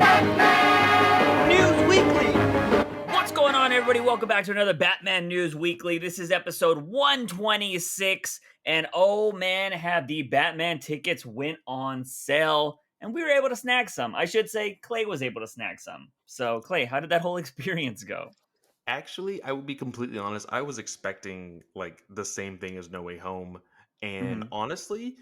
News Weekly. What's going on, everybody? Welcome back to another Batman News Weekly. This is episode 126, and oh man, have the Batman tickets went on sale, and we were able to snag some. I should say Clay was able to snag some. So, Clay, how did that whole experience go? Actually, I will be completely honest. I was expecting like the same thing as No Way Home, and Mhm. honestly,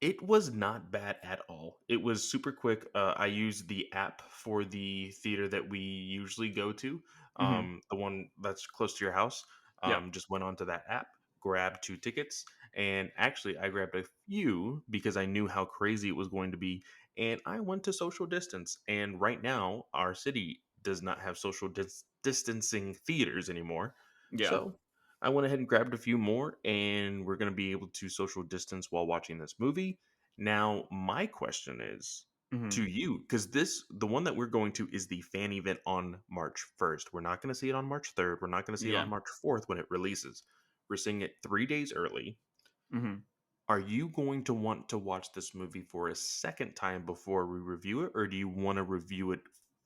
it was not bad at all. It was super quick. I used the app for the theater that we usually go to, Mhm. the one that's close to your house. Yep. Just went onto that app, grabbed 2 tickets, and actually, I grabbed a few because I knew how crazy it was going to be. And I went to social distance. And right now, our city does not have distancing theaters anymore. Yeah. So I went ahead and grabbed a few more, and we're going to be able to social distance while watching this movie. Now, my question is Mhm. to you, because the one that we're going to is the fan event on March 1st. We're not going to see it on March 3rd. We're not going to see it on Yeah. March 4th when it releases. We're seeing it 3 days early. Mhm. Are you going to want to watch this movie for a second time before we review it, or do you want to review it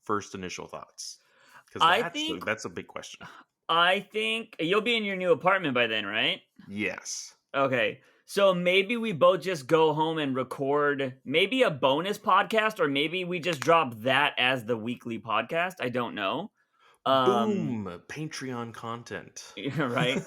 first initial thoughts? Because I that's think that's a big question. I think you'll be in your new apartment by then, right? Yes. Okay. So maybe we both just go home and record maybe a bonus podcast, or maybe we just drop that as the weekly podcast. I don't know. Um Boom! Patreon content. right?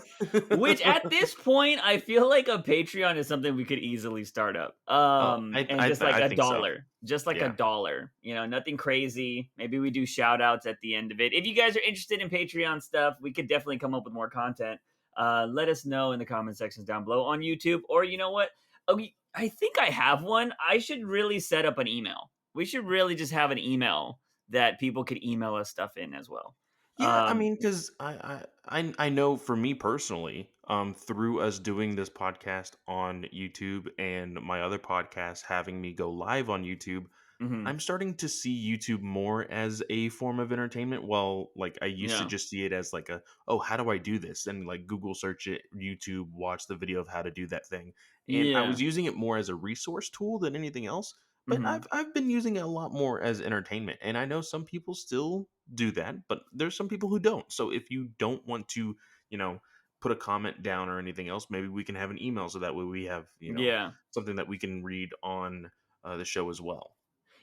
Which at this point I feel like a Patreon is something we could easily start up. Oh, And just like I a think so. dollar. Just like a Yeah. dollar. Nothing crazy. Maybe we do shout outs at the end of it. If you guys are interested in Patreon stuff, we could definitely come up with more content. Let us know in the comment sections down below on YouTube. Or you know what? I think I have one. I should really set up an email. We should really just have an email that people could email us stuff in as well. Yeah, I Um, mean, because I know for me personally, through us doing this podcast on YouTube and my other podcast having me go live on YouTube, mhm. I'm starting to see YouTube more as a form of entertainment. While like I used to Yeah. just see it as like oh, how do I do this? And like Google search it, YouTube, watch the video of how to do that thing. And I Yeah. was using it more as a resource tool than anything else. But Mhm. I've been using it a lot more as entertainment. And I know some people still do that, but there's some people who don't. So if you don't want to, you know, put a comment down or anything else, maybe we can have an email so that way we have, Yeah. something that we can read on the show as well.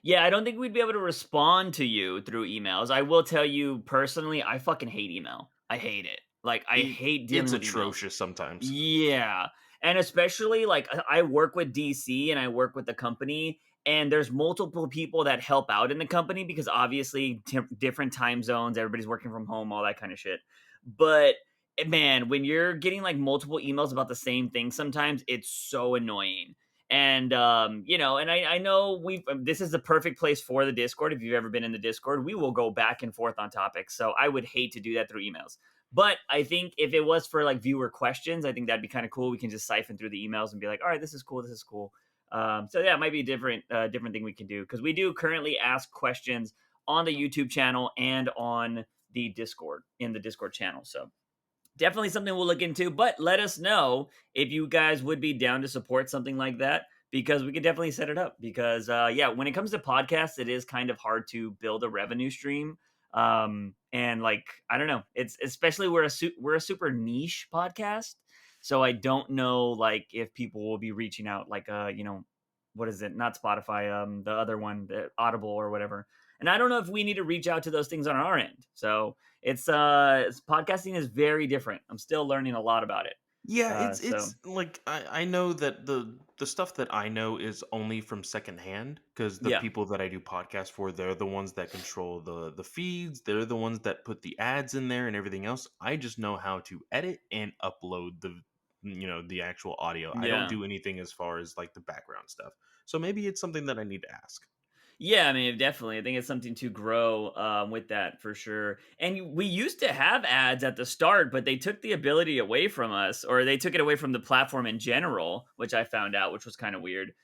Yeah, I don't think we'd be able to respond to you through emails. I will tell you personally, I fucking hate email. I hate it. Like, I hate It's dealing with emails. atrocious sometimes. Yeah. And especially, like, I work with DC and I work with the company, and there's multiple people that help out in the company because obviously different time zones, everybody's working from home, all that kind of shit. But man, when you're getting like multiple emails about the same thing, sometimes it's so annoying. And and I know this is the perfect place for the Discord. If you've ever been in the Discord, we will go back and forth on topics. So I would hate to do that through emails. But I think if it was for like viewer questions, I think that'd be kind of cool. We can just siphon through the emails and be like, all right, this is cool, this is cool. So yeah, it might be a different thing we can do, because we do currently ask questions on the YouTube channel and on the Discord, in the Discord channel. So definitely something we'll look into. But let us know if you guys would be down to support something like that, because we could definitely set it up. Because yeah, when it comes to podcasts, it is kind of hard to build a revenue stream. And like, I don't know, it's especially we're a super niche podcast, so I don't know like if people will be reaching out like what is it, not Spotify, the other one, the Audible or whatever. And I don't know if we need to reach out to those things on our end. So podcasting is very different. I'm still learning a lot about it. Yeah, So it's like I know that the stuff that I know is only from secondhand because the yeah. people that I do podcasts for, they're the ones that control the feeds. They're the ones that put the ads in there and everything else. I just know how to edit and upload the actual audio. I don't Yeah. do anything as far as like the background stuff. So maybe it's something that I need to ask. Yeah, I mean, definitely. I think it's something to grow with that for sure. And we used to have ads at the start, but they took the ability away from us, or they took it away from the platform in general, which I found out, which was kind of weird.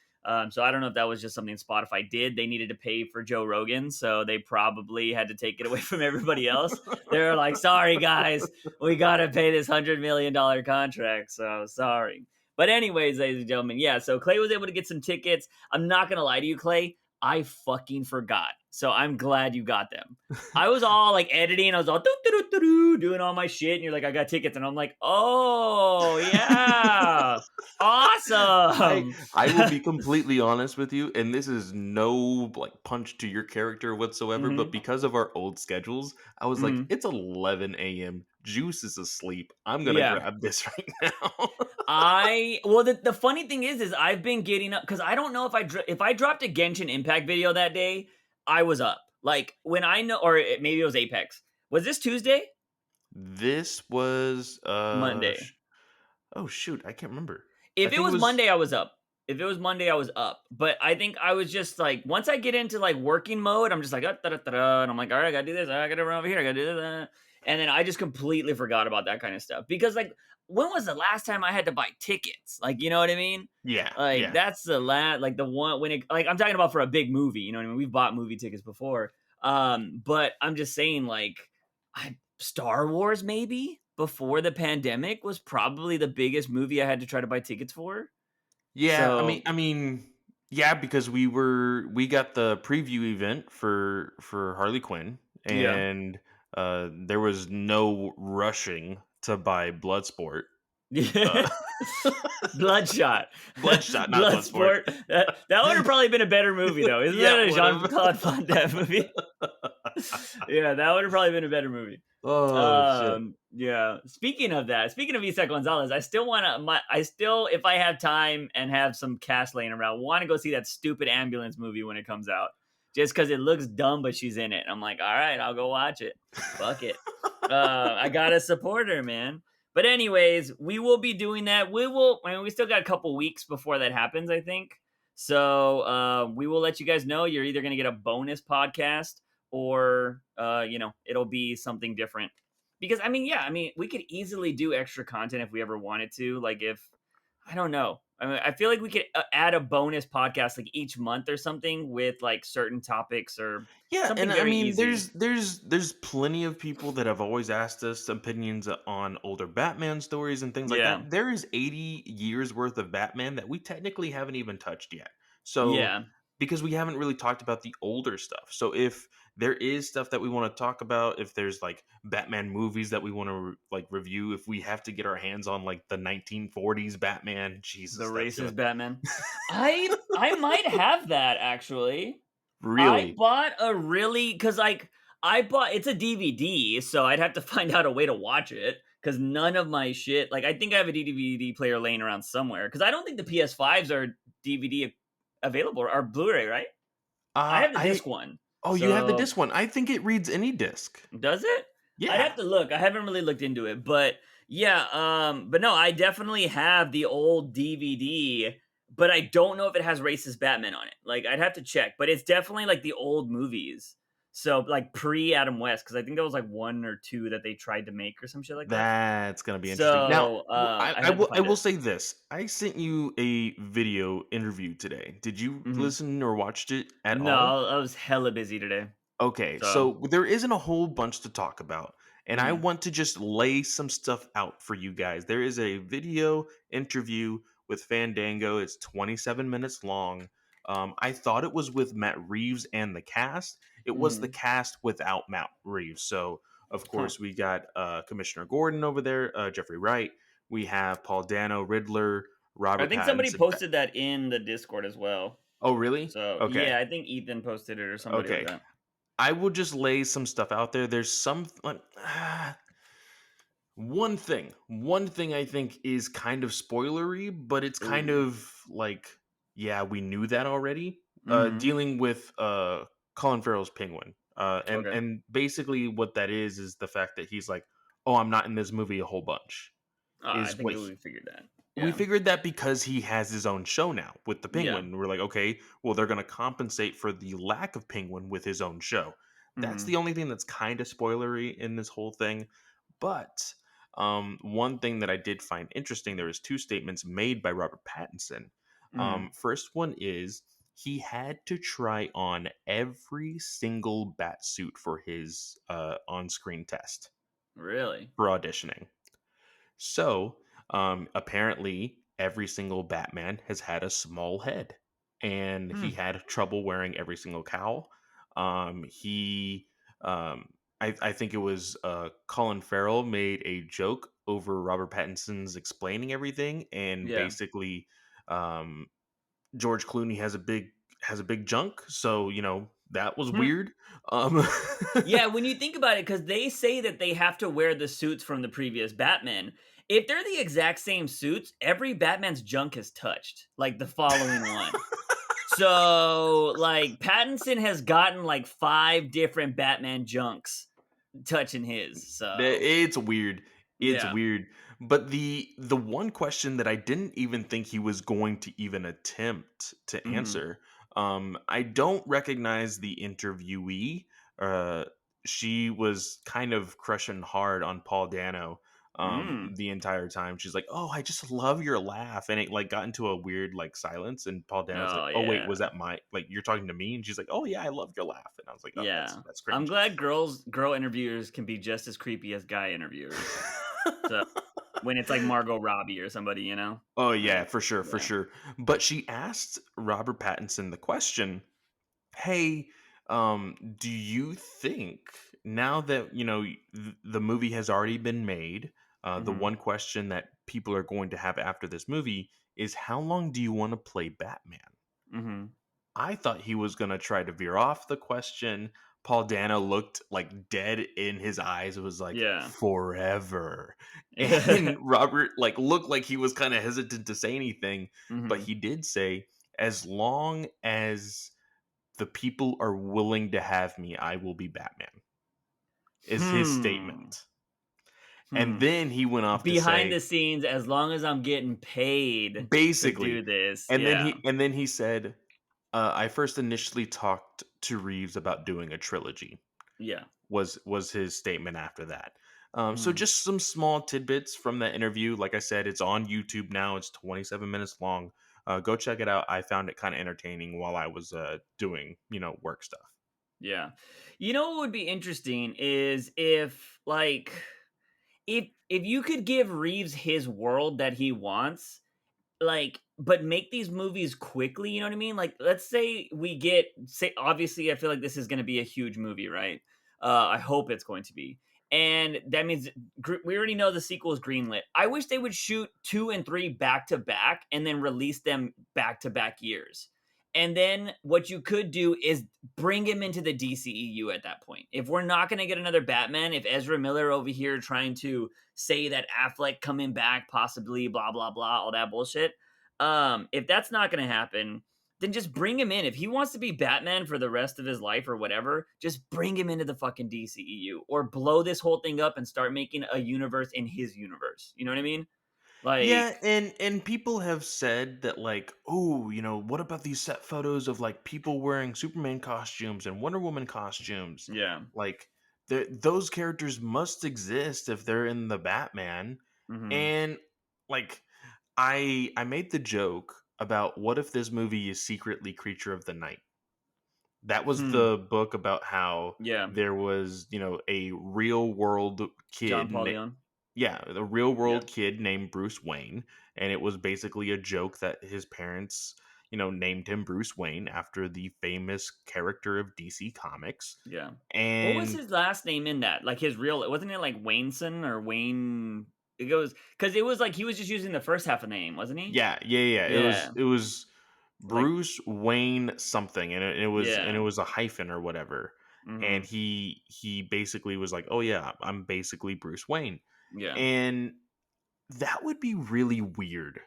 So I don't know if that was just something Spotify did. They needed to pay for Joe Rogan, so they probably had to take it away from everybody else. They were like, "Sorry, guys, we gotta pay this $100 million contract." So sorry. But anyways, ladies and gentlemen, yeah. So Clay was able to get some tickets. I'm not gonna lie to you, Clay. I fucking forgot. So I'm glad you got them. I was all like editing, I was all doo-doo-doo-doo-doo, doing all my shit, and you're like, I got tickets, and I'm like, oh yeah, I awesome. I will be completely honest with you, and this is no like punch to your character whatsoever, but hmm because of our old schedules, I was like, hmm it's 11 a.m. Juice is asleep. I'm gonna Yeah. grab this right now. The funny thing is I've been getting up because I don't know if I dropped a Genshin Impact video that day, I was up. Like when I know, maybe it was Apex. Was this Tuesday? This was Monday. oh shoot, I can't remember. I If it think it was was Monday, I was up. If it was Monday, I was up. But I think I was just like, once I get into like working mode, I'm just like, and I'm like, all right, I gotta do this. I gotta run over here. I gotta do this. And then I just completely forgot about that kind of stuff because, like, when was the last time I had to buy tickets? Like, you know what I mean? yeah, Like, yeah. that's the last, like, the one when it, like, I'm talking about for a big movie. You know what I mean? We've bought movie tickets before. But I'm just saying, like, Star Wars maybe before the pandemic was probably the biggest movie I had to try to buy tickets for. Yeah, So, yeah, because we got the preview event for Harley Quinn, yeah. and there was no rushing to buy Bloodsport. Yeah. Uh, Bloodshot. Bloodshot, not Bloodsport. Bloodsport. That would have probably been a better movie, though. Isn't Yeah, that a would have. Jean-Claude Van Damme movie? Yeah, that would have probably been a better movie. Oh shit! Yeah. Speaking of that, speaking of Isaac Gonzalez, I still want to. I still, if I have time and have some cash laying around, want to go see that stupid ambulance movie when it comes out. Just because it looks dumb, but she's in it. I'm like, all right, I'll go watch it. Fuck it. I gotta support her, man. But anyways, we will be doing that. We will. I mean, we still got a couple weeks before that happens, I think. So we will let you guys know. You're either gonna get a bonus podcast or it'll be something different. Because I mean, yeah, I mean, we could easily do extra content if we ever wanted to. Like if I don't know. I mean, I feel like we could add a bonus podcast like each month or something with like certain topics or Yeah, and something I very mean, easy. there's plenty of people that have always asked us opinions on older Batman stories and things like Yeah. that. There is 80 years worth of Batman that we technically haven't even touched yet. So Yeah. because we haven't really talked about the older stuff. So if there is stuff that we want to talk about, if there's like Batman movies that we want to like review, if we have to get our hands on like the 1940s Batman, The Jesus, that's gonna racist Batman. I might have that actually. I really. bought a really because like I bought it's a DVD, so I'd have to find out a way to watch it because none of my shit like I think I have a DVD player laying around somewhere because I don't think the PS5s are DVD available or Blu-ray, right? I have the I disc one. Oh, you have the So disc one. I think it reads any disc. does it? I'd Yeah. have to look. I haven't really looked into it, but yeah, but no, I definitely have the old DVD, but I don't know if it has racist Batman on it. Like I'd have to check, but it's definitely like the old movies. So like pre Adam West, because I think there was like one or two that they tried to make or some shit like that. That's gonna be interesting. Now, So I'd have to I find will it. say this. I sent you a video interview today. Did you hmm listen or watched it at all? No, I was hella busy today. Okay, So so there isn't a whole bunch to talk about, and I mhm. want to just lay some stuff out for you guys. There is a video interview with Fandango. It's 27 minutes long. I thought it was with Matt Reeves and the cast. It was the Mhm. cast without Matt Reeves. So, of Huh. course, we got Commissioner Gordon over there, Jeffrey Wright. We have Paul Dano, Riddler, I Robert think somebody Pattinson. posted that in the Discord as well. Oh, really? So Okay. yeah, I think Ethan posted it or somebody like Okay. that. I will just lay some stuff out there. There's some like one thing I think is kind of spoilery, but it's kind Ooh. of like, yeah, we knew that already. Mhm. Dealing with Colin Farrell's Penguin, Okay. and basically what that is the fact that he's like, oh, I'm not in this movie a whole bunch. I Is think what we figured that. we Yeah. figured that because he has his own show now with the Yeah. Penguin. We're like, okay, well, they're going to compensate for the lack of Penguin with his own show. That's Mhm. the only thing that's kind of spoilery in this whole thing. But one thing that I did find interesting, there was two statements made by Robert Pattinson. Mhm. First one is he had to try on every single bat suit for his on-screen test Really? for auditioning. So, apparently, every single Batman has had a small head, and he Hmm. had trouble wearing every single cowl. He I think it was Colin Farrell made a joke over Robert Pattinson's explaining everything, and Yeah. basically um, George Clooney has a big junk, so that was Hmm. weird. Um, Yeah, when you think about it, because they say that they have to wear the suits from the previous Batman. If they're the exact same suits, every Batman's junk is touched, like the following one. So, like, Pattinson has gotten like 5 different Batman junks touching his. So, It's weird. It's yeah. weird. But the one question that I didn't even think he was going to even attempt to Hmm. answer, I don't recognize the interviewee. Uh, she was kind of crushing hard on Paul Dano Mm. the entire time. She's like, "Oh, I just love your laugh," and it like got into a weird like silence. And Paul Dano's like, Oh, "Oh wait, yeah. was that my like you're talking to me?" And she's like, "Oh yeah, I love your laugh," and I was like, "Oh, Yeah. that's I'm cringe." glad girl interviewers can be just as creepy as guy interviewers. So, when it's like Margot Robbie or somebody, Oh yeah, Like, for sure, for yeah. sure. But she asked Robert Pattinson the question, "Hey, do you think now that the movie has already been made, the Mhm. one question that people are going to have after this movie is how long do you want to play Batman?" Mhm. I thought he was gonna try to veer off the question. Paul Dano looked like dead in his eyes. It was like Yeah. forever, and Robert like looked like he was kind of hesitant to say anything, but Mhm. he did say, "As long as the people are willing to have me, I will be Batman." Is his Hmm. statement, and Hmm. then he went off to Behind say, the scenes, as long as I'm getting paid to do basically, this, and then yeah. he said, "I first initially talked to Reeves about doing a trilogy." Yeah. Was his statement after that. So Mhm. just some small tidbits from that interview. Like I said, it's on YouTube now. It's 27 minutes long. Go check it out. I found it kind of entertaining while I was doing work stuff. Yeah. You know what would be interesting is if, like, if you could give Reeves his world that he wants, like, but make these movies quickly, you know what I mean? Like, let's say we get, say, obviously I feel like this is going to be a huge movie, right? I hope it's going to be. And that means we already know the sequel is greenlit. I wish they would shoot 2 and 3 back to back and then release them back to back years. And then what you could do is bring him into the DCEU at that point. If we're not going to get another Batman, if Ezra Miller over here trying to say that Affleck coming back possibly, blah blah blah, all that bullshit, if that's not going to happen, then just bring him in. If he wants to be Batman for the rest of his life or whatever, just bring him into the fucking DCEU or blow this whole thing up and start making a universe in his universe. You know what I mean? Like, Yeah, and people have said that like, oh, what about these set photos of like people wearing Superman costumes and Wonder Woman costumes? yeah. Like, those characters must exist if they're in the Batman. Hmm. And like, I made the joke about what if this movie is secretly Creature of the Night. That was Hmm. the book about how Yeah. there was, a real world John kid. Paul Leon. Yeah, the real Yeah. world kid named Bruce Wayne, and it was basically a joke that his parents, named him Bruce Wayne after the famous character of DC Comics. Yeah. What was And his last name in that? Like his real, wasn't it like Wayneson or Wayne? It goes, because it was like he was just using the first half of the name, wasn't he? yeah, yeah, yeah, it was Yeah. it was Like, Bruce Wayne something, and it yeah. was a hyphen or whatever. And Hmm. he basically was like, "Oh yeah, I'm basically Bruce Wayne." Yeah. And that would be really weird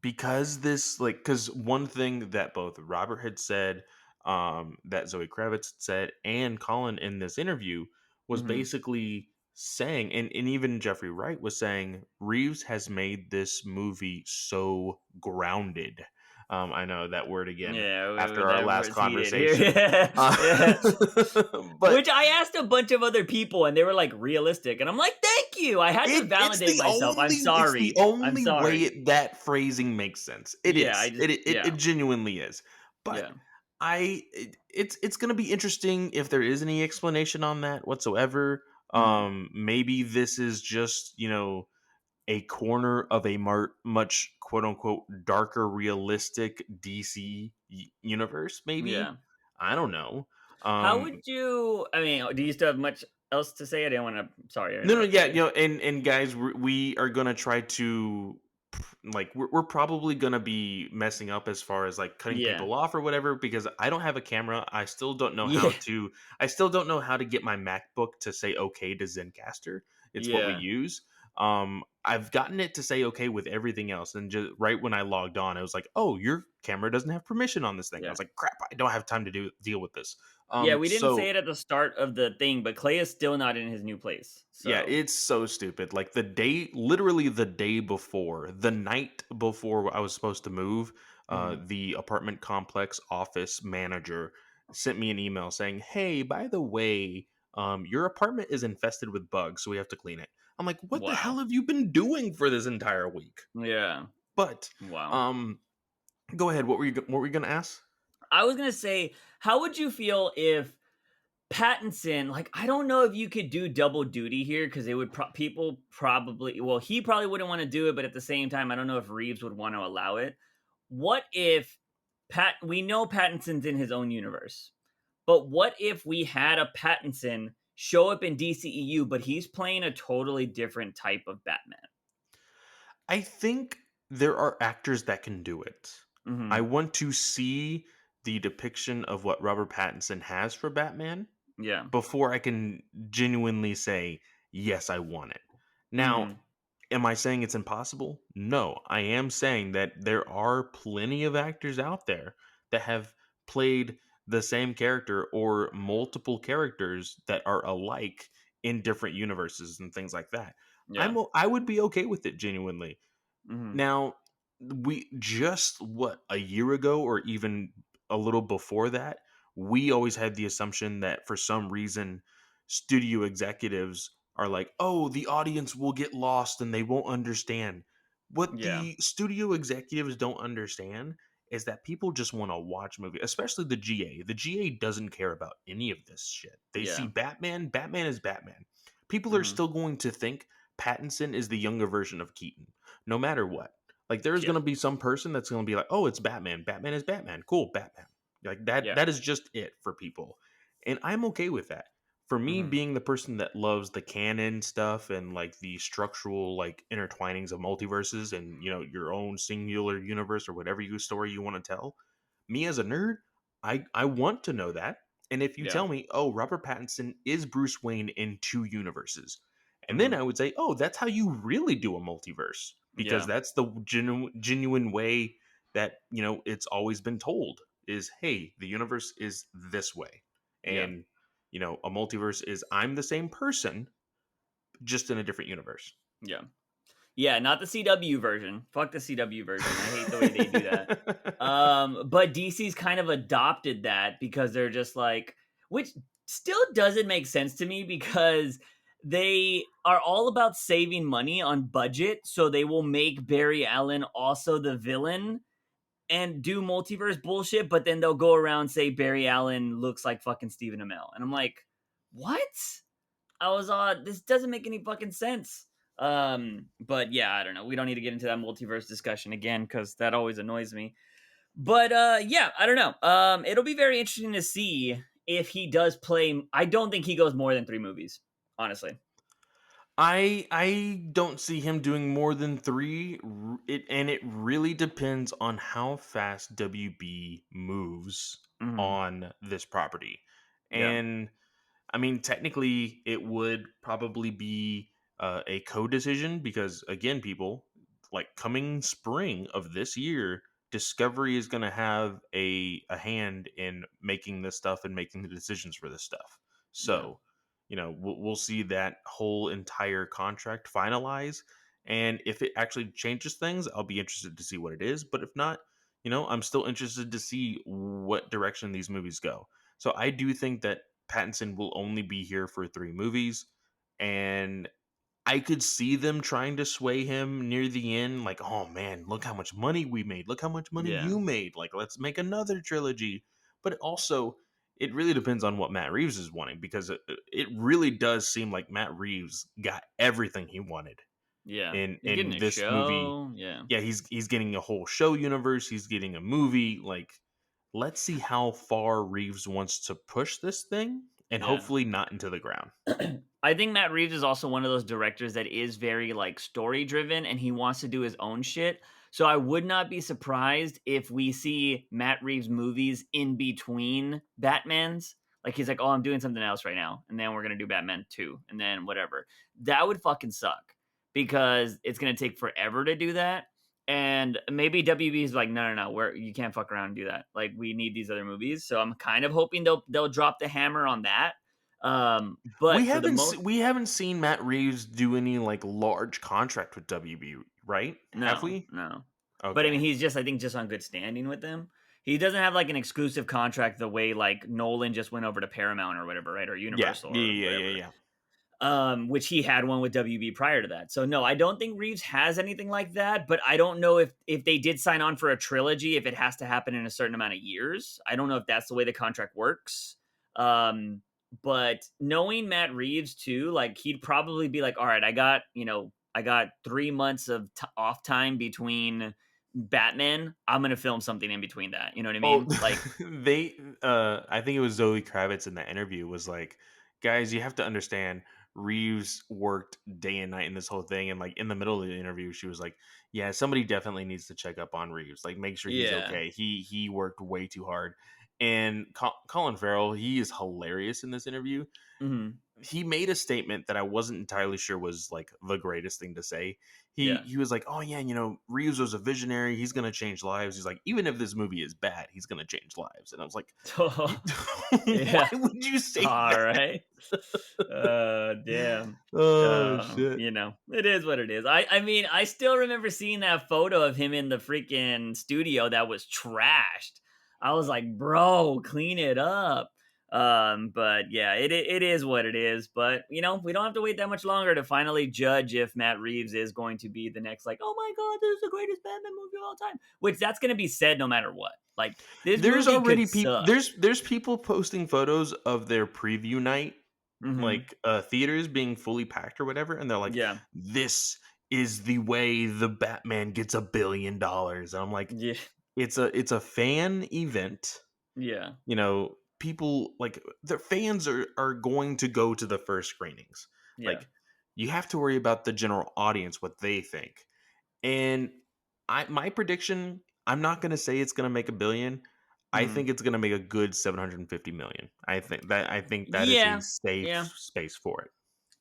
because because one thing that both Robert had said, that Zoe Kravitz had said, and Colin in this interview was Hmm. basically saying, and even Jeffrey Wright was saying, Reeves has made this movie so grounded. I know that word again Yeah, after our that last was heated here. conversation. Yeah, uh, yeah. but Which I asked a bunch of other people, and they were like realistic, and I'm like, "Thank you." I had to validate myself. I'm it's the sorry. I'm only way sorry. that phrasing makes sense. It Yeah, I is. just It yeah, genuinely is. But yeah. it's going to be interesting if there is any explanation on that whatsoever. Mhm. Maybe this is just, a corner of a much quote unquote darker realistic DC universe maybe. Yeah. I don't know. How Um, would you I mean, do you still have much else to say? I didn't wanna sorry, I no, interrupted yeah, you. and guys, we are gonna try to like we're probably gonna be messing up as far as like cutting Yeah. people off or whatever because I don't have a camera. Yeah. I still don't know how to get my MacBook to say okay to Zencaster. It's what we Yeah. use. I've gotten it to say okay with everything else, and just right when I logged on, it was like, "Oh, your camera doesn't have permission on this thing." I Yeah. was like, "Crap! I don't have time to deal with this." Yeah, we didn't say So it at the start of the thing, but Clay is still not in his new place, yeah, so it's so stupid. Like literally the day before, the night before I was supposed to move, mhm. the apartment complex office manager sent me an email saying, "Hey, by the way, your apartment is infested with bugs, so we have to clean it." I'm like, "What the Wow. hell have you been doing for this entire week?" Yeah. But Wow. um, go ahead. What were you gonna ask? I was gonna say, how would you feel if Pattinson, like, I don't know if you could do double duty here because it would people probably, well, he probably wouldn't want to do it, but at the same time, I don't know if Reeves would want to allow it. What if we know Pattinson's in his own universe, but what if we had a Pattinson show up in DCEU, but he's playing a totally different type of Batman? I think there are actors that can do it. I Hmm. want to see the depiction of what Robert Pattinson has for Batman Yeah. before I can genuinely say, yes, I want it. Now, Hmm. am I saying it's impossible? No. I am saying that there are plenty of actors out there that have played the same character or multiple characters that are alike in different universes and things like that. Yeah. I would be okay with it genuinely. Hmm. Now, we just what a year ago or even a little before that, we always had the assumption that for some reason studio executives are like, "Oh, the audience will get lost and they won't understand." What Yeah. the studio executives don't understand is that people just want to watch movie, especially the GA. The GA doesn't care about any of this shit. They see Yeah. Batman, Batman is Batman. People are Hmm. still going to think Pattinson is the younger version of Keaton no matter what. Like there's Yeah. gonna be some person that's gonna be like, "Oh, it's Batman. Batman is Batman. Cool, Batman." Like that. Yeah. That is just it for people, and I'm okay with that. For me, Hmm. being the person that loves the canon stuff and like the structural like intertwinings of multiverses and your own singular universe or whatever story you want to tell, me as a nerd, I want to know that. And if you Yeah. tell me, oh, Robert Pattinson is Bruce Wayne in two universes, and then Hmm. I would say, oh, that's how you really do a multiverse because Yeah. that's the genuine way that it's always been told is, hey, the universe is this way, Yeah. and a multiverse is I'm the same person just in a different universe. Yeah. Yeah, not the CW version. Fuck the CW version. I hate the way they do that. But DC's kind of adopted that because they're just like, which still doesn't make sense to me because they are all about saving money on budget, so they will make Barry Allen also the villain and do multiverse bullshit, but then they'll go around and say Barry Allen looks like fucking Stephen Amell. And I'm like, what? I was on. This doesn't make any fucking sense. But yeah, I don't know. We don't need to get into that multiverse discussion again because that always annoys me. But yeah, I don't know. It'll be very interesting to see if he does play. I don't think he goes more than 3 movies, honestly. I don't see him doing more than three. It really depends on how fast WB moves Hmm. on this property. Yeah, And I mean, technically, it would probably be a co-decision because, again, people like coming spring of this year, Discovery is going to have a hand in making this stuff and making the decisions for this stuff. yeah, So, we'll see that whole entire contract finalize, and if it actually changes things, I'll be interested to see what it is. But if not, I'm still interested to see what direction these movies go. So I do think that Pattinson will only be here for 3 movies, and I could see them trying to sway him near the end, like, "Oh man, look how much money we made! Look how much money yeah, you made! Like, let's make another trilogy." But also, it really depends on what Matt Reeves is wanting because it really does seem like Matt Reeves got everything he wanted yeah. in He's getting a this movie. show. Yeah, Yeah, he's getting a whole show universe. He's getting a movie. Like, let's see how far Reeves wants to push this thing, and Yeah. hopefully not into the ground. I think Matt Reeves is also one of those directors that is very like story driven and he wants to do his own shit. So I would not be surprised if we see Matt Reeves movies in between Batmans. Like he's like, "Oh, I'm doing something else right now." And then we're going to do Batman 2 and then whatever. That would fucking suck because it's going to take forever to do that. And maybe WB is like, "No, no, no, you can't fuck around and do that. Like we need these other movies." So I'm kind of hoping they'll drop the hammer on that. But for the most We haven't seen Matt Reeves do any like large contract with WB, right? Have no, we? no. But I Okay. mean, he's just I think just on good standing with them. He doesn't have like an exclusive contract the way like Nolan just went over to Paramount or whatever, right? Or Yeah. Universal Yeah. or Yeah. Yeah. whatever. Yeah. Which he had one with WB prior to that. So no, I don't think Reeves has anything like that. But I don't know if they did sign on for a trilogy, if it has to happen in a certain amount of years. I don't know if that's the way the contract works. Um, but knowing Matt Reeves too, like he'd probably be like, all right, I got 3 months of off time between Batman. I'm gonna film something in between that. You know what I Oh, mean? Like, they. I think it was Zoe Kravitz in the interview was like, guys, you have to understand. Reeves worked day and night in this whole thing, and like in the middle of the interview, she was like, "Yeah, somebody definitely needs to check up on Reeves, like make sure he's yeah, okay. He worked way too hard." And Colin Farrell, he is hilarious in this interview. hmm, He made a statement that I wasn't entirely sure was like the greatest thing to say. yeah, He was like, "Oh yeah, Reeves was a visionary. He's gonna change lives." He's like, "Even if this movie is bad, he's gonna change lives." And I was like, "Why yeah. would you say All that?" right. Damn. Oh shit! It is what it is. I mean, I still remember seeing that photo of him in the freaking studio that was trashed. I was like, bro, clean it up. But yeah, it is what it is. But we don't have to wait that much longer to finally judge if Matt Reeves is going to be the next, like, oh my god, this is the greatest Batman movie of all time. Which that's gonna be said no matter what. Like, this There's movie already could people. suck. There's people posting photos of their preview night, Hmm. like theaters being fully packed or whatever, and they're like, Yeah. "This is the way the Batman gets $1 billion." And I'm like, Yeah. it's a fan event. Yeah. People like their fans are going to go to the first screenings. Yeah. Like you have to worry about the general audience, what they think. And my prediction, I'm not going to say it's going to make a billion. I Mhm. think it's going to make a good 750 million. I think that is a Yeah. safe Yeah. space for it.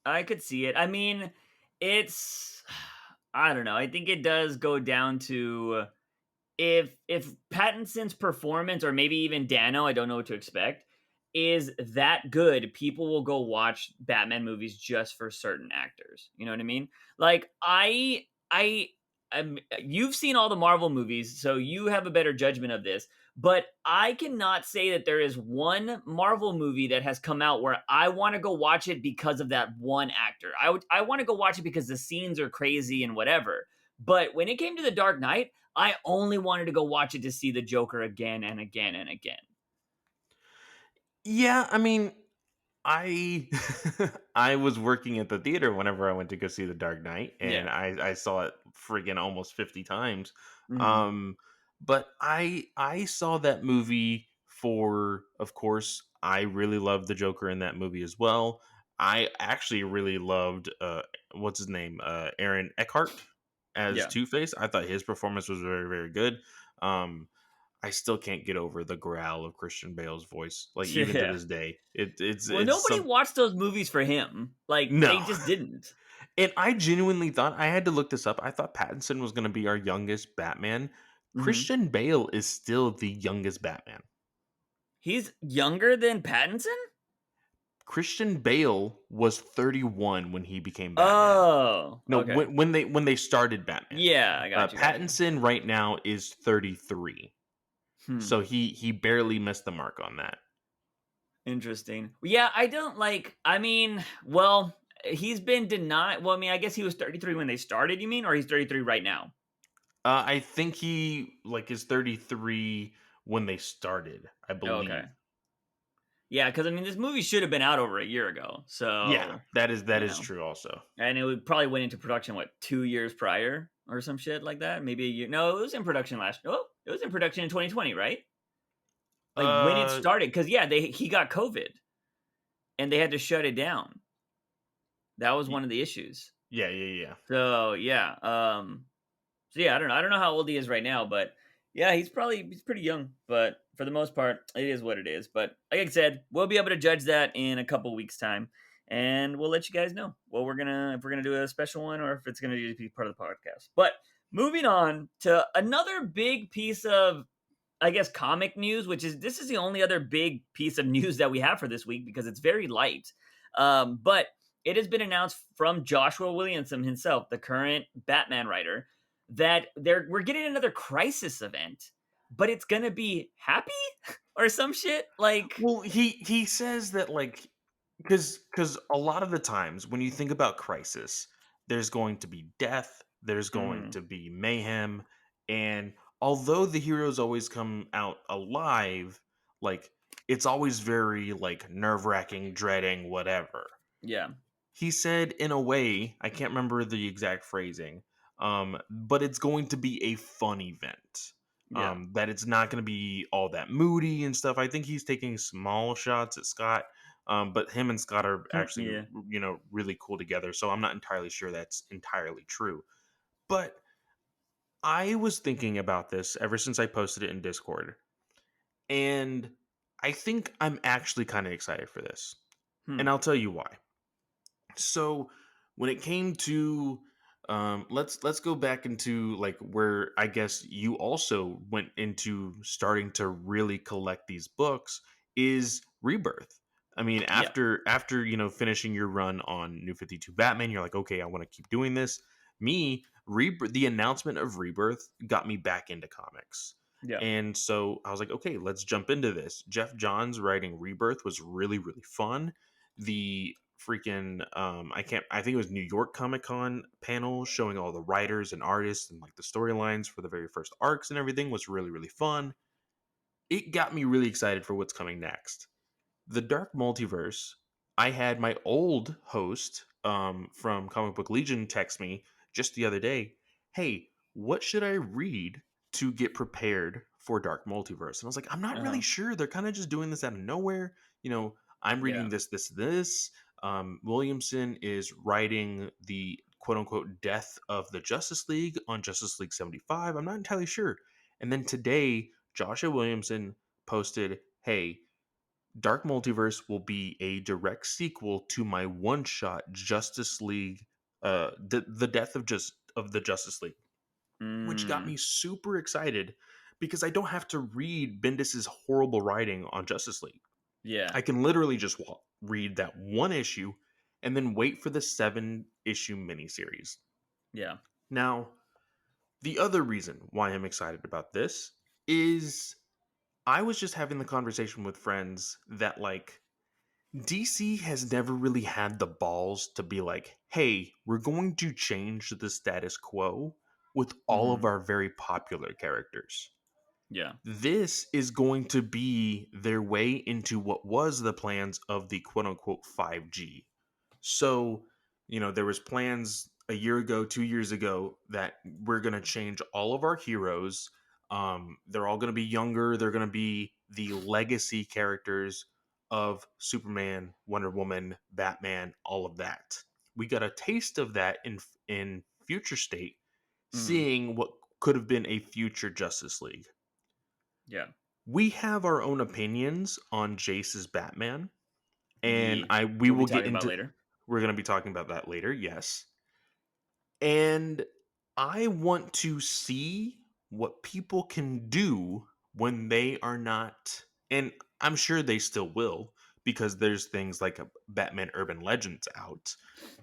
I could see it. I mean, it's I don't know. I think it does go down to if Pattinson's performance or maybe even Dano, I don't know what to expect, is that good, people will go watch Batman movies just for certain actors. You know what I mean? Like you've seen all the Marvel movies, so you have a better judgment of this. But I cannot say that there is one Marvel movie that has come out where I want to go watch it because of that one actor. I want to go watch it because the scenes are crazy and whatever. But when it came to The Dark Knight, I only wanted to go watch it to see the Joker again and again and again. Yeah, I mean, I I was working at the theater whenever I went to go see The Dark Knight, and Yeah. I saw it friggin' almost 50 times. Mhm. Um, but I saw that movie for, of course, I really loved the Joker in that movie as well. I actually really loved what's his name, Aaron Eckhart as Yeah. Two Face. I thought his performance was very very good. Um, I still can't get over the growl of Christian Bale's voice. Like even to Yeah. this day, Well, it's nobody some watched those movies for him. Like they no. just didn't. And I genuinely thought I had to look this up. I thought Pattinson was going to be our youngest Batman. Mhm. Christian Bale is still the youngest Batman. He's younger than Pattinson? Christian Bale was 31 when he became Batman. Oh, No, okay. when they started Batman. Yeah, I got you. Pattinson right now is 33. Hmm. So he barely missed the mark on that. Interesting. Yeah, I don't like I mean, well, he's been denied. Well, I mean, I guess he was 33 when they started, you mean? Or he's 33 right now? I think he like is 33 when they started, I Oh, okay. believe. Yeah, because I mean, this movie should have been out over a year ago. Yeah, So, that you is know, true also. and it would probably went into production what 2 years prior or some shit like that. Maybe a year. No, it was in production last. Oh, it was in production in 2020, right? Like, when it Uh, started, because yeah, he got COVID, and they had to shut it down. That was y- one of the issues. yeah, yeah, yeah. So, yeah, so yeah, I don't know how old he is right now, but yeah, he's pretty young, but for the most part, it is what it is. But like I said, we'll be able to judge that in a couple weeks' time, and we'll let you guys know what we're gonna if we're gonna do a special one or if it's gonna just be part of the podcast. But moving on to another big piece of, I guess, comic news, which is this is the only other big piece of news that we have for this week because it's very light. But it has been announced from Joshua Williamson himself, the current Batman writer, that we're getting another Crisis event, but it's gonna be happy or some shit. Like, Well, he says that like because a lot of the times when you think about crisis, there's going to be death, there's going mm, to be mayhem, and although the heroes always come out alive, like it's always very like nerve wracking, dreading, whatever. yeah, He said in a way, I can't remember the exact phrasing, but it's going to be a fun event. yeah, That it's not going to be all that moody and stuff. I think he's taking small shots at Scott, but him and Scott are actually, yeah, really cool together. So I'm not entirely sure that's entirely true. But I was thinking about this ever since I posted it in Discord, and I think I'm actually kind of excited for this, hmm, and I'll tell you why. So when it came to let's go back into like where I guess you also went into starting to really collect these books is Rebirth. I mean, yeah, after finishing your run on New 52 Batman, you're like, okay, I want to keep doing this. Me, the announcement of Rebirth got me back into comics. yeah, And so I was like, okay, let's jump into this. Jeff Johns writing Rebirth was really, really fun. The freaking I think it was New York Comic Con panel showing all the writers and artists and like the storylines for the very first arcs and everything was really, really fun. It got me really excited for what's coming next. The Dark Multiverse, I had my old host from Comic Book Legion text me just the other day, hey, what should I read to get prepared for Dark Multiverse? And I was like, I'm not really uh-huh, sure. They're kind of just doing this out of nowhere. I'm reading yeah, this. Williamson is writing the quote unquote death of the Justice League on Justice League 75. I'm not entirely sure. And then today, Joshua Williamson posted, hey, Dark Multiverse will be a direct sequel to my one-shot Justice League, the death of the Justice League, which got mm, me super excited because I don't have to read Bendis's horrible writing on Justice League. yeah, I can literally just read that one issue and then wait for the 7-issue miniseries. yeah, Now, the other reason why I'm excited about this is I was just having the conversation with friends that like DC has never really had the balls to be like, hey, we're going to change the status quo with all of hmm, our very popular characters. yeah, This is going to be their way into what was the plans of the quote unquote 5G. So, there was plans a year ago, 2 years ago that we're going to change all of our heroes. They're all going to be younger. They're going to be the legacy characters of Superman, Wonder Woman, Batman, all of that. We got a taste of that in Future State, hmm, seeing what could have been a future Justice League. yeah, We have our own opinions on Jace's Batman, and ye I we we'll be will get talking about into later. we're going to be talking about that later, yes. And I want to see what people can do when they are not, and I'm sure they still will because there's things like a Batman Urban Legends out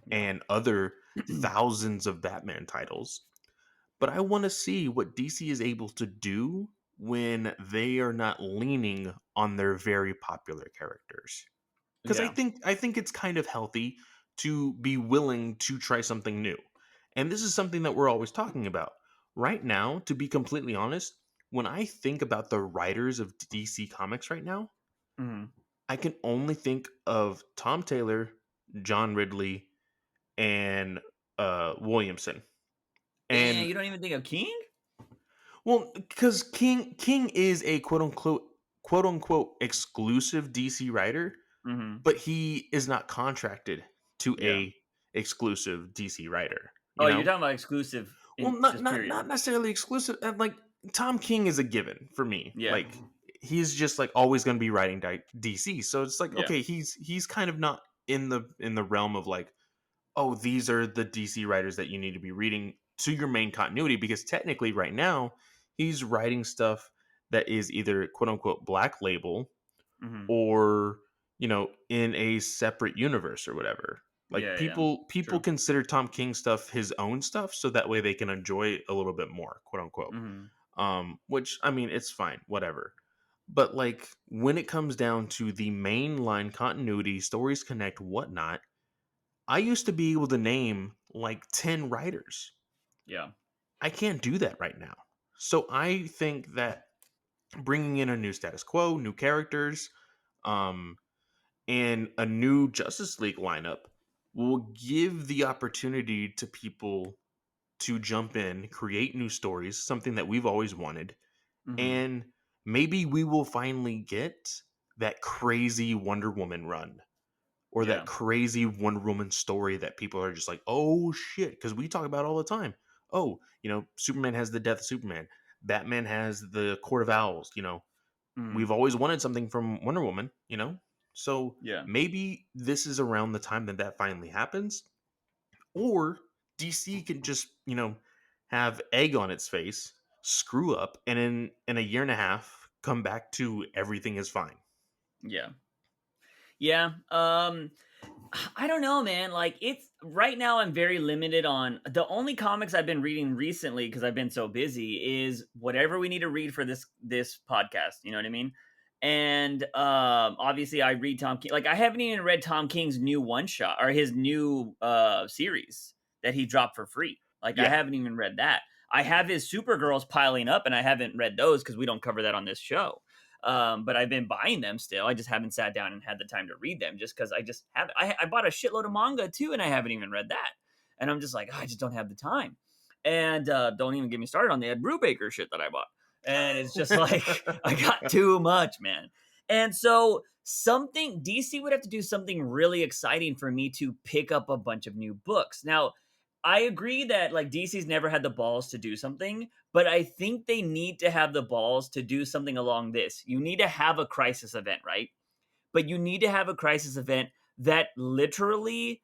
Yeah. and other thousands of Batman titles. But I want to see what DC is able to do when they are not leaning on their very popular characters. Because I Yeah. think I think it's kind of healthy to be willing to try something new. And this is something that we're always talking about. Right now, to be completely honest, when I think about the writers of DC Comics right now, Mhm. I can only think of Tom Taylor, John Ridley, and Williamson. Damn, And you don't even think of King? well, because King is a quote unquote exclusive DC writer, Mhm. but he is not contracted to Yeah. a exclusive DC writer, Oh, you you're know? talking about exclusive Well, in not just not period. not necessarily exclusive. Like Tom King is a given for me. Yeah. Like he's just like always going to be writing DC. So it's like Yeah. okay, he's kind of not in the realm of like, oh, these are the DC writers that you need to be reading to your main continuity, because technically right now he's writing stuff that is either quote unquote black label Mhm. or in a separate universe or whatever. Like Yeah, yeah. people True. consider Tom King stuff his own stuff, so that way they can enjoy it a little bit more, quote unquote. Mhm. Which I mean, it's fine, whatever. But like when it comes down to the mainline continuity, stories connect, whatnot, I used to be able to name like 10 writers. Yeah. I can't do that right now. So I think that bringing in a new status quo, new characters, um, and a new Justice League lineup will give the opportunity to people to jump in, create new stories, something that we've always wanted, Mhm. and maybe we will finally get that crazy Wonder Woman run or that Yeah. crazy Wonder Woman story that people are just like, oh shit, because we talk about it all the time. Oh, Superman has the death of Superman. Batman has the Court of Owls. Mhm. We've always wanted something from Wonder Woman. So Yeah. maybe this is around the time that finally happens, or DC can just have egg on its face, screw up, and in a year and a half come back to everything is fine. Yeah. Yeah. I don't know, man. Like it's right now I'm very limited on the only comics I've been reading recently because I've been so busy is whatever we need to read for this podcast, you know what I mean? And obviously I read Tom King. Like I haven't even read Tom King's new one shot or his new series that he dropped for free. Like I Yeah. haven't even read that. I have his Supergirls piling up and I haven't read those because we don't cover that on this show. But I've been buying them still. I just haven't sat down and had the time to read them just because I just haven't. I bought a shitload of manga too, and I haven't even read that. And I'm just like, "Oh, I just don't have the time. And don't even get me started on the Ed Brubaker shit that I bought. And it's just like, I got too much, man. And so something, DC would have to do something really exciting for me to pick up a bunch of new books. Now, I agree that like DC's never had the balls to do something, but I think they need to have the balls to do something along this. You need to have a crisis event, right? But you need to have a crisis event that literally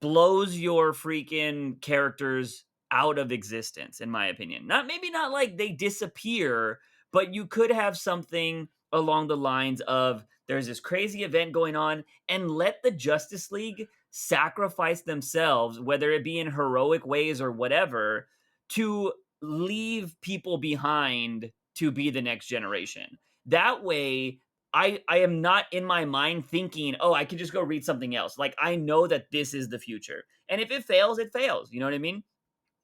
blows your freaking characters out of existence, in my opinion. Not maybe not like they disappear, but you could have something along the lines of there's this crazy event going on and let the Justice League sacrifice themselves, whether it be in heroic ways or whatever, to leave people behind to be the next generation. That way, I am not in my mind thinking, oh, I can just go read something else. Like I know that this is the future. And if it fails, it fails. You know what I mean?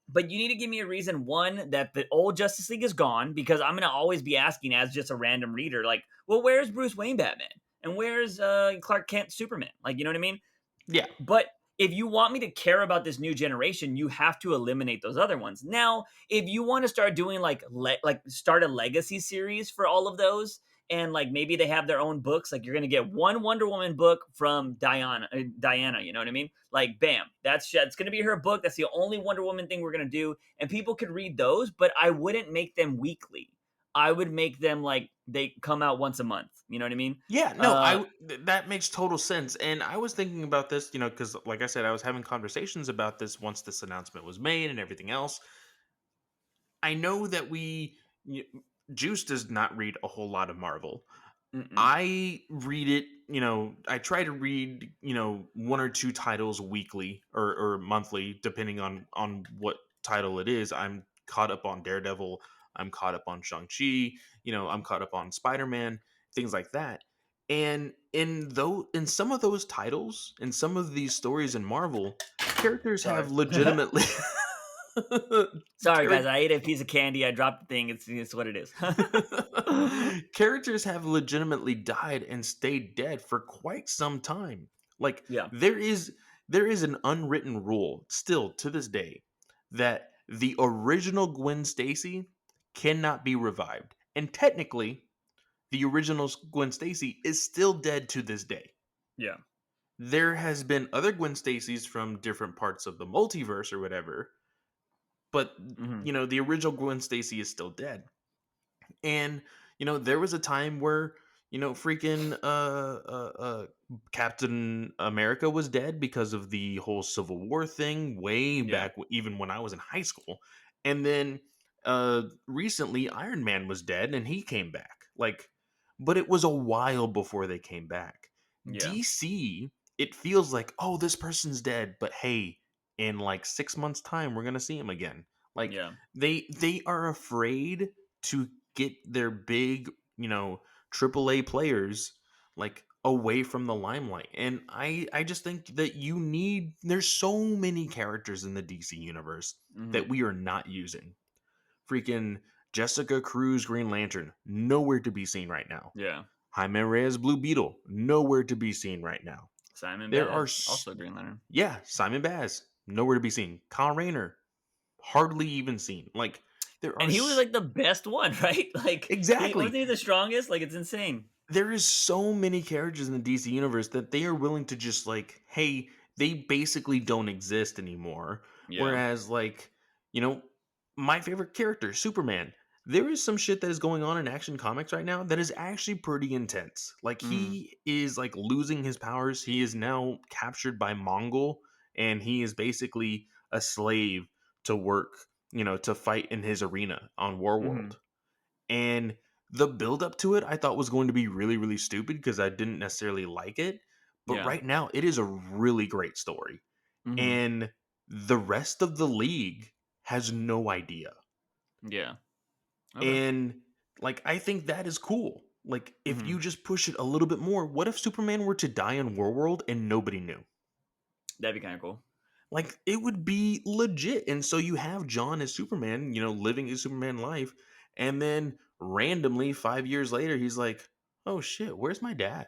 But you need to give me a reason, one, that the old Justice League is gone, because I'm gonna always be asking as just a random reader, like, well, where's Bruce Wayne Batman? And where's Clark Kent Superman? Like, you know what I mean? Yeah. But if you want me to care about this new generation, you have to eliminate those other ones. Now, if you want to start doing like start a legacy series for all of those, and like maybe they have their own books, like you're gonna get one Wonder Woman book from Diana. You know what I mean? Like, bam, that's gonna be her book. That's the only Wonder Woman thing we're gonna do, and people could read those. But I wouldn't make them weekly. I would make them like they come out once a month. You know what I mean? Yeah, no, Uh, that makes total sense. And I was thinking about this, because like I said, I was having conversations about this once this announcement was made and everything else. I know that y- Juice does not read a whole lot of Marvel. mm-mm, I read it, I try to read, one or two titles weekly or monthly, depending on what title it is. I'm caught up on Daredevil, I'm caught up on Shang-Chi, I'm caught up on Spider-Man, things like that. And in some of those titles, in some of these stories in Marvel, characters sorry. have legitimately Sorry, guys. charac- I ate a piece of candy. I dropped the thing. It's what it is. characters have legitimately died and stayed dead for quite some time. Like Yeah. there is an unwritten rule still to this day that the original Gwen Stacy cannot be revived. And technically, the original Gwen Stacy is still dead to this day. Yeah. There has been other Gwen Stacy's from different parts of the multiverse or whatever, but Hmm. the original Gwen Stacy is still dead. And there was a time where freaking Captain America was dead because of the whole Civil War thing way Yeah. back even when I was in high school. And then recently Iron Man was dead and he came back. Like, but it was a while before they came back. Yeah. DC, it feels like, oh, this person's dead, but hey, in like 6 months time we're going to see him again. Like, Yeah. they are afraid to get their big, AAA players like away from the limelight. And I just think that there's so many characters in the DC universe that Hmm. we are not using. Freaking Jessica Cruz Green Lantern, nowhere to be seen right now. Yeah. Jaime Reyes Blue Beetle, nowhere to be seen right now. Simon There are Baz, also Green Lantern. yeah, Simon Baz, nowhere to be seen. Kyle Rayner, hardly even seen. Like, there are And he was like the best one, right? Like he exactly. wasn't he the strongest? Like it's insane. There is so many characters in the DC universe that they are willing to just like, hey, they basically don't exist anymore. Yeah. Whereas, like, you know, my favorite character, Superman, there is some shit that is going on in Action Comics right now that is actually pretty intense. Like, Hmm. he is like losing his powers. He is now captured by Mongol, and he is basically a slave to work, to fight in his arena on Hmm. Warworld. And the build up to it I thought was going to be really, really stupid because I didn't necessarily like it. But Yeah. right now, it is a really great story. Hmm. And the rest of the league has no idea. Yeah. Okay. And like, I think that is cool. Like, if Hmm. you just push it a little bit more, what if Superman were to die in Warworld and nobody knew? That'd be kind of cool. Like, it would be legit. And so you have John as Superman, living his Superman life, and then randomly 5 years later he's like, oh shit, where's my dad,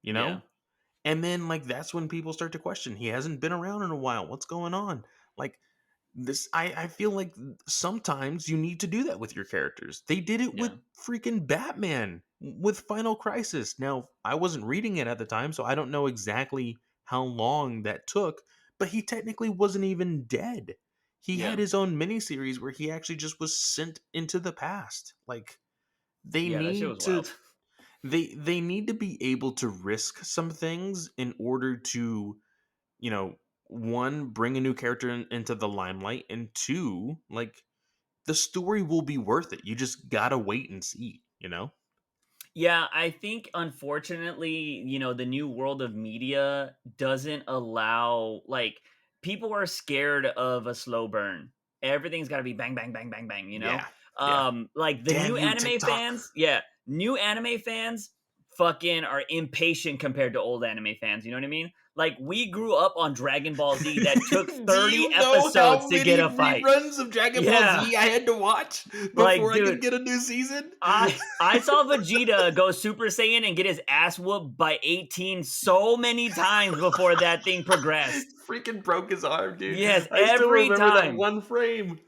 you Yeah. know and then, like, that's when people start to question, he hasn't been around in a while, what's going on? Like, this, I feel like sometimes you need to do that with your characters. They did it with Yeah. freaking Batman with Final Crisis. Now, I wasn't reading it at the time, so I don't know exactly how long that took, but he technically wasn't even dead. He had Yeah. his own miniseries where he actually just was sent into the past. Like, they Yeah. That shit need was to wild. they need to be able to risk some things in order to, you know, one, bring a new character into the limelight, and two, like, the story will be worth it. You just gotta wait and see. Yeah, I think unfortunately, the new world of media doesn't allow like people are scared of a slow burn. Everything's got to be bang bang bang bang bang, Yeah, yeah. like the Damn new you, anime TikTok. fans, yeah, new anime fans fucking are impatient compared to old anime fans, you know what I mean? Like we grew up on Dragon Ball Z that took Do 30 you know episodes how to get many a fight. reruns of Dragon Ball Yeah. Z I had to watch Like before I dude, could get a new season? I saw Vegeta go Super Saiyan and get his ass whooped by 18 so many times before that thing progressed. Freaking broke his arm, dude. Yes, I still every remember that time. one frame.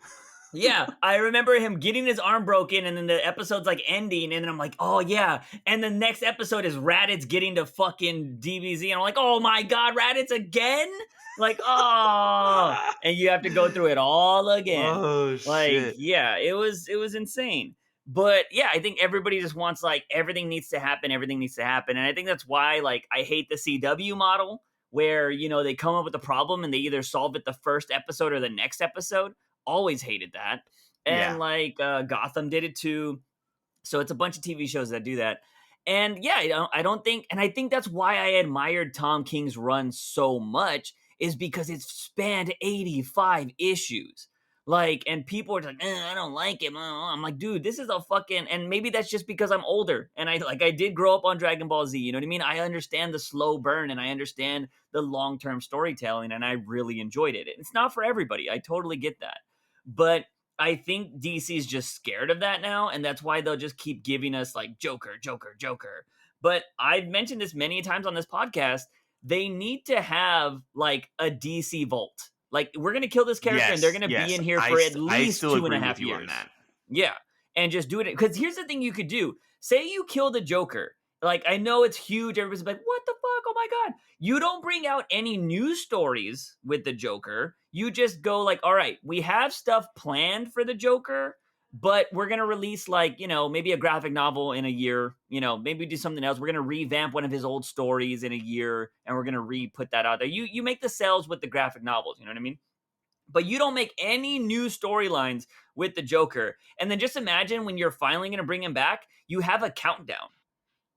Yeah, I remember him getting his arm broken, and then the episode's like ending, and then I'm like, oh yeah. And the next episode is Raditz getting to fucking DBZ, and I'm like, oh my god, Raditz again? Like, oh, and you have to go through it all again. Oh Like, shit. yeah, it was insane. But yeah, I think everybody just wants like everything needs to happen, everything needs to happen, and I think that's why like I hate the CW model where they come up with a problem and they either solve it the first episode or the next episode. Always hated that. And Yeah. like Gotham did it too. So it's a bunch of TV shows that do that. And yeah, I don't think, and I think that's why I admired Tom King's run so much, is because it's spanned 85 issues. Like, and people are like, I don't like it. I'm like, dude, this is a fucking, and maybe that's just because I'm older and I did grow up on Dragon Ball Z. You know what I mean? I understand the slow burn and I understand the long term storytelling, and I really enjoyed it. It's not for everybody. I totally get that, but I think DC's just scared of that now, and that's why they'll just keep giving us like Joker, Joker, Joker. But I've mentioned this many times on this podcast. They need to have like a DC vault. Like, we're gonna kill this character, and they're Yes, gonna be yes. in here I for at I least still two and a agree with half you on years. that. Yeah. and just do it. Because here's the thing you could do. Say you kill the Joker. Like, I know it's huge. Everybody's like, what the fuck? Oh my God. You don't bring out any news stories with the Joker. You just go like, all right, we have stuff planned for the Joker, but we're going to release like, maybe a graphic novel in a year, maybe do something else. We're going to revamp one of his old stories in a year, and we're going to re-put that out there. You make the sales with the graphic novels, you know what I mean? But you don't make any new storylines with the Joker. And then just imagine when you're finally going to bring him back, you have a countdown.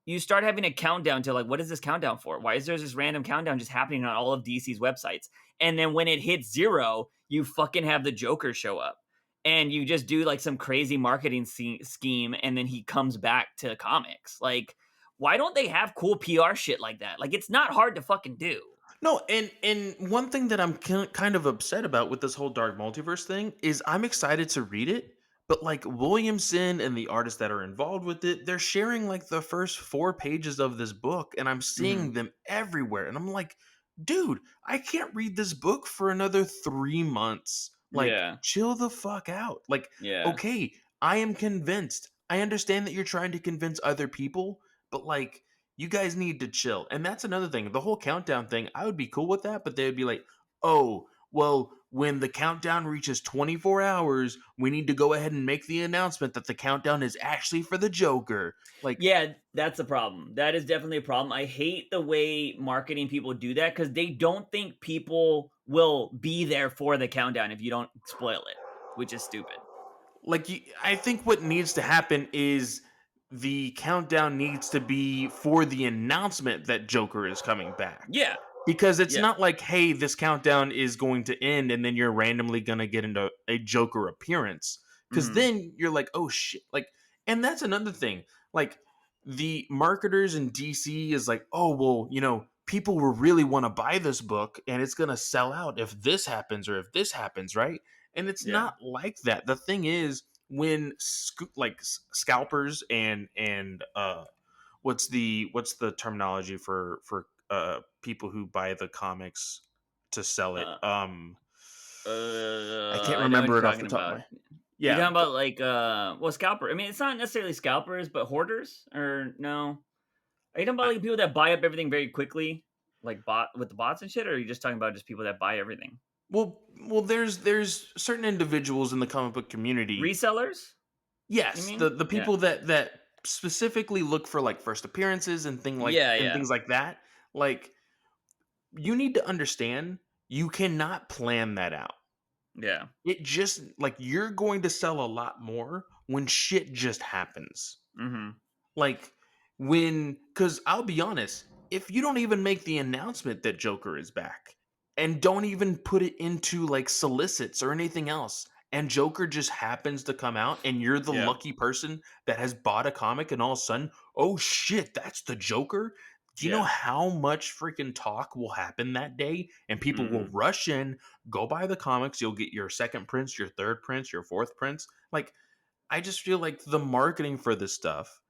You start having a countdown to like, what is this countdown for? Why is there this random countdown just happening on all of DC's websites? And then when it hits 0, you fucking have the Joker show up. And you just do like some crazy marketing scheme, and then he comes back to comics. Like, why don't they have cool PR shit like that? Like, it's not hard to fucking do. No, and one thing that I'm kind of upset about with this whole Dark Multiverse thing is I'm excited to read it, but like Williamson and the artists that are involved with it, they're sharing like the first 4 pages of this book, and I'm Mm-hmm. seeing them everywhere, and I'm like, dude, I can't read this book for another 3 months. Like, Yeah. chill the fuck out. Like, Yeah. okay, I am convinced. I understand that you're trying to convince other people, but like you guys need to chill. And that's another thing. The whole countdown thing, I would be cool with that, but they would be like, oh, well, when the countdown reaches 24 hours, we need to go ahead and make the announcement that the countdown is actually for the Joker. Like, Yeah, that's a problem. That is definitely a problem. I hate the way marketing people do that because they don't think people will be there for the countdown if you don't spoil it, which is stupid. I think what needs to happen is the countdown needs to be for the announcement that Joker is coming back. Yeah, Because it's yeah, not like, hey, this countdown is going to end and then you're randomly going to get into a Joker appearance. Because hmm, then you're like, oh shit. Like, and that's another thing. Like, the marketers in DC is like, oh, well, people will really want to buy this book and it's going to sell out if this happens or if this happens, right? And it's yeah, not like that. The thing is, when scalpers and what's the terminology for people who buy the comics to sell it? uh, I can't I know what remember you're it off the talking top of about. my. You're Yeah, talking about like, well, scalper. I mean, it's not necessarily scalpers, but hoarders, or no? Are you talking about I, like people that buy up everything very quickly, like bot with the bots and shit, or are you just talking about just people that buy everything? well, there's certain individuals in the comic book community. Resellers? You Yes, the mean? the Yeah, people that specifically look for like first appearances and yeah, yeah, things like that. Like, you need to understand, you cannot plan that out. yeah. It just like you're going to sell a lot more when shit just happens. Mhm. Like, because I'll be honest, if you don't even make the announcement that Joker is back and don't even put it into like solicits or anything else, and Joker just happens to come out and you're the Yeah. lucky person that has bought a comic and all of a sudden, oh shit, that's the Joker. Do you know Yeah. how much freaking talk will happen that day? And people will Mhm. rush in, go buy the comics. You'll get your second prints, your third prints, your fourth prints. Like, I just feel like the marketing for this stuff,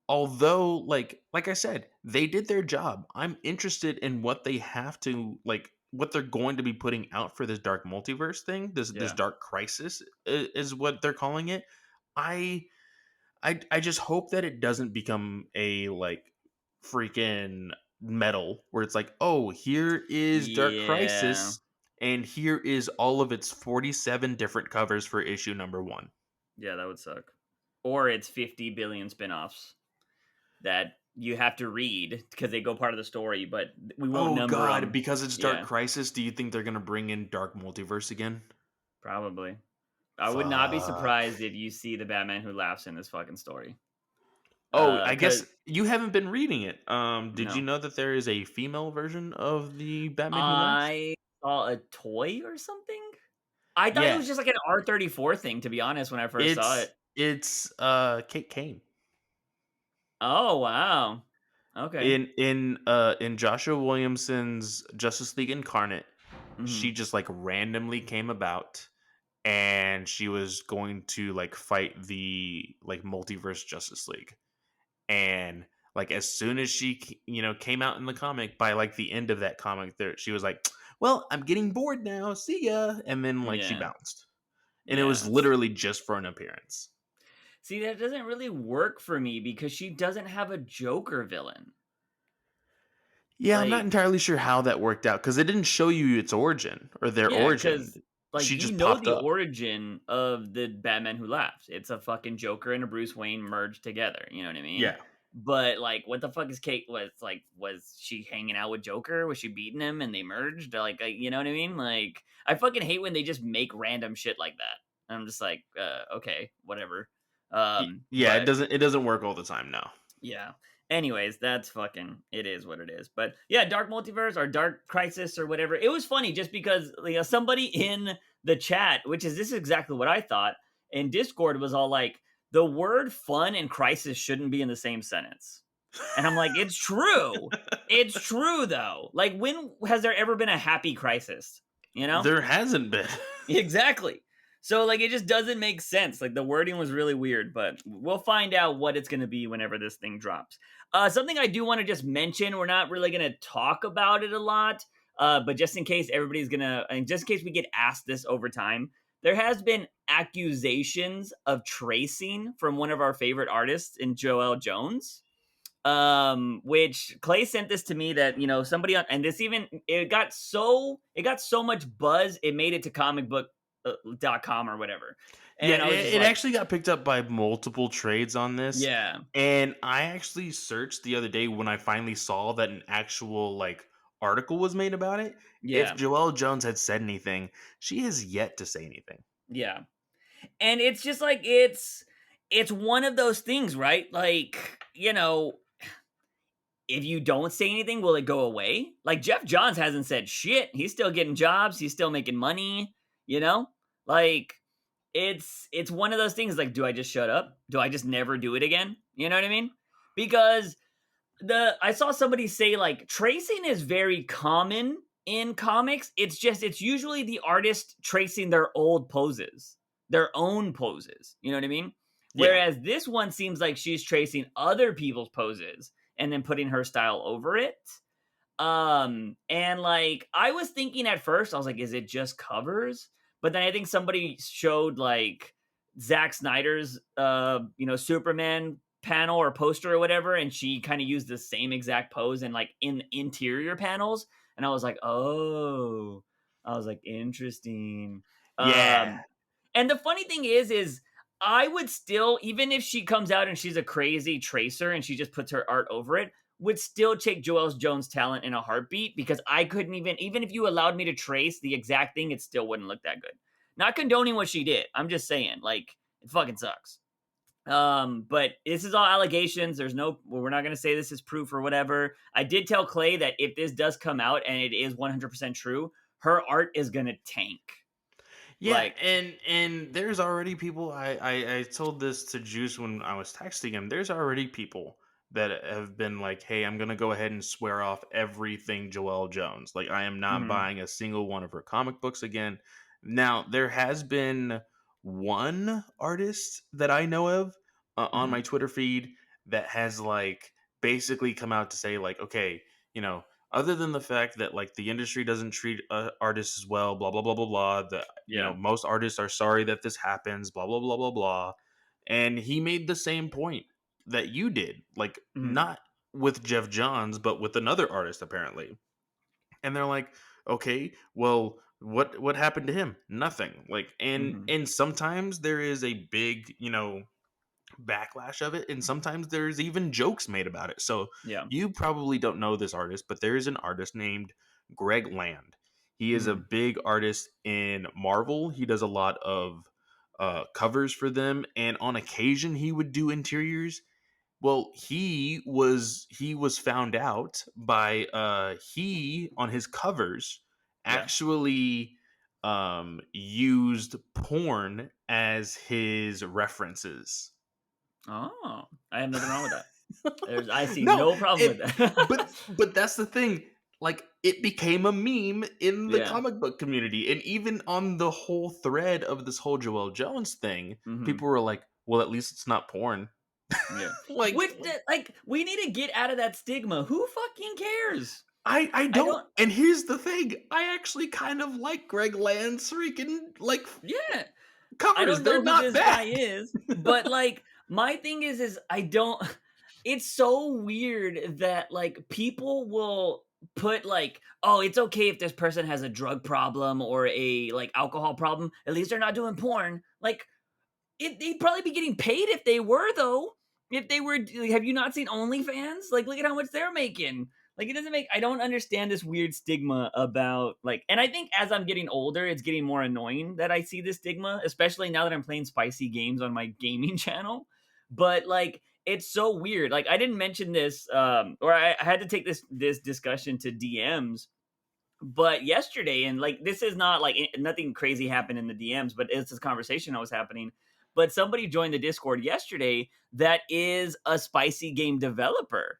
although like I said, they did their job. I'm interested in what they have to like what they're going to be putting out for this dark multiverse thing. This Yeah. dark crisis is what they're calling it. I I just hope that it doesn't become a like freaking metal where it's like, "Oh, here is Dark Yeah. Crisis and here is all of its 47 different covers for issue number 1." Yeah, that would suck. Or it's 50 billion spin-offs that you have to read because they go part of the story, but we won't Oh number god, them. because it's Dark Yeah, Crisis, do you think they're going to bring in Dark Multiverse again? probably. I would not be Fuck. surprised if you see the Batman Who Laughs in this fucking story. Oh, I Cause guess you haven't been reading it. Did you no. know that there is a female version of the Batman Who Laughs? I saw a toy or something? I thought it Yeah, was just like an R34 thing, to be honest, when I first saw it's it. it's Kate Kane. Oh, wow. Okay. In Joshua Williamson's Justice League Incarnate, she Mhm. just like randomly came about and she was going to like fight the like multiverse Justice League. And like as soon as she came out in the comic, by like the end of that comic there she was like, well, I'm getting bored now, see ya, and then like she Yeah. bounced, and it was Yeah. literally just for an appearance. See, that doesn't really work for me because she doesn't have a Joker villain. Yeah, I'm not Like, entirely sure how that worked out because it didn't show you its origin or their yeah, origin. because like, She you just know popped the up. origin of the Batman Who Laughs. It's a fucking Joker and a Bruce Wayne merged together, you know what I mean? Yeah. But, like, what the fuck is Kate was she hanging out with Joker? Was she beating him and they merged? Like, you know what I mean? Like, I fucking hate when they just make random shit like that. I'm just like, okay, whatever. Yeah, But it doesn't work all the time now. yeah. Anyways, that's fucking it is what it is. But yeah, Dark Multiverse or Dark Crisis or whatever. It was funny just because somebody in the chat, which is this is exactly what I thought, in Discord was all like, the word fun and crisis shouldn't be in the same sentence. And I'm like, it's true. It's true though. Like, when has there ever been a happy crisis? You know? There hasn't been. Exactly. So like it just doesn't make sense. Like the wording was really weird, but we'll find out what it's going to be whenever this thing drops. Something I do want to just mention, we're not really going to talk about it a lot, but just in case everybody's going to, and just in case we get asked this over time, there has been accusations of tracing from one of our favorite artists in Joel Jones. Which Clay sent this to me that somebody on, and this even it got so much buzz it made it to comicbook.com or whatever, Yeah, and I was just it like, actually got picked up by multiple trades on this. yeah, And I actually searched the other day when I finally saw that an actual like article was made about it. If yeah, Joelle Jones had said anything, she has yet to say anything. yeah, and it's just like it's one of those things, right? Like, if you don't say anything, will it go away? Like, Jeff Johns hasn't said shit. He's still getting jobs. He's still making money. You know, like it's one of those things. Like, do I just shut up? Do I just never do it again? You know what I mean? Because I saw somebody say like tracing is very common in comics. It's usually the artist tracing their old poses, their own poses. You know what I mean? Yeah. Whereas this one seems like she's tracing other people's poses and then putting her style over it. And like I was thinking at first, I was like, is it just covers? But then I think somebody showed like Zack Snyder's Superman panel or poster or whatever, and she kind of used the same exact pose and like in interior panels. And I was like, oh, I was like, interesting. Yeah. And the funny thing is I would still, even if she comes out and she's a crazy tracer and she just puts her art over it, would still take Joel Jones' talent in a heartbeat because I couldn't even if you allowed me to trace the exact thing, it still wouldn't look that good. Not condoning what she did. I'm just saying, like, it fucking sucks. But this is all allegations. We're not gonna say this is proof or whatever. I did tell Clay that if this does come out and it is 100% true, her art is gonna tank. Yeah, Like, and there's already people. I told this to Juice when I was texting him. There's already people that have been like, "Hey, I'm gonna go ahead and swear off everything Joelle Jones. Like, I am not mhm, buying a single one of her comic books again." Now, there has been one artist that I know of on mhm, my Twitter feed that has like basically come out to say like, "Okay, you know." Other than the fact that like the industry doesn't treat artists as well, blah blah blah blah blah. The yeah, most artists are sorry that this happens, blah blah blah blah blah. And he made the same point that you did, like mhm, not with Jeff Johns, but with another artist apparently. And they're like, okay, well, what happened to him? Nothing. Like, mhm, and sometimes there is a big, backlash of it, and sometimes there's even jokes made about it. So yeah, you probably don't know this artist, but there is an artist named Greg Land. He is a mhm, big artist in Marvel. He does a lot of covers for them, and on occasion he would do interiors. Well, he was found out by he on his covers yeah. actually used porn as his references. Oh, I have nothing wrong with that. I see No, no problem with it that. but that's the thing. Like it became a meme in the Yeah. comic book community, and even on the whole thread of this whole Joel Jones thing, Mhm. people were like, "Well, at least it's not porn." Yeah. like, Which like we need to get out of that stigma. Who fucking cares? I I don't. don't And here's the thing: I actually kind of like Greg Land's freaking like yeah. I covers. don't They're know who not this guy bad. is, but like My thing is I don't it's so weird that, like, people will put, like, "Oh, it's okay if this person has a drug problem or a, like, alcohol problem, at least they're not doing porn." Like, they'd probably be getting paid if they were, though. If they were, like, have you not seen OnlyFans? Like, look at how much they're making. Like, it doesn't make. I don't understand this weird stigma about, like, and I think as I'm getting older, it's getting more annoying that I see this stigma, especially now that I'm playing spicy games on my gaming channel. But like, it's so weird. Like, I didn't mention this, or I had to take this discussion to DMs but yesterday, and like this is not like nothing crazy happened in the DMs, but it's this conversation that was happening. But somebody joined the Discord yesterday that is a spicy game developer.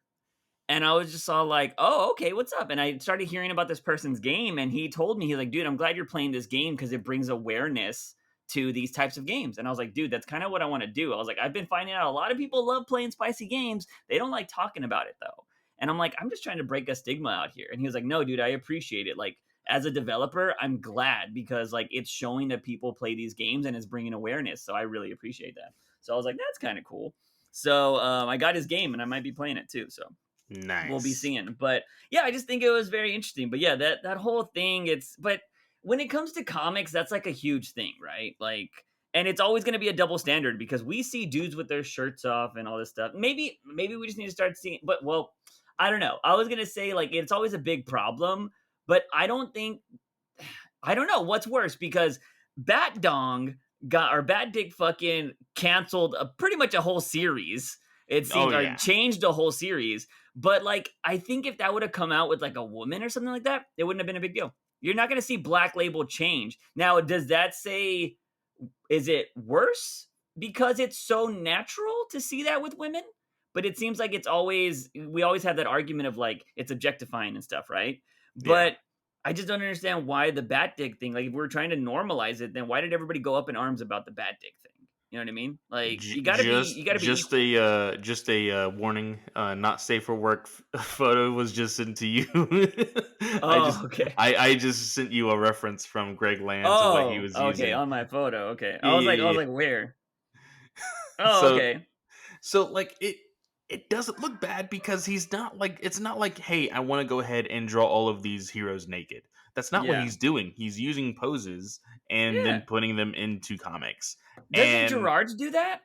And I was just all like, oh, okay, what's up? And I started hearing about this person's game, and he told me, he's like, dude, I'm glad you're playing this game because it brings awareness to these types of games. And I was like, dude, that's kind of what I want to do. I was like, I've been finding out a lot of people love playing spicy games. They don't like talking about it though. And I'm like, I'm just trying to break a stigma out here. And he was like, no, dude, I appreciate it. Like, as a developer, I'm glad because like it's showing that people play these games and it's bringing awareness. So I really appreciate that. So I was like, that's kind of cool. So I got his game and I might be playing it too. So we'll be Nice. seeing. But yeah, I just think it was very interesting. But yeah, that whole thing, it's but when it comes to comics, that's like a huge thing, right? Like and it's always going to be a double standard because we see dudes with their shirts off and all this stuff. Maybe we just need to start seeing but well, I don't know. I was going to say like it's always a big problem, but I don't know what's worse because Bat Dong got or Bat Dick fucking canceled pretty much a whole series. It Oh seems or yeah. changed the whole series. But like I think if that would have come out with like a woman or something like that, it wouldn't have been a big deal. You're not going to see Black Label change. Now, does that say is it worse because it's so natural to see that with women? But it seems like it's always we always have that argument of like it's objectifying and stuff, right? Yeah. But I just don't understand why the bat dick thing. Like, if we're trying to normalize it, then why did everybody go up in arms about the bat dick thing? You know what I mean? Like, Just you gotta be just equal. a just a warning. Not safe for work photo was just sent to you. I Oh, just okay. I just sent you a reference from Greg Land to what he Oh, was okay. using. On my photo. Okay. Yeah, yeah, I was yeah. like, where? Yeah. Oh, So okay. like it doesn't look bad because he's not like it's not like, hey, I want to go ahead and draw all of these heroes naked. That's not what Yeah. he's doing. He's using poses and then Yeah. putting them into comics. Doesn't And Gerard's do that?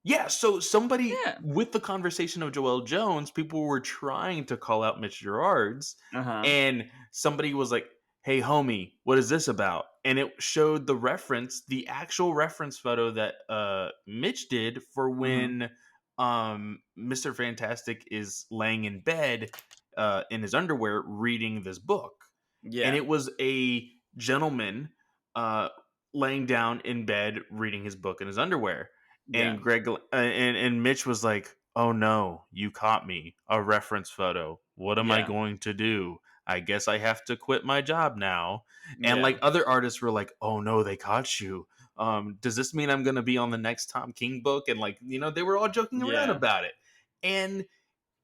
yeah, so somebody Yeah. with the conversation of Joel Jones, people were trying to call out Mitch Gerards, Uh huh. and somebody was like, "Hey, homie, what is this about?" And it showed the reference, the actual reference photo that Mitch did for Mm-hmm. when Mr. Fantastic is laying in bed in his underwear reading this book, and Yeah. it was a gentleman uh, laying down in bed reading his book in his underwear Yeah. and and Mitch was like, "Oh no, you caught me. A reference photo. What am I Yeah. going to do? I guess I have to quit my job now." And Yeah. like other artists were like, "Oh no, they caught you. Does this mean I'm going to be on the next Tom King book?" And like, they were all joking around Yeah. about it. And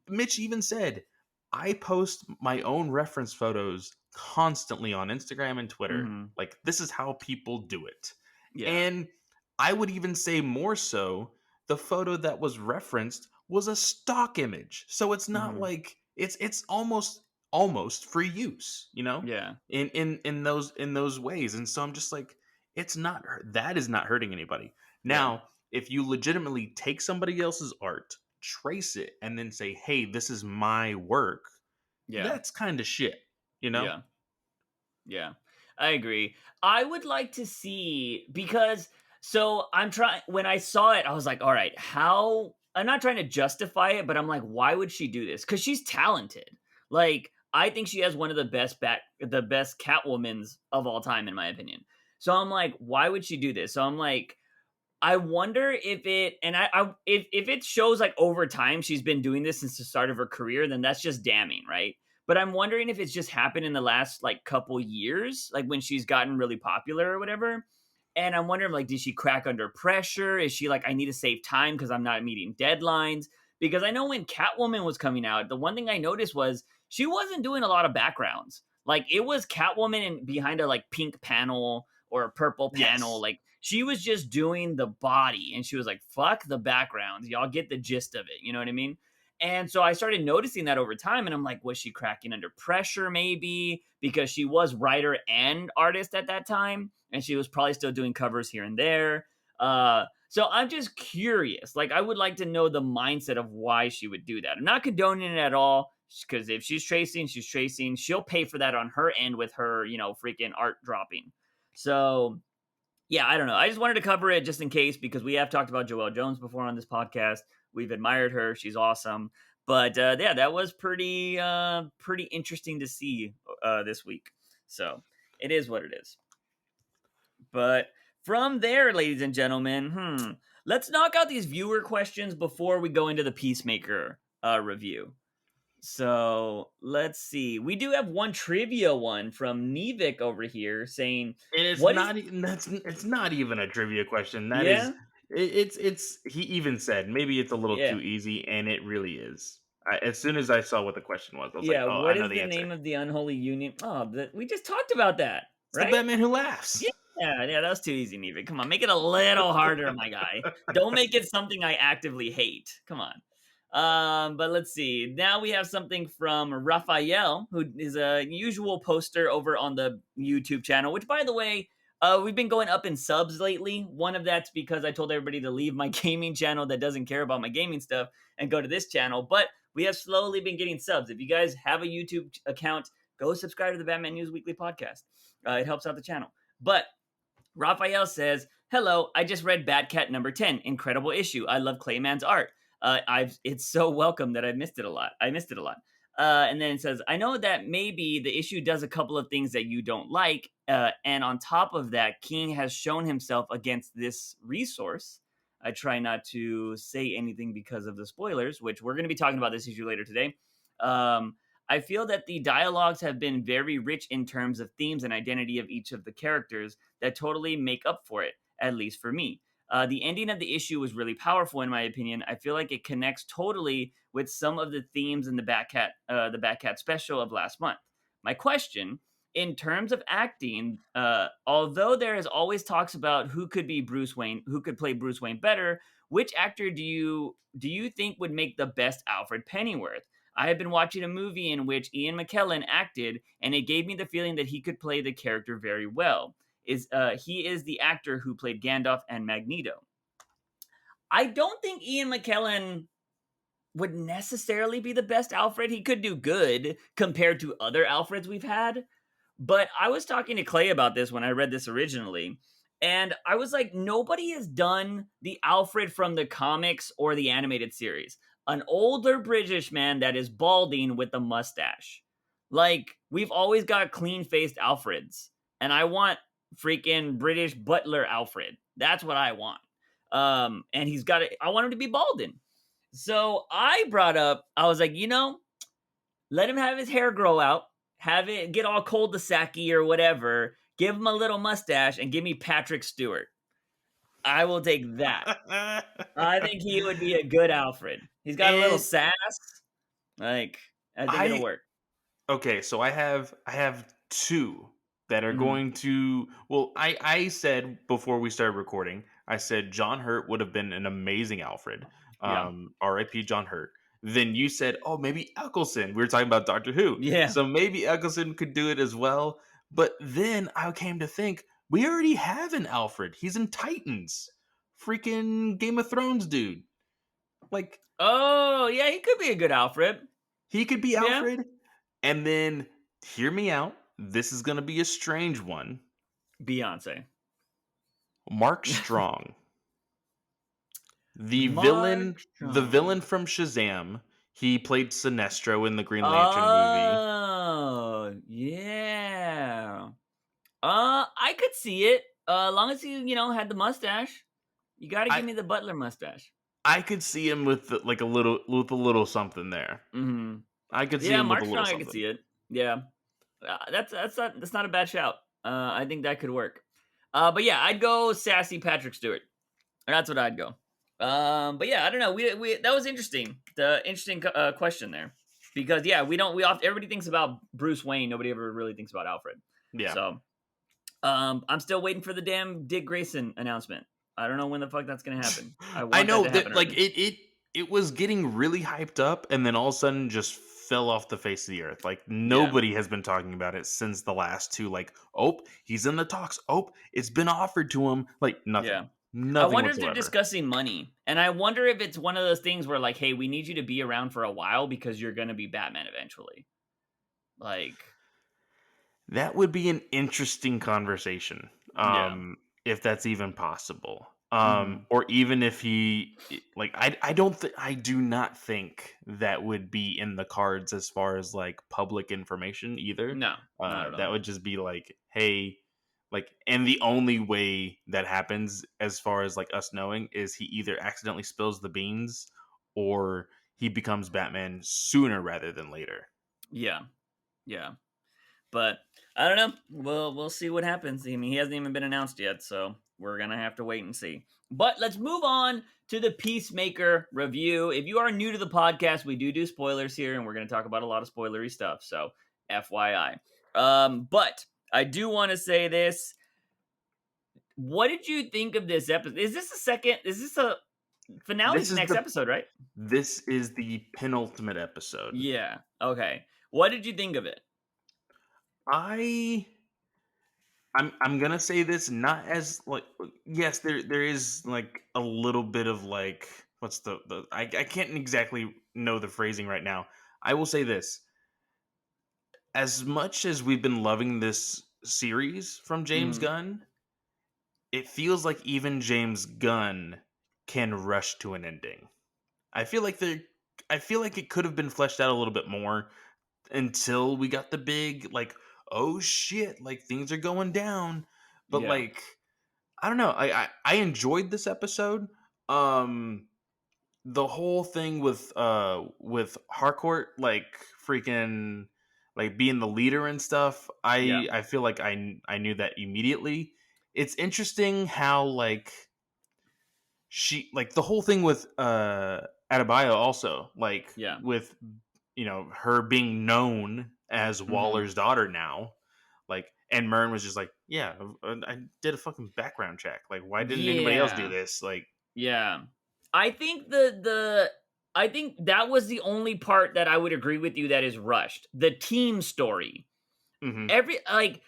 Mitch even said, "I post my own reference photos constantly on Instagram and Twitter. Mm-hmm. Like this is how people do it." Yeah. And I would even say more so, the photo that was referenced was a stock image. So it's not Mm-hmm. like it's almost free use, Yeah. in those ways. And so I'm just like, that is not hurting anybody. Yeah. Now, if you legitimately take somebody else's art, trace it, and then say, "Hey, this is my work," Yeah. that's kind of shit, you know? Yeah. Yeah, I agree. I would like to see because so I'm trying when I saw it, I was like, all right, how I'm not trying to justify it, but I'm like, why would she do this? Because she's talented. Like, I think she has one of the best Catwomans of all time, in my opinion. So I'm like, why would she do this? So I'm like, I wonder if it and I if it shows like over time she's been doing this since the start of her career, then that's just damning, right? But I'm wondering if it's just happened in the last like couple years, like when she's gotten really popular or whatever. And I'm wondering like, did she crack under pressure? Is she like, I need to save time because I'm not meeting deadlines? Because I know when Catwoman was coming out, the one thing I noticed was she wasn't doing a lot of backgrounds. Like it was Catwoman behind a like pink panel or a purple panel. Yes. Like she was just doing the body, and she was like, "Fuck the backgrounds, y'all get the gist of it." You know what I mean? And so I started noticing that over time, and I'm like, was she cracking under pressure? Maybe because she was writer and artist at that time, and she was probably still doing covers here and there. So I'm just curious. Like, I would like to know the mindset of why she would do that. I'm not condoning it at all, because if she's tracing, she's tracing. She'll pay for that on her end with her, freaking art dropping. So yeah, I don't know. I just wanted to cover it just in case, because we have talked about Joelle Jones before on this podcast. We've admired her; she's awesome. But yeah, that was pretty interesting to see this week. So it is what it is. But from there, ladies and gentlemen, let's knock out these viewer questions before we go into the Peacemaker review. So let's see. We do have one trivia one from Nevik over here saying, And it's "What is not it's not even a trivia question. That is yeah, it's he even said maybe it's a little yeah, too easy, and it really is. As soon as I saw what the question was, I was like, yeah? "Oh, I What know is the the answer." name of the unholy union?" Oh, we just talked about that, It's the right? Batman Who Laughs. Yeah, yeah, that was too easy, Nevik. Come on, make it a little harder, my guy. Don't make it something I actively hate. Come on. But let's see. Now we have something from Raphael, who is a usual poster over on the YouTube channel, which, by the way, we've been going up in subs lately. One of that's because I told everybody to leave my gaming channel that doesn't care about my gaming stuff and go to this channel. But we have slowly been getting subs. If you guys have a YouTube account, go subscribe to the Batman News Weekly podcast. It helps out the channel. But Raphael says, "Hello, I just read Batcat number 10. Incredible issue. I love Clayman's art. It's so welcome that I missed it a lot. And then it says, I know that maybe the issue does a couple of things that you don't like. And on top of that, King has shown himself against this resource. I try not to say anything because of the spoilers, which we're going to be talking about this issue later today. Um, I feel that the dialogues have been very rich in terms of themes and identity of each of the characters that totally make up for it, at least for me. The ending of the issue was really powerful, in my opinion. I feel like it connects totally with some of the themes in the Batcat special of last month. My question, in terms of acting, although there is always talks about who could be Bruce Wayne, who could play Bruce Wayne better, which actor do you think would make the best Alfred Pennyworth? I have been watching a movie in which Ian McKellen acted, and it gave me the feeling that he could play the character very well. He is the actor who played Gandalf and Magneto. I don't think Ian McKellen would necessarily be the best Alfred. He could do good compared to other Alfreds we've had. But I was talking to Clay about this when I read this originally. And I was like, nobody has done the Alfred from the comics or the animated series. An older British man that is balding with a mustache. Like, we've always got clean faced Alfreds. And I want freaking British butler Alfred. That's what I want. And he's got it. I want him to be balding. So I I was like, let him have his hair grow out, have it get all cul-de-sac-y or whatever, give him a little mustache, and give me Patrick Stewart. I will take that. I think he would be a good Alfred. He's got a little And sass. Like, I think it'll I work. okay, so I have two that are Mhm. going to well, I said before we started recording, I said John Hurt would have been an amazing Alfred. Yeah. R.I.P. John Hurt. Then you said, "Oh, maybe Eccleston." We were talking about Doctor Who, Yeah. so maybe Eccleston could do it as well. But then I came to think we already have an Alfred. He's in Titans, freaking Game of Thrones dude. Like Oh, yeah, he could be a good Alfred. he could be Yeah. Alfred. And then, hear me out. This is going to be a strange one. Beyonce. Mark Strong, Mark the villain Strong. from Shazam. He played Sinestro in the Green Lantern movie. Oh, yeah. I could see it. As long as he, had the mustache. You got to give I me the Butler mustache. I could see him with like a little something there. Hmm. I could see Yeah, him with a Mark little Strong, I could something. see it. Yeah, that's not a bad shout. I think that could work. But yeah, I'd go sassy Patrick Stewart. That's what I'd go. But yeah, I don't know. We that was interesting. The interesting question there, because yeah, we don't we often everybody thinks about Bruce Wayne. Nobody ever really thinks about Alfred. Yeah. So I'm still waiting for the damn Dick Grayson announcement. I don't know when the fuck that's gonna happen. I I want that know to happen that like already. it was getting really hyped up and then all of a sudden just fell off the face of the earth. Like Yeah, nobody has been talking about it since the last two. Like, oh, he's in the talks. Oh, it's been offered to him. Like nothing. yeah. I Nothing wonder if they're whatsoever. discussing money, and I wonder if it's one of those things where like, hey, we need you to be around for a while because you're gonna be Batman eventually. Like, That would be an interesting conversation, yeah, if that's even possible. hmm Or even if like I don't I do not think that would be in the cards as far as like public information either. no, not at That all. would just be like, hey, like, and the only way that happens, as far as like us knowing, is he either accidentally spills the beans or he becomes Batman sooner rather than later. Yeah, yeah. But I don't know. We'll see what happens. I mean, he hasn't even been announced yet, so we're gonna have to wait and see. But let's move on to the Peacemaker review. If you are new to the podcast, we do spoilers here, and we're gonna talk about a lot of spoilery stuff. So FYI. But I do want to say this. What did you think of this episode? Is this a second? Is this a This finale's is next the episode, right? This is the penultimate episode. Yeah. Okay. What did you think of it? I I'm gonna say this not as like, yes, there is like a little bit of like, what's the I can't exactly know the phrasing right now. I will say this: as much as we've been loving this series from James hmm Gunn, it feels like even James Gunn can rush to an ending. I feel like there I feel like it could have been fleshed out a little bit more until we got the big like, oh shit, like things are going down. But Yeah. like, I don't know, I enjoyed this episode. The whole thing with Harcourt, like, freaking like being the leader and stuff, Yeah. I feel like I knew that immediately. It's interesting how like she like the whole thing with Adebayo also, like Yeah. with, her being known as hmm Waller's daughter now, like, and Mern was just like, yeah, I did a fucking background check, like, why didn't anybody else do Yeah. this, like. Yeah. I think I think that was the only part that I would agree with you that is rushed. The team story. Mhm. Every like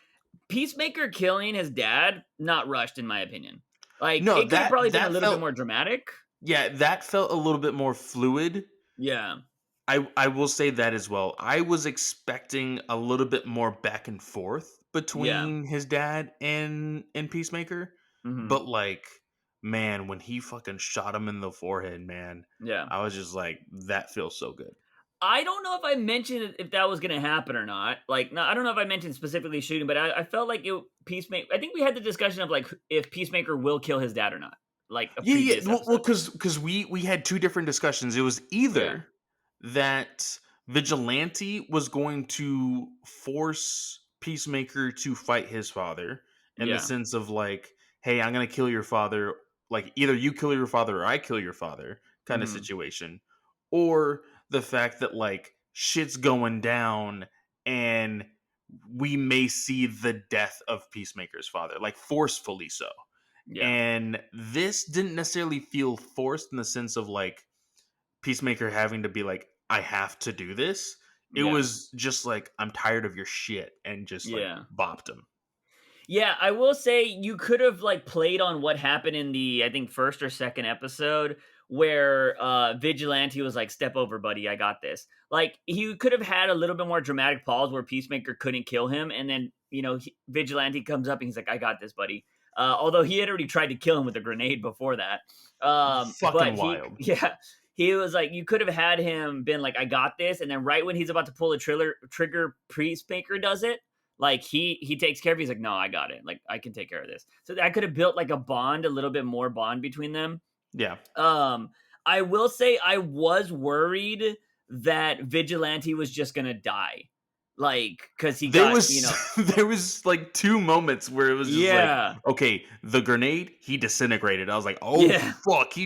Peacemaker killing his dad, not rushed in my opinion. Like No, it could have that probably been a that little bit felt more dramatic. yeah, that felt a little bit more fluid. Yeah. I will say that as well. I was expecting a little bit more back and forth Yeah. between his dad and Peacemaker, hmm but like, man, when he fucking shot him in the forehead, man, Yeah. I was just like, that feels so good. I don't know if I mentioned if that was going to happen or not. Like, no, I don't know if I mentioned specifically shooting, but I felt like it Peacemaker. I think we had the discussion of like if Peacemaker will kill his dad or not, like a Yeah, yeah. previous Well, episode. because we had two different discussions. It was Yeah, either that Vigilante was going to force Peacemaker to fight his father, in the yeah, sense of like, hey, I'm gonna kill your father. Like, either you kill your father or I kill your father, kind of hmm situation, or the fact that like shit's going down and we may see the death of Peacemaker's father, like forcefully so. yeah, And this didn't necessarily feel forced in the sense of like Peacemaker having to be like, I have to do this. It yeah, was just like, I'm tired of your shit, and just like yeah. bopped him. Yeah, I will say you could have like played on what happened in the I think first or second episode where Vigilante was like, "Step over, buddy, I got this." Like he could have had a little bit more dramatic pause where Peacemaker couldn't kill him, and then Vigilante comes up and he's like, "I got this, buddy." Although he had already tried to kill him with a grenade before that, but Fucking he wild. yeah. He was like, you could have had him been like, I got this, and then right when he's about to pull the trigger, Peacemaker does it, like he takes care of it. He's like, no, I got it. Like I can take care of this. So that could have built like a bond, a little bit more bond between them. Yeah. Um, I will say I was worried that Vigilante was just gonna die, like because he There got was there was like two moments where it was just like, yeah, okay, the grenade, he disintegrated. I was like, oh yeah, fuck, he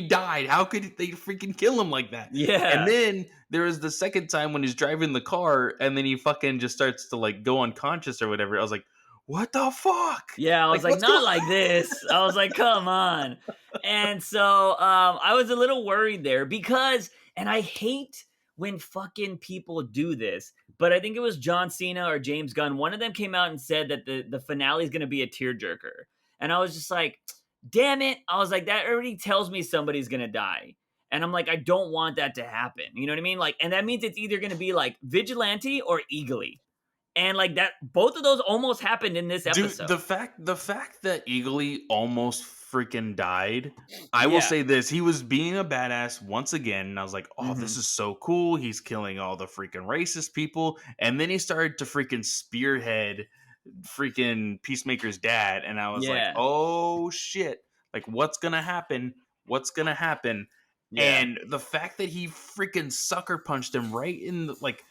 died. How could they freaking kill him like that? And yeah, then there was the second time when he's driving the car and then he fucking just starts to like go unconscious or whatever. I was like, what the fuck? Yeah, I was Like, like, what's "Not going like this." I was like, "Come on." And so, I was a little worried there because and I hate when fucking people do this, but I think it was John Cena or James Gunn, one of them came out and said that the finale is gonna be a tearjerker, and I was just like, "Damn it." I was like, "That already tells me somebody's gonna die." And I'm like, "I don't want that to happen." You know what I mean? Like, and that means it's either gonna be, like, Vigilante or Eagly. And, like, that both of those almost happened in this Dude, episode. the fact that Eagly almost freaking died, I will Yeah. say this, he was being a badass once again, and I was like, "Oh, this Mhm. is so cool. He's killing all the freaking racist people." And then he started to freaking spearhead freaking Peacemaker's dad, and I was like, Yeah. "Oh shit. Like what's going to happen? What's going to happen?" Yeah. And the fact that he freaking sucker punched him right in the, like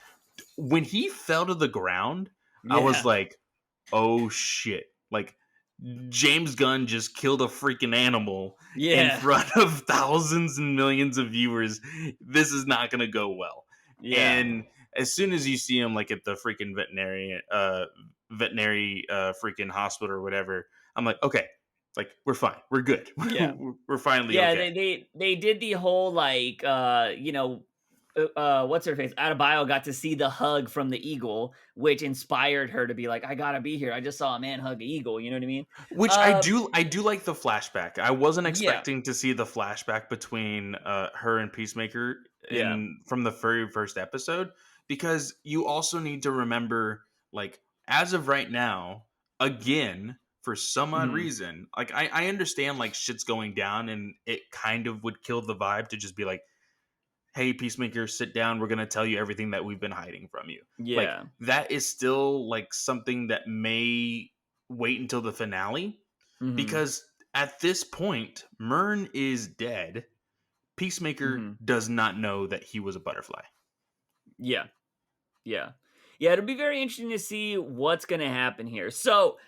when he fell to the ground, I was Yeah. like, "Oh shit." Like James Gunn just killed a freaking animal in Yeah. front of thousands and millions of viewers. This is not going to go well. Yeah. And as soon as you see him like at the freaking veterinary freaking hospital or whatever, I'm like, okay, like we're fine, we're good, Yeah. we're finally Yeah, okay. they did the whole, like, what's her face? Adebayo got to see the hug from the eagle, which inspired her to be like, "I gotta be here. I just saw a man hug an eagle." You know what I mean? Which Um, I do like the flashback. I wasn't yeah. expecting to see the flashback between her and Peacemaker Yeah. in from the very first episode, because you also need to remember, like, as of right now, again, for some odd Mhm. reason, like I understand like shit's going down and it kind of would kill the vibe to just be like, "Hey Peacemaker, sit down, we're going to tell you everything that we've been hiding from you." Like Yeah. that is still like something that may wait until the finale, Mhm. because at this point Myrn is dead. Peacemaker Mhm. does not know that he was a butterfly. Yeah. Yeah. Yeah, it'll be very interesting to see what's gonna happen here. So,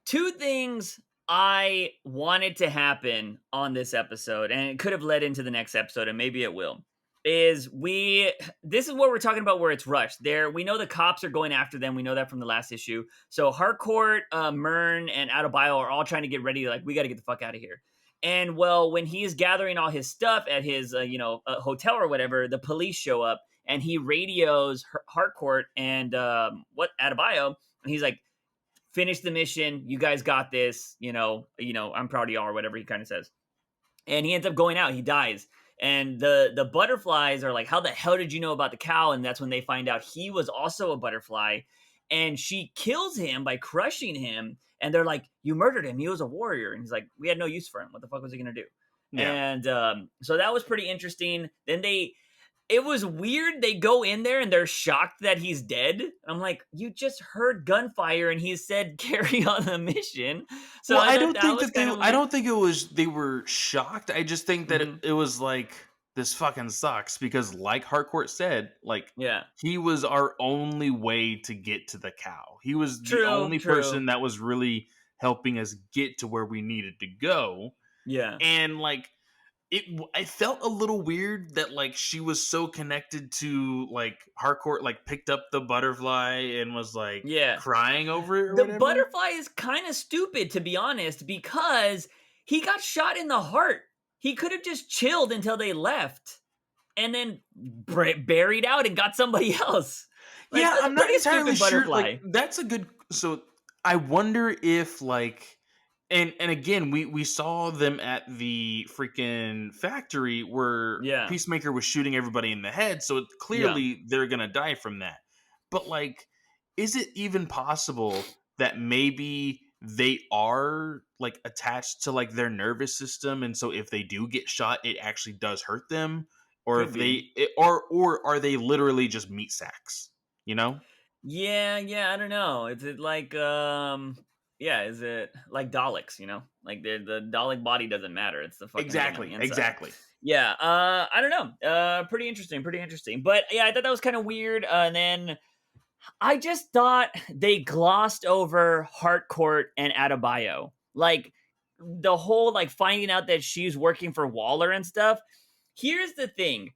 two things I wanted to happen on this episode, and it could have led into the next episode, and maybe it will. Is we this is what we're talking about where it's rushed. There, we know the cops are going after them. We know that from the last issue. So Harcourt, Myrn, and Adebayo are all trying to get ready. Like, we got to get the fuck out of here. And well, when he's gathering all his stuff at his hotel or whatever, the police show up, and he radios Harcourt and what Adebayo, and he's like, finish the mission. You guys got this. I'm proud of y'all or whatever he kind of says. And he ends up going out. He dies. And the butterflies are like, how the hell did you know about the cow? And that's when they find out he was also a butterfly. And she kills him by crushing him. And they're like, you murdered him. He was a warrior. And he's like, we had no use for him. What the fuck was he going to do? Yeah. And so that was pretty interesting. Then it was weird. They go in there and they're shocked that he's dead. I'm like, you just heard gunfire and he said carry on the mission. So Well, I thought that was kind of I weird. don't think it was they were shocked. I just think that Hmm. it was like, this fucking sucks, because like Harcourt said, like Yeah. he was our only way to get to the cow. He was the True. only True. person that was really helping us get to where we needed to go. Yeah. And like I felt a little weird that like she was so connected to like Harcourt, like picked up the butterfly and was like Yeah. crying over it or The whatever. butterfly is kind of stupid, to be honest, because he got shot in the heart. He could have just chilled until they left and then buried out and got somebody else. Like, Yeah, that's a I'm not pretty entirely stupid sure. Like butterfly. that's a good. So I wonder if like, and again, we saw them at the freaking factory where Yeah. Peacemaker was shooting everybody in the head. So Yeah. clearly they're gonna die from that. But like, is it even possible that maybe they are like attached to like their nervous system, and so if they do get shot, it actually does hurt them, or Could if be. or are they literally just meat sacks? You know? Yeah, yeah, I don't know. Is it like yeah, is it like Daleks, Like the Dalek body doesn't matter. It's the fucking thing on the Exactly. inside. Exactly. Yeah, I don't know. Pretty interesting, pretty interesting. But yeah, I thought that was kind of weird. And then I just thought they glossed over Harcourt and Adebayo. Like the whole like finding out that she's working for Waller and stuff. Here's the thing.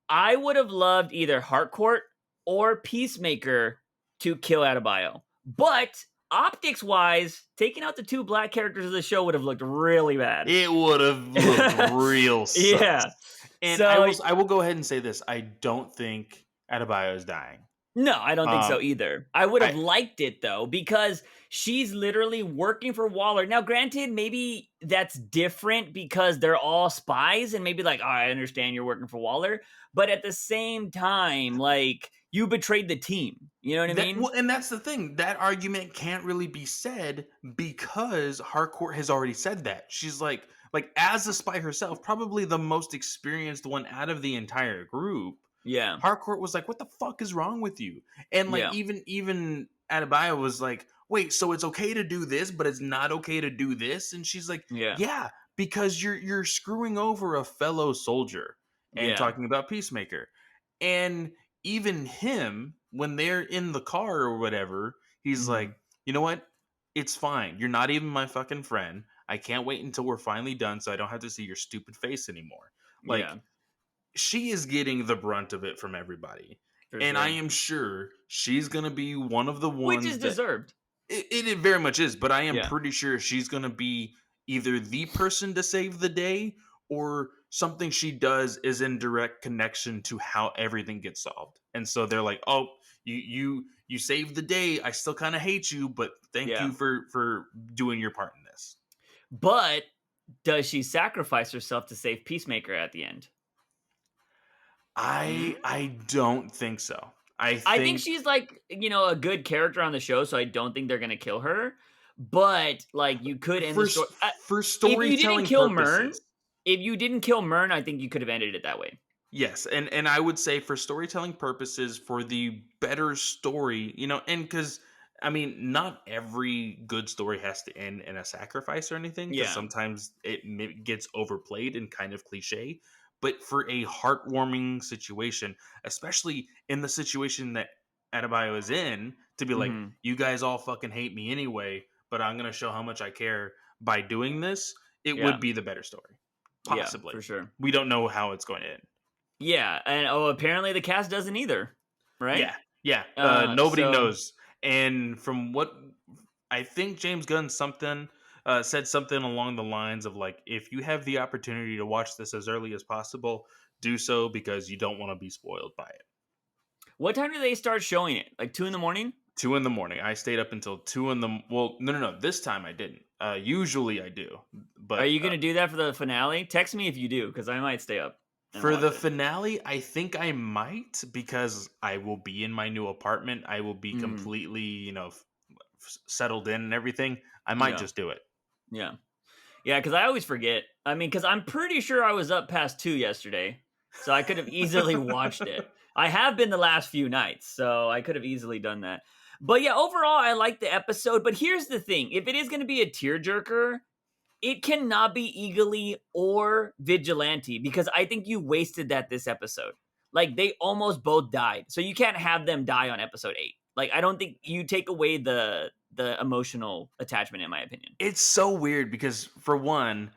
I would have loved either Harcourt or Peacemaker to kill Adebayo. But optics wise, taking out the two black characters of the show would have looked really bad. It would have looked real sus. Yeah. And So I will go ahead and say this. I don't think Adebayo is dying. no, I don't think so Um, either. I would have I liked it though, because she's literally working for Waller. Now, granted, maybe that's different because they're all spies, and maybe like, oh, I understand you're working for Waller, but at the same time, like, you betrayed the team. You know what I that mean? well, and that's the thing. That argument can't really be said because Harcourt has already said that. She's like as a spy herself, probably the most experienced one out of the entire group. Yeah, Harcourt was like, "What the fuck is wrong with you?" And like yeah, even Adebayo was like, "Wait, so it's okay to do this, but it's not okay to do this?" And she's like, yeah, "Yeah, because you're screwing over a fellow soldier." And yeah. talking about Peacemaker, and even him when they're in the car or whatever, he's like, Hmm. "You know what? It's fine. You're not even my fucking friend. I can't wait until we're finally done, so I don't have to see your stupid face anymore." Yeah, Like she is getting the brunt of it from everybody. for And I sure. am sure she's going to be one of the Which is ones that deserved. it very much is, but I am Yeah. pretty sure she's going to be either the person to save the day or something she does is in direct connection to how everything gets solved. And so they're like, "Oh, you saved the day. I still kind of hate you, but thank Yeah. you for doing your part in this." But does she sacrifice herself to save Peacemaker at the end? Hmm? I don't think so. I I think think she's like, a good character on the show, so I don't think they're gonna kill her. But like, you could end the for story. for If you didn't storytelling kill Mern, purposes, if you didn't kill Mern, I think you could have ended it that way. yes, and I would say for storytelling purposes, for the better story, and because I mean, not every good story has to end in a sacrifice or anything, because Yeah. sometimes gets overplayed and kind of cliche. But for a heartwarming situation, especially in the situation that Adebayo is in, to be like, Hmm. "You guys all fucking hate me anyway, but I'm gonna show how much I care by doing this," it would Yeah. be the better story. Yeah. Possibly. For sure. We don't know how it's going to end. Yeah. And apparently the cast doesn't either. Right. Yeah, yeah. Nobody So knows. And from what I think, James Gunn said something along the lines of like, if you have the opportunity to watch this as early as possible, do so because you don't want to be spoiled by it. what time do they start showing it? Like 2 in the morning? 2 in the morning. I stayed up until well, no. This time I didn't. Usually I do, Are but you gonna do that for the finale? Text me if you do, because I might stay up and for watch the it. finale, I think I might because I will be in my new apartment. I will be Mm, completely, settled in and everything. I might yeah. just do it. Yeah. Yeah, because I always forget. I mean, because I'm pretty sure I was up past 2 yesterday, so I could have easily watched it. I have been the last few nights, so I could have easily done that. But yeah, overall, I like the episode. But here's the thing: if it is going to be a tearjerker, it cannot be Eagly or Vigilante, because I think you wasted that this episode. Like, they almost both died, so you can't have them die on episode 8. Like, I don't think you take away the emotional attachment, in my opinion. It's so weird because for one,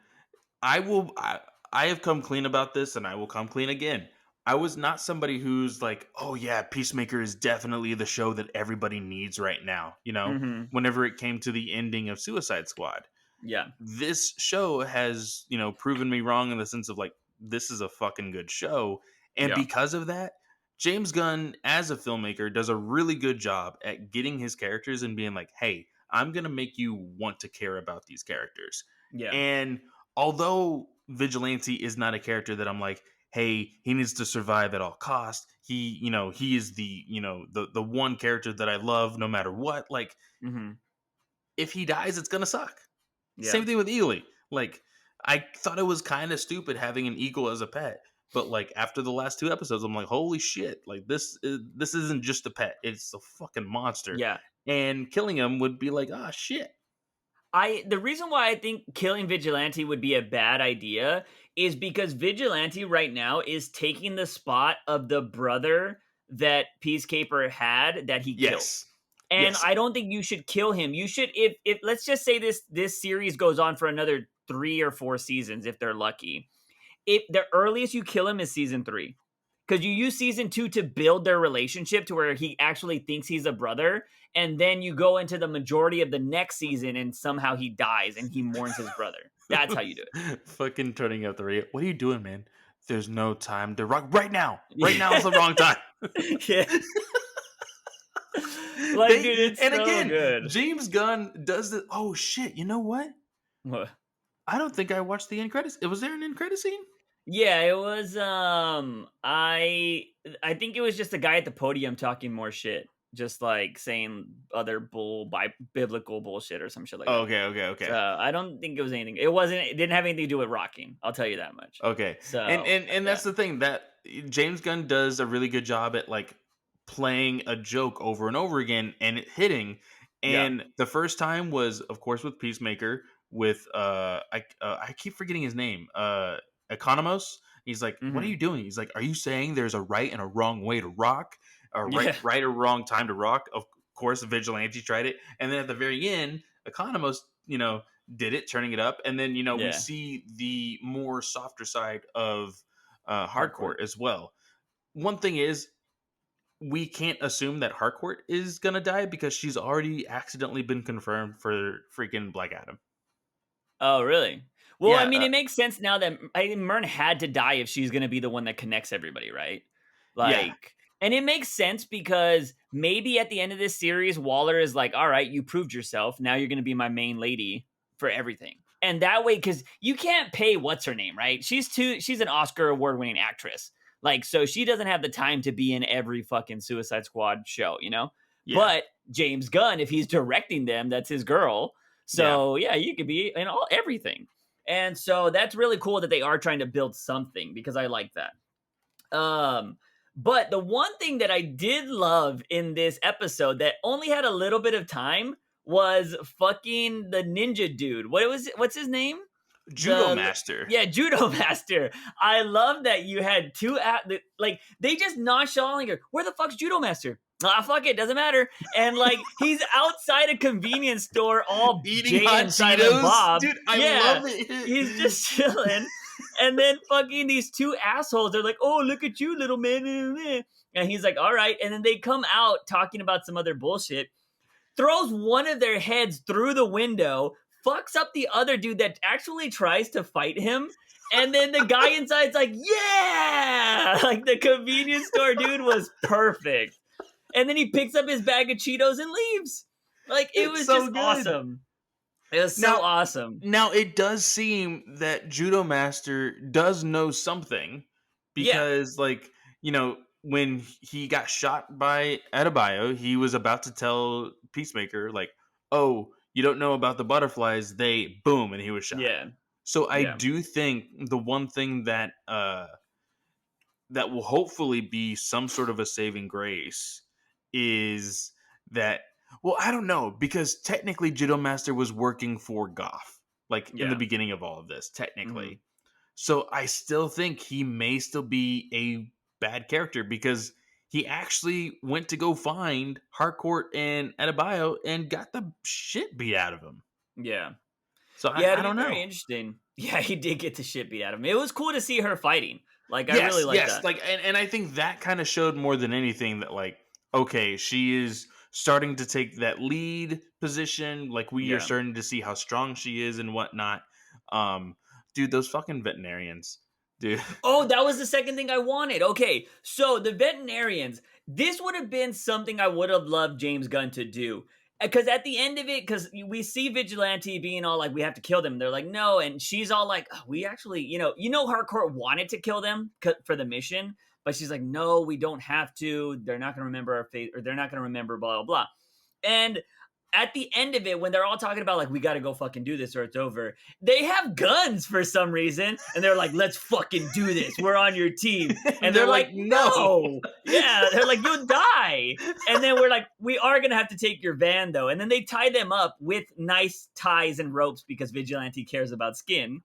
I will I have come clean about this and I will come clean again. I was not somebody who's like, "Oh yeah, Peacemaker is definitely the show that everybody needs right now," Hmm. whenever it came to the ending of Suicide Squad. Yeah. This show has, proven me wrong in the sense of like this is a fucking good show. And Yeah. because of that, James Gunn as a filmmaker does a really good job at getting his characters and being like, "Hey, I'm going to make you want to care about these characters." Yeah. And although Vigilante is not a character that I'm like, "Hey, he needs to survive at all costs." He is the one character that I love no matter what. Like Hmm. if he dies, it's going to suck. Yeah. Same thing with Ely. Like, I thought it was kind of stupid having an eagle as a pet, but like after the last two episodes, I'm like, holy shit! Like this isn't just a pet; it's a fucking monster. Yeah. And killing him would be like, ah, shit. The reason why I think killing Vigilante would be a bad idea is because Vigilante right now is taking the spot of the brother that Peacekeeper had that he killed. Yes, And yes, I don't think you should kill him. You should, if let's just say this series goes on for another 3 or 4 seasons if they're lucky. If the earliest you kill him is season 3. because you use season 2 to build their relationship to where he actually thinks he's a brother, and then you go into the majority of the next season and somehow he dies and he mourns his brother. That's how you do Fucking turning up the radio. What are you doing, man? There's no time to rock right now. Right now is it. the wrong time. Yeah. Like, dude, it's And so again, good. James Gunn does the. Oh shit! You know what? What? I don't think I watched the end credits. Was there an end credit scene? Yeah, it was I think it was just a guy at the podium talking more shit, just like saying other biblical bullshit or some shit like Oh, that. okay, okay, So okay. I don't think it was anything. It didn't have anything to do with rocking. I'll tell you that much. Okay. And So and and yeah. that's the thing that James Gunn does a really good job at like playing a joke over and over again and it hitting. Yeah. And the first time was of course with Peacemaker with I keep forgetting his name. Economos. He's like, "What are Hmm. you doing?" He's like, "Are you saying there's a right and a wrong way to rock? A Yeah. right or wrong time to rock?" Of course, Vigilante tried it. And then at the very end, Economos, did it, turning it up, and then we Yeah. see the more softer side of Hardcore. Hardcore as well. One thing is, we can't assume that Hardcore is gonna die because she's already accidentally been confirmed for freaking Black Adam. Oh, really? Well, I Yeah, mean, it makes sense now that I think Myrn had to die if she's going to be the one that connects everybody, right? yeah, Like, and it makes sense because maybe at the end of this series, Waller is like, all right, you proved yourself. Now you're going to be my main lady for everything. And that way, because you can't pay what's her name, right? She's an Oscar award winning actress. Like, so she doesn't have the time to be in every fucking Suicide Squad show, you know? yeah, But James Gunn, if he's directing them, that's his girl. yeah. So yeah, you could be in everything. And so that's really cool that they are trying to build something because I like that. But the one thing that I did love in this episode that only had a little bit of time was fucking the ninja dude. What's his name? Judo The Master. Yeah, judo master. I love that you had like they just nonchalantly go, where the fuck's judo master? Ah, fuck it, doesn't matter. And like he's outside a convenience store, all Eating Jay hot and Silent Cheetos, Bob. dude. I Yeah, love it. he's just chilling. And then fucking these two assholes, they're like, "Oh, look at you, little man." And he's like, "All right." And then they come out talking about some other bullshit, throws one of their heads through the window, fucks up the other dude that actually tries to fight him. And then the guy inside's like, yeah! Like the convenience store dude was perfect. And then he picks up his bag of Cheetos and leaves. Like it It's was so just good. awesome. It was so Now, awesome. now it does seem that Judo Master does know something Yeah. because, like, when he got shot by Adebayo, he was about to tell Peacemaker, like, "Oh, you don't know about the butterflies? They boom," and he was shot. Yeah. So I Yeah. do think the one thing that will hopefully be some sort of a saving grace is that, well, I don't know, because technically Judo Master was working for Goff, like in the Yeah. beginning of all of this, technically. Hmm. So I still think he may still be a bad character because he actually went to go find Harcourt and Adebayo and got the shit beat out of him. Yeah. So Yeah, I it'd be don't very know. interesting. Yeah, he did get the shit beat out of him. It was cool to see her fighting. Like, I really Yes, like yes. that. Like, and I think that kind of showed more than anything that, like, okay, she is starting to take that lead position. Like, we are Yeah. starting to see how strong she is and whatnot. Um, dude, those fucking veterinarians, dude. Oh, that was the second thing I wanted. Okay, so the veterinarians, this would have been something I would have loved James Gunn to do. Because at the end of it, because we see Vigilante being all like, we have to kill them. They're like, no. And she's all like, "Oh, we actually, Harcourt wanted to kill them for the mission. But she's like, no, we don't have to. They're not going to remember our fate, or they're not going to remember blah, blah, blah. And at the end of it, when they're all talking about like, we got to go fucking do this or it's over, they have guns for some reason. And they're like, let's fucking do this. We're on your team. And They're they're like, like, no. no. Yeah. They're like, you'll die. And then we're like, we are going to have to take your van though. And then they tie them up with nice ties and ropes because Vigilante cares about skin.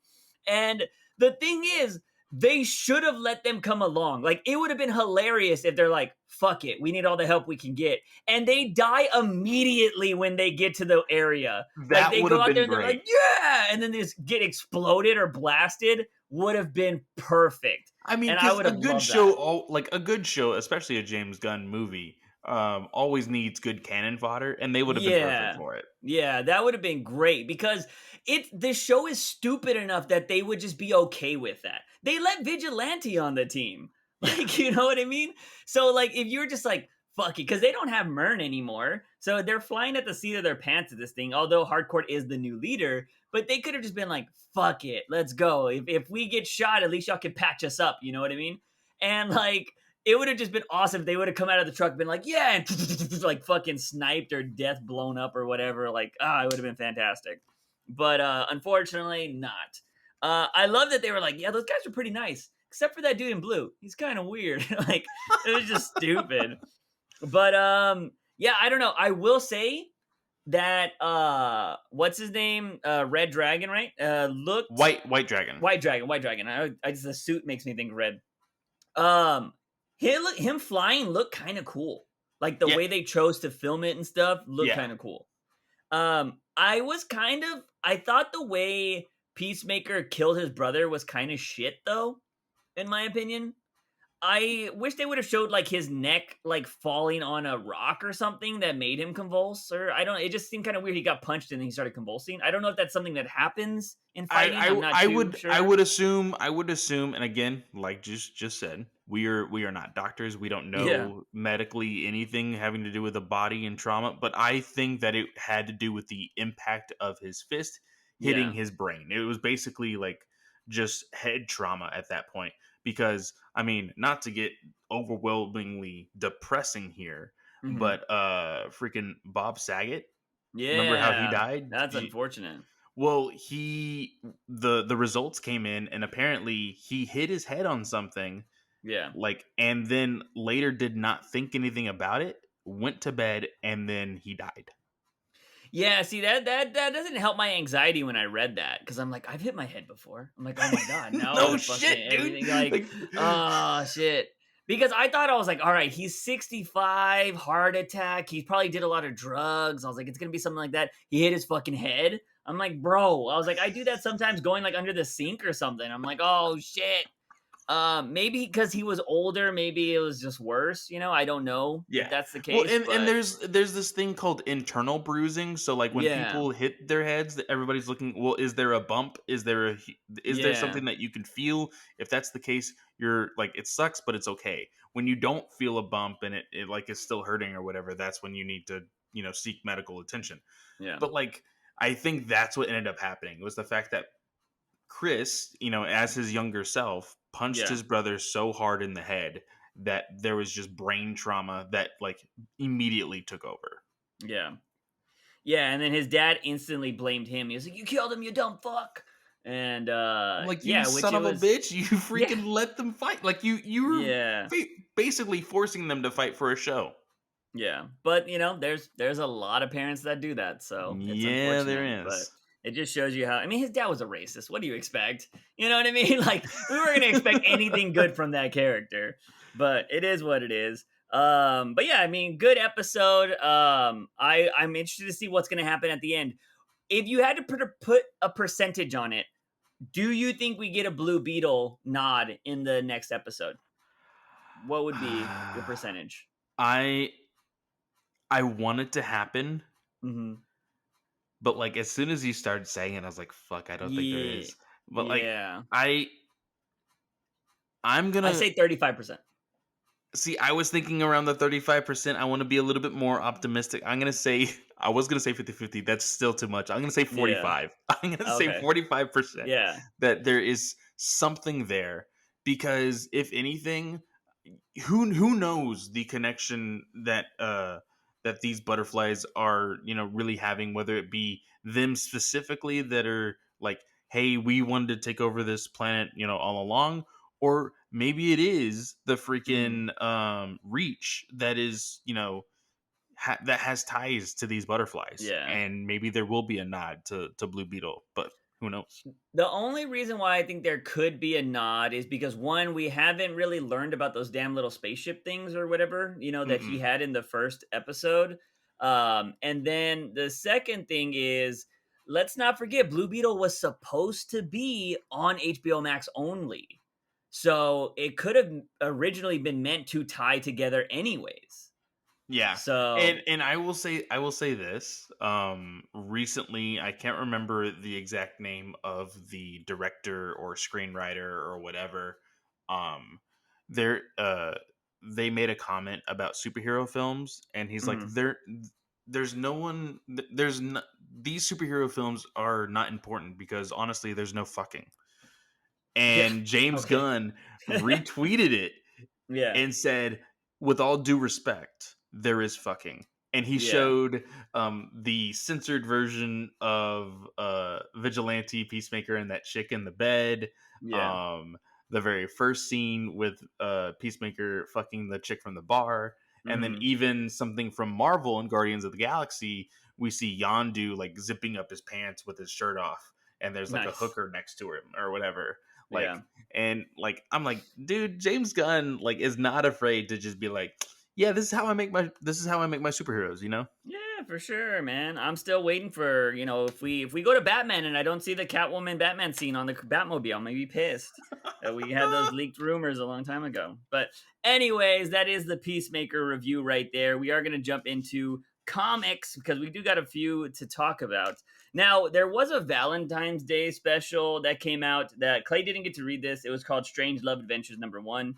And the thing is, they should have let them come along. Like, it would have been hilarious if they're like, fuck it, we need all the help we can get. And they die immediately when they get to the area. Like, That they would go have out there been and they're like, great. yeah! And then they just get exploded or blasted. Would have been perfect. I mean, And I because would a have good loved show, that. like a good show, especially a James Gunn movie, always needs good cannon fodder, and they would have been perfect Yeah. for it. Yeah, that would have been great because the show is stupid enough that they would just be okay with that. They let Vigilante on the team. Yeah, Like, you know what I mean? So like if you're just like fuck it, because they don't have Mern anymore. So they're flying at the seat of their pants at this thing, although Hardcore is the new leader, but they could have just been like, fuck it, let's go. If we get shot, at least y'all can patch us up, you know what I mean? And like it would have just been awesome if they would have come out of the truck, been like, yeah, and like fucking sniped or death blown up or whatever. Like, it would have been fantastic. But unfortunately, not. I love that they were like, yeah, those guys are pretty nice, except for that dude in blue. He's kind of weird. Like, it was just stupid. But yeah, I don't know. I will say that what's his name? Red Dragon, right? Looked White Dragon. White Dragon. I just the suit makes me think red. Um, him flying looked kind of cool. Like the Yeah, way they chose to film it and stuff looked yeah. kind of cool. I thought the way Peacemaker killed his brother was kind of shit though, in my opinion. I wish they would have showed like his neck like falling on a rock or something that made him convulse. Or I don't. It just seemed kind of weird. He got punched and then he started convulsing. I don't know if that's something that happens in fighting. I'm not too I sure. would assume, and again, like just said, we are not doctors. We don't Yeah, know medically anything having to do with the body and trauma, but I think that it had to do with the impact of his fist hitting yeah, his brain. It was basically like just head trauma at that point. Because I mean, not to get overwhelmingly depressing here, hmm but freaking Bob Saget. Remember how he yeah. died? That's unfortunate. Well, the results came in, and apparently he hit his head on something, Yeah. like, and then later did not think anything about it, went to bed, and then he died. Yeah, see that doesn't help my anxiety when I read that because I'm like I've hit my head before. I'm like, oh my god, now No the fucking shit, dude. everything like, Like, oh shit. Because I thought I was like, all right, he's 65, heart attack. He probably did a lot of drugs. I was like, it's gonna be something like that. He hit his fucking head. I'm like, bro. I was like, I do that sometimes going like under the sink or something. I'm like, oh shit. Maybe because he was older, maybe it was just worse. I don't know if yeah. that's the Well, case, and but there's this thing called internal bruising. So like when yeah, people hit their heads, everybody's looking. Well, is there a bump? Is there yeah, something that you can feel? If that's the case, you're like it sucks, but it's okay. When you don't feel a bump and it like is still hurting or whatever, that's when you need to seek medical attention. yeah. But like I think that's what ended up happening was the fact that Chris, as his younger self, punched Yeah. his brother so hard in the head that there was just brain trauma that like immediately took over. Yeah. Yeah, and then his dad instantly blamed him. He was like, "You killed him, you dumb fuck." And I'm like, you yeah, which son it of a was bitch, you yeah. freaking let them fight. Like you were Yeah. basically forcing them to fight for a show. Yeah. But, there's a lot of parents that do that, so it's Yeah, unfortunate, there but is. it just shows you how I mean, his dad was a racist. What do you expect? You know what I mean? Like we weren't going to expect anything good from that character, but it is what it is. But yeah, I mean, good episode. I'm interested to see what's going to happen at the end. If you had to put a percentage on it, do you think we get a Blue Beetle nod in the next episode? What would be your percentage? I I want it to happen, Mm-hmm. but like as soon as you started saying it, I was like, fuck, I don't think there Yeah. is. But like Yeah. I I'm I gonna say 35%. see, I was thinking around the 35%. I want to be a little bit more optimistic. I'm going to say, I was going to say 50-50. That's still too much. I'm going to say Yeah. 45. I'm going to say Okay. 45% Yeah. that there is something there. Because if anything, who knows the connection that these butterflies are really having, whether it be them specifically that are like, hey, we wanted to take over this planet all along, or maybe it is the Mm. freaking reach that is that has ties to these butterflies, Yeah. and maybe there will be a nod to Blue Beetle, but who knows. The only reason why I think there could be a nod is because one, we haven't really learned about those damn little spaceship things or whatever, that he Mm-mm. had in the first episode. And then the second thing is, let's not forget Blue Beetle was supposed to be on HBO Max only. So it could have originally been meant to tie together anyways. Yeah. So, And I will say this. Recently I can't remember the exact name of the director or screenwriter or whatever. Um there they made a comment about superhero films, and he's like, mhm. there's no one there's no, these superhero films are not important because honestly there's no fucking. Yeah. And James Okay. Gunn retweeted it Yeah. and said, "With all due respect, there is fucking." And he Yeah. showed the censored version of Vigilante, Peacemaker, and that chick in the bed. Yeah. Um, the very first scene with Peacemaker fucking the chick from the bar, and then Mhm. even something from Marvel and Guardians of the Galaxy, we see Yondu like zipping up his pants with his shirt off, and there's like a Nice. hooker next to him or whatever. Yeah. Like, and like I'm like, dude, James Gunn like is not afraid to just be like, yeah, this is how I make my superheroes, you know? Yeah, for sure, man. I'm still waiting for, if we go to Batman and I don't see the Catwoman Batman scene on the Batmobile, I'm gonna be pissed that we had those leaked rumors a long time ago. But anyways, that is the Peacemaker review right there. We are gonna jump into comics because we do got a few to talk about. Now, there was a Valentine's Day special that came out that Clay didn't get to read this. It was called Strange Love Adventures #1.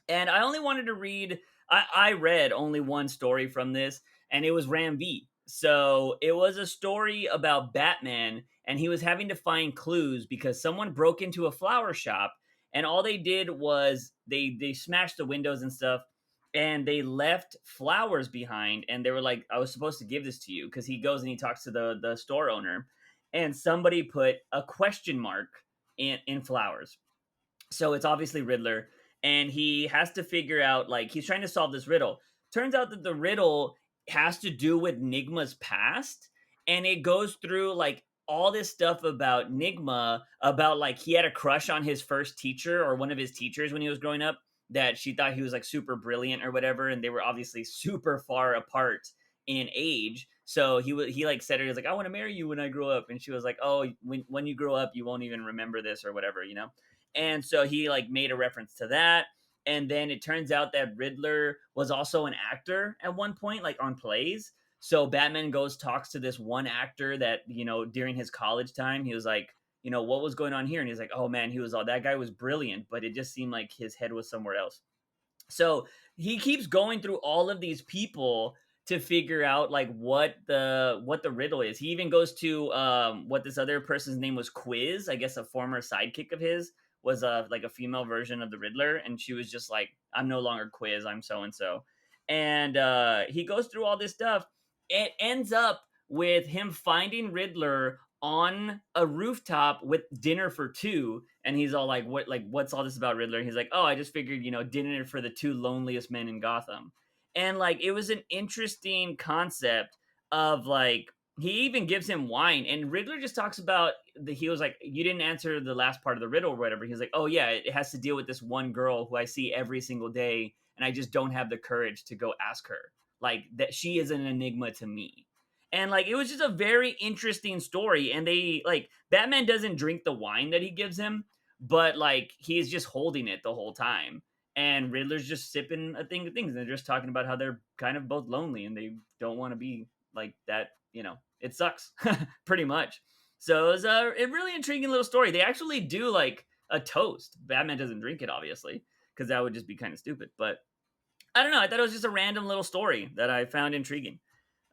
And I only wanted to read, I read only one story from this, and it was Ram V. So it was a story about Batman, and he was having to find clues because someone broke into a flower shop, and all they did was they smashed the windows and stuff, and they left flowers behind, and they were like, I was supposed to give this to you, because he goes and he talks to the store owner, and somebody put a question mark in flowers. So it's obviously Riddler, and he has to figure out, like, he's trying to solve this riddle. Turns out that the riddle has to do with Nigma's past, and it goes through like all this stuff about Nigma, about like he had a crush on his first teacher or one of his teachers when he was growing up, that she thought he was like super brilliant or whatever, and they were obviously super far apart in age. So he like said, he was like, I want to marry you when I grow up, and she was like, oh, when you grow up you won't even remember this or whatever. And so he like made a reference to that. And then it turns out that Riddler was also an actor at one point, like on plays. So Batman goes, talks to this one actor that, during his college time, he was like, what was going on here? And he's like, oh man, he was all, that guy was brilliant, but it just seemed like his head was somewhere else. So he keeps going through all of these people to figure out like what the riddle is. He even goes to what this other person's name was, Quiz, I guess a former sidekick of his, was like a female version of the Riddler, and she was just like, I'm no longer Quiz, I'm so and so. And he goes through all this stuff. It ends up with him finding Riddler on a rooftop with dinner for two, and he's all what's all this about, Riddler? And he's like, oh, I just figured, dinner for the two loneliest men in Gotham. And like it was an interesting concept of like, he even gives him wine, and Riddler just talks about he was like, you didn't answer the last part of the riddle or whatever. He's like, oh yeah, it has to deal with this one girl who I see every single day, and I just don't have the courage to go ask her, like, that she is an enigma to me. And like it was just a very interesting story. And they like, Batman doesn't drink the wine that he gives him, but like he's just holding it the whole time. And Riddler's just sipping a thing of things. And they're just talking about how they're kind of both lonely and they don't want to be like that. It sucks pretty much. So it was a really intriguing little story. They actually do like a toast. Batman doesn't drink it, obviously, because that would just be kind of stupid. But I don't know. I thought it was just a random little story that I found intriguing.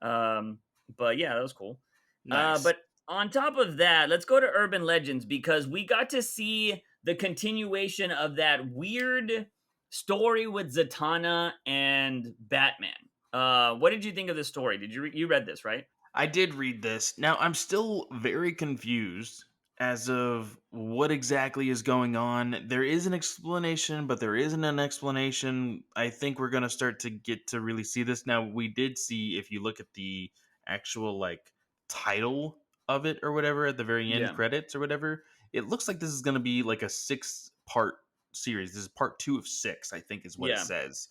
Um, but yeah, that was cool. Nice. But on top of that, let's go to urban legends because we got to see the continuation of that weird story with Zatanna and Batman. What did you think of this story? Did you read this, right? I did read this. Now, I'm still very confused as of what exactly is going on. There is an explanation, but there isn't an explanation. I think we're going to start to get to really see this. Now, we did see, if you look at the actual like title of it or whatever at the very end Yeah. credits or whatever, it looks like this is going to be like a 6-part series. This is part 2 of 6, I think is what it Yeah. says.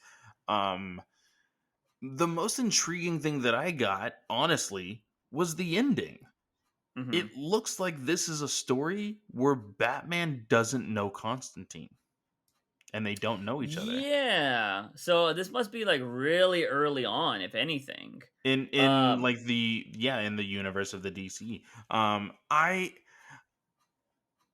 Um the most intriguing thing that I got, honestly, was the ending. Hmm. It looks like this is a story where Batman doesn't know Constantine. and they don't know each other. Yeah. So this must be like really early on, if anything. In Um, like in the universe of the DC.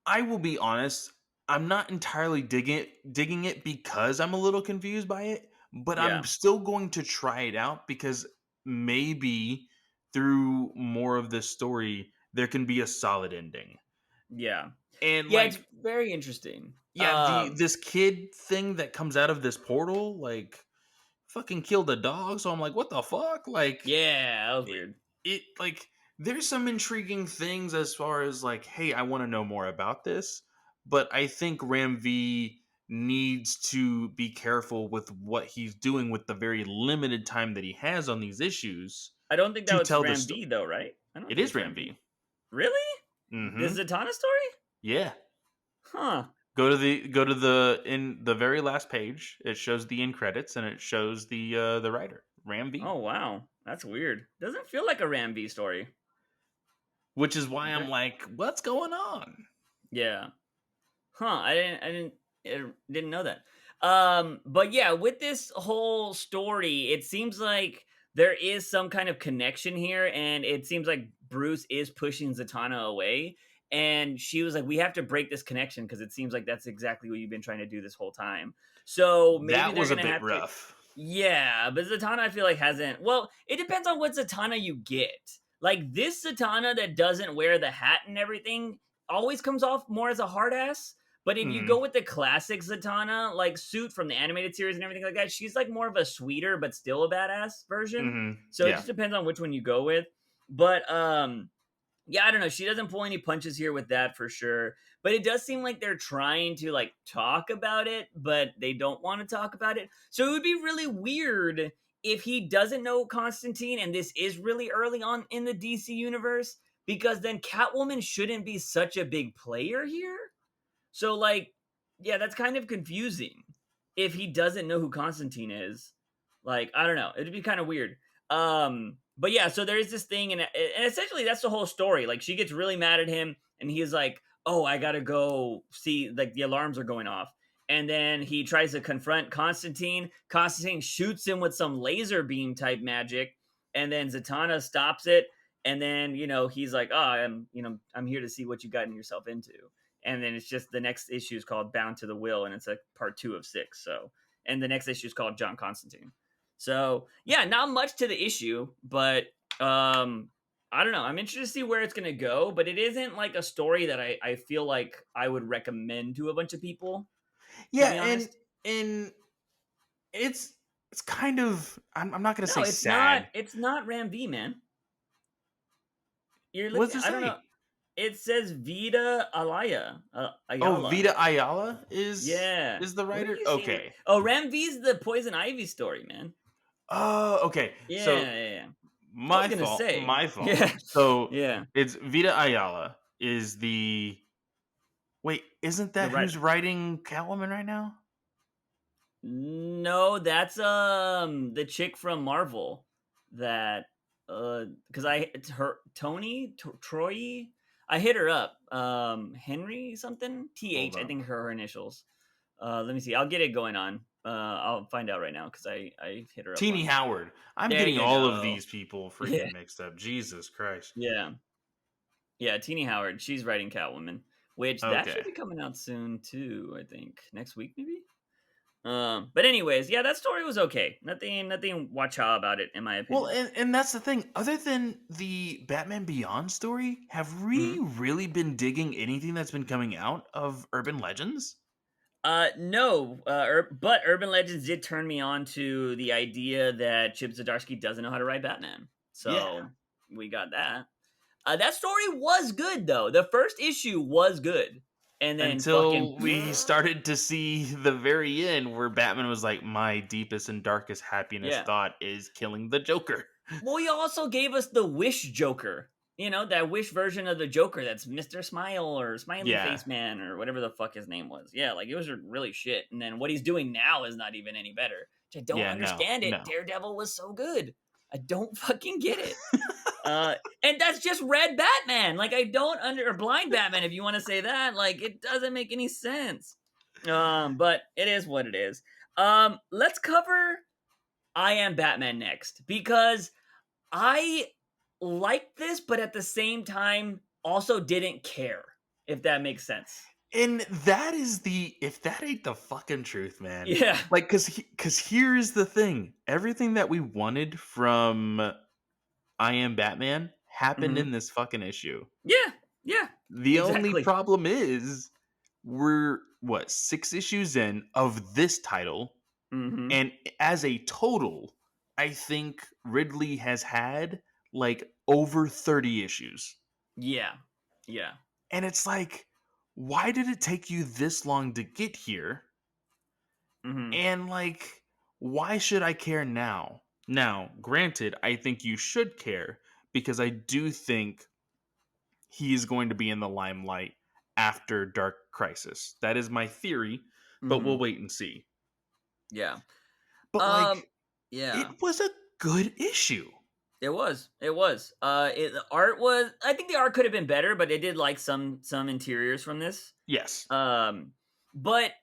I will be honest, I'm not entirely digging it because I'm a little confused by it, but I'm yeah. still going to try it out because maybe through more of this story there can be a solid ending. Yeah. And Yeah, it's like, very interesting. yeah, the this kid thing that comes out of this portal, like, fucking killed a dog, so I'm like, what the fuck? Like, Yeah, that was it, weird. it like, there's some intriguing things as far as like, hey, I want to know more about this, but I think Ram V needs to be careful with what he's doing with the very limited time that he has on these issues I don't think that to was tell the Ram story. V though, right? I don't It think is it's Ram Ram V. V. Really? The Mm-hmm. Zatanna story? Yeah. Huh. Go to the in the very last page. It shows the end credits and it shows the writer Ram V, Oh wow. That's weird. Doesn't feel like a Ram V story. which is why I'm Ve- like, what's going on? Yeah. Huh, I didn't know that. But yeah, with this whole story, it seems like there is some kind of connection here, and it seems like Bruce is pushing Zatanna away. And she was like, "We have to break this connection because it seems like that's exactly what you've been trying to do this whole time." So maybe That they're was a gonna bit have to. rough. Yeah, but Zatanna, I feel like hasn't. Well, it depends on what Zatanna you get. Like this Zatanna that doesn't wear the hat and everything always comes off more as a hard ass. But if you Hmm. go with the classic Zatanna, like suit from the animated series and everything like that, she's like more of a sweeter but still a badass version. Hmm. So it Yeah. just depends on which one you go with. But yeah, I don't know. She doesn't pull any punches here with that for sure. But it does seem like they're trying to like talk about it, but they don't want to talk about it. So it would be really weird if he doesn't know Constantine and this is really early on in the DC universe, because then Catwoman shouldn't be such a big player here. So like, yeah, that's kind of confusing if he doesn't know who Constantine is. Like, I don't know. It'd be kind of weird. But yeah, so there is this thing, and essentially that's the whole story. Like, she gets really mad at him, and he's like, "Oh, I gotta go see. Like, the alarms are going off." And then he tries to confront Constantine. Constantine shoots him with some laser beam type magic, and then Zatanna stops it. And then he's like, "Oh, I'm here to see what you gotten yourself into." And then it's just the next issue is called Bound to the Will, and it's like part 2 of 6. So, and the next issue is called John Constantine. So yeah, not much to the issue, but I don't know. I'm interested to see where it's gonna go, but it isn't like a story that I feel like I would recommend to a bunch of people, to Yeah, be honest. and it's kind of, I'm not gonna No, say it's not. sad. It's not Ram V, man. You're What looking. does it I don't know. say? It says Vida Alaya. Oh, Ayala. Vita Ayala Yeah. is the Where are writer. you seeing? Okay. Oh, Ram V's the Poison Ivy story, man. Oh, okay. So Yeah, yeah, yeah. I was my gonna fault. say. My fault. Yeah, So yeah. it's Vita Ayala is the wait. Isn't The that who's writer. writing Catwoman right now? No, that's the chick from Marvel that because I it's her Tony Troy. I hit her up. Henry something Hold TH. I up. think her initials. Let me see. I'll get it going on. I'll find out right now because I hit her up Teeny on. Howard. I'm There getting you all of go. these people Yeah, freaking mixed up. Jesus Christ. yeah. Yeah, Teeny Howard, she's writing Catwoman, which that should Okay. be coming out soon too. I think next week maybe. But anyways, yeah, that story was okay. Nothing watch out about it in my Well, opinion. and that's the thing. Other than the Batman Beyond story, have we Hmm. really been digging anything that's been coming out of Urban Legends? No, but Urban Legends did turn me on to the idea that Chip Zdarsky doesn't know how to write Batman. Yeah. So we got that. That story was good though. The first issue was good, and then fucking Until we started to see the very end where Batman was like, my deepest and darkest happiness yeah. thought is killing the Joker. Well, he also gave us the Wish Joker. That Wish version of the Joker that's Mr. Smile or Smiley Yeah. Face Man or whatever the fuck his name was. Yeah, like it was really shit. And then what he's doing now is not even any better. Which I don't Yeah, no, understand it. no. Daredevil was so good. I don't fucking get it. And that's just Red Batman. Like I don't or Blind Batman if you want to say that. Like it doesn't make any sense. But it is what it is. Let's cover I Am Batman next because I liked this, but at the same time also didn't care, if that makes sense. And that is the if that ain't the fucking truth, man. Yeah. Like, cause here's the thing: everything that we wanted from I Am Batman happened Hmm. in this fucking issue. Yeah. Yeah. The only Exactly. problem is we're what 6 issues in of this title, Hmm. and as a total, I think Ridley has had like over 30 issues. Yeah. Yeah. And it's like, why did it take you this long to get here? Hmm. And like, why should I care now? Now, granted, I think you should care because I do think he's going to be in the limelight after Dark Crisis. That is my theory, but we'll Hmm. wait and see. Yeah. But Um. like, Yeah. it was a good issue. It was. It was. The art was. I think the art could have been better, but it did like some interiors from this. Yes. But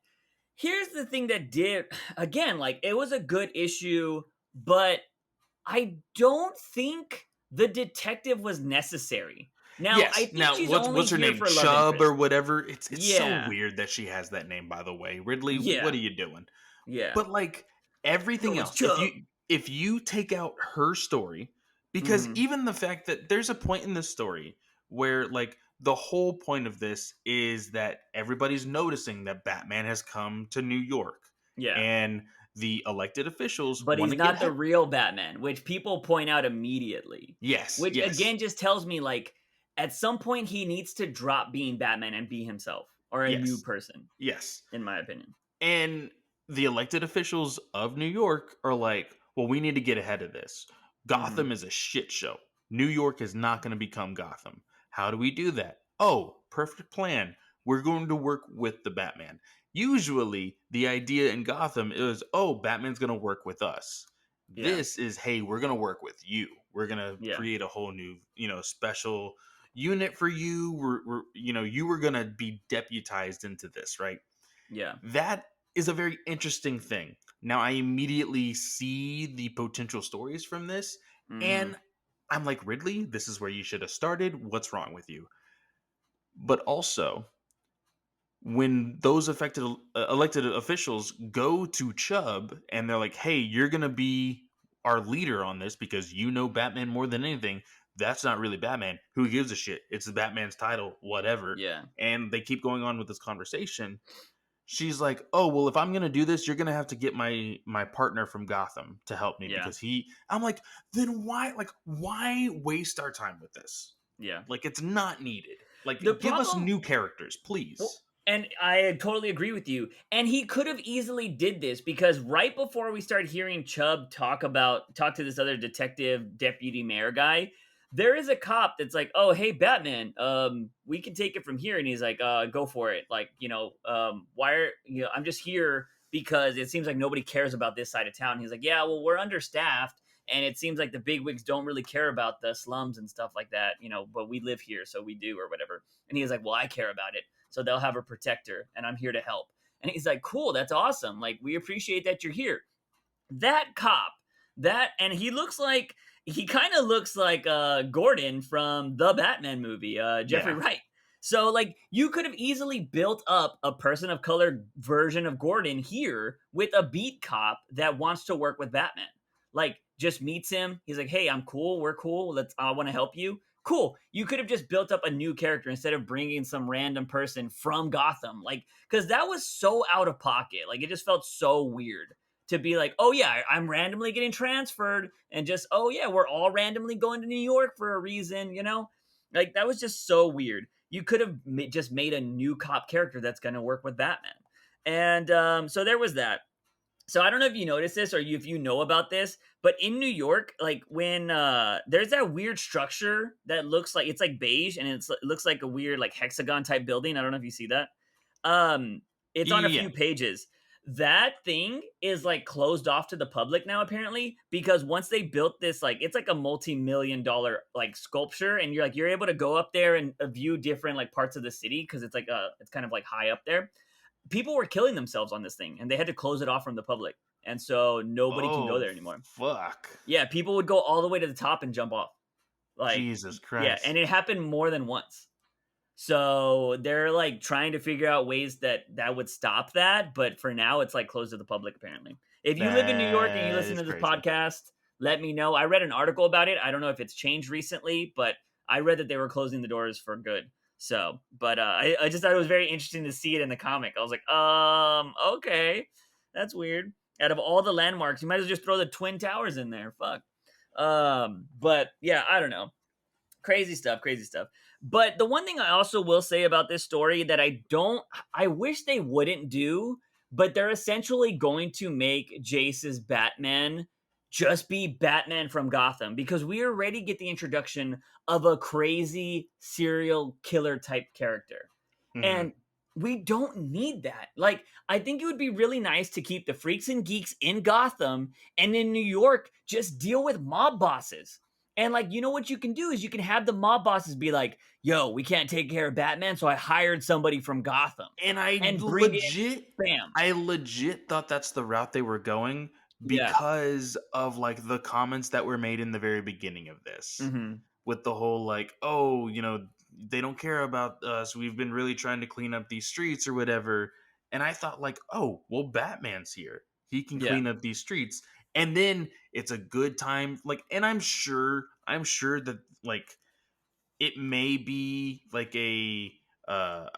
here's the thing that did again, like it was a good issue, but I don't think the detective was necessary. Now, I Yes. think Now, she's what's only her here name? for love Chubb interest. or whatever. It's so Yeah. weird that she has that name. By the way, Ridley, what Yeah. are you doing? Yeah. But like No, everything it's else, Chubb. if you take out her story, because Mhm. even the fact that there's a point in this story where like the whole point of this is that everybody's noticing that Batman has come to New York Yeah. and the elected officials But want he's to get not the ahead. real Batman, which people point out immediately. Yes, Which yes, again just tells me like at some point he needs to drop being Batman and be himself or a new yes, person, yes. in my opinion. And the elected officials of New York are like, well, we need to get ahead of this. Mhm. Gotham is a shit show. New York is not going to become Gotham. How do we do that? Oh, perfect plan. We're going to work with the Batman. Usually, the idea in Gotham is, oh, Batman's going to work with us. Yeah. This is, hey, we're going to work with you. We're going to Yeah. create a whole new, special unit for you. You were going to be deputized into this, right? Yeah. That is a very interesting thing. Now I immediately see the potential stories from this, Mhm. and I'm like, Ridley, this is where you should have started. What's wrong with you? But also, when those affected elected officials go to Chubb and they're like, "Hey, you're gonna be our leader on this because you know Batman more than anything." That's not really Batman. Who gives a shit? It's the Batman's title, whatever. Yeah. And they keep going on with this conversation. She's like, "Oh, well, if I'm going to do this, you're going to have to get my partner from Gotham to help me Yeah. because he." I'm like, "Then why waste our time with this? Yeah. Like it's not needed. The Like give us problem new characters, Well, please." and I totally agree with you. And he could have easily did this because right before we start hearing Chubb talk to this other detective deputy mayor guy, there is a cop that's like, "Oh, hey Batman, we can take it from here." And he's like, go for it. Like, why are I'm just here because it seems like nobody cares about this side of town." And he's like, "Yeah, well, we're understaffed and it seems like the bigwigs don't really care about the slums and stuff like that, but we live here, so we do or whatever." And he's like, "Well, I care about it, so they'll have a protector and I'm here to help." And he's like, "Cool, that's awesome, like we appreciate that you're here." That cop, that and he kind of looks like Gordon from the Batman movie, Jeffrey Yeah. Wright. So like you could have easily built up a person of color version of Gordon here with a beat cop that wants to work with Batman. Like just meets him, he's like, "Hey, I'm cool, we're cool, let's I want to help you." Cool. You could have just built up a new character instead of bringing some random person from Gotham. Like, because that was so out of pocket. Like, it just felt so weird to be like, "Oh yeah, I'm randomly getting transferred," and just, "Oh yeah, we're all randomly going to New York for a reason." Like that was just so weird. You could have just made a new cop character that's going to work with Batman. And so there was that. So I don't know if you noticed this or if you know about this, but in New York, like when there's that weird structure that looks like it's like beige and it looks like a weird like hexagon type building. I don't know if you see that. Um, it's Yeah, on a yeah, few pages. That thing is like closed off to the public now apparently because once they built this, like it's like a multi-million-dollar like sculpture and you're able to go up there and view different like parts of the city because it's like it's kind of like high up there. people were killing themselves on this thing, and they had to close it off from the public, and so nobody can go Oh, there anymore. fuck. Yeah, people would go all the way to the top and jump off. Like, Jesus yeah, and Christ. it happened more than once. So they're like trying to figure out ways that would stop that, but for now it's like closed to the public apparently. If you live in New York and you That listen is to this crazy. podcast, let me know. I read an article about it. I don't know if it's changed recently, but I read that they were closing the doors for good. So, but I just thought it was very interesting to see it in the comic. I was like, okay, that's weird. Out of all the landmarks, you might as well just throw the Twin Towers in there. Fuck. But yeah, I don't know. Crazy stuff, crazy stuff. But the one thing I also will say about this story that I wish they wouldn't do, but they're essentially going to make Jace's Batman just be Batman from Gotham because we already get the introduction of a crazy serial killer type character. Mhm. And we don't need that. Like, I think it would be really nice to keep the freaks and geeks in Gotham and in New York just deal with mob bosses. And like, you know what you can do is you can have the mob bosses be like, "Yo, we can't take care of Batman, so I hired somebody from Gotham." And And bring in bam. I legit thought that's the route they were going Yeah. because of like the comments that were made in the very beginning of this. Mhm. With the whole like, oh, they don't care about us. We've been really trying to clean up these streets or whatever. And I thought like, oh, well, Batman's here. He can Yeah. clean up these streets. And then it's a good time. Like, and I'm sure that like it may be like a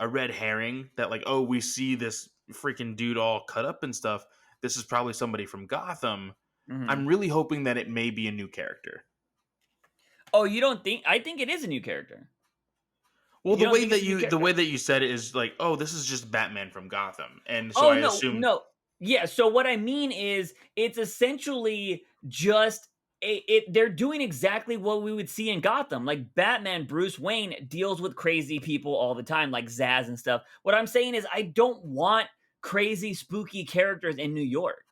red herring that like, oh, we see this freaking dude all cut up and stuff. This is probably somebody from Gotham. I'm Mhm. really hoping that it may be a new character. Oh, you don't think I think it is a new character. Well, You don't think it's a new the character? way that you said it is like, oh, this is just Batman from Gotham, and so Oh I no, assumed no. Yeah, so what I mean is it's essentially just they're doing exactly what we would see in Gotham. Like Batman, Bruce Wayne deals with crazy people all the time, like Zaz and stuff. What I'm saying is I don't want crazy spooky characters in New York.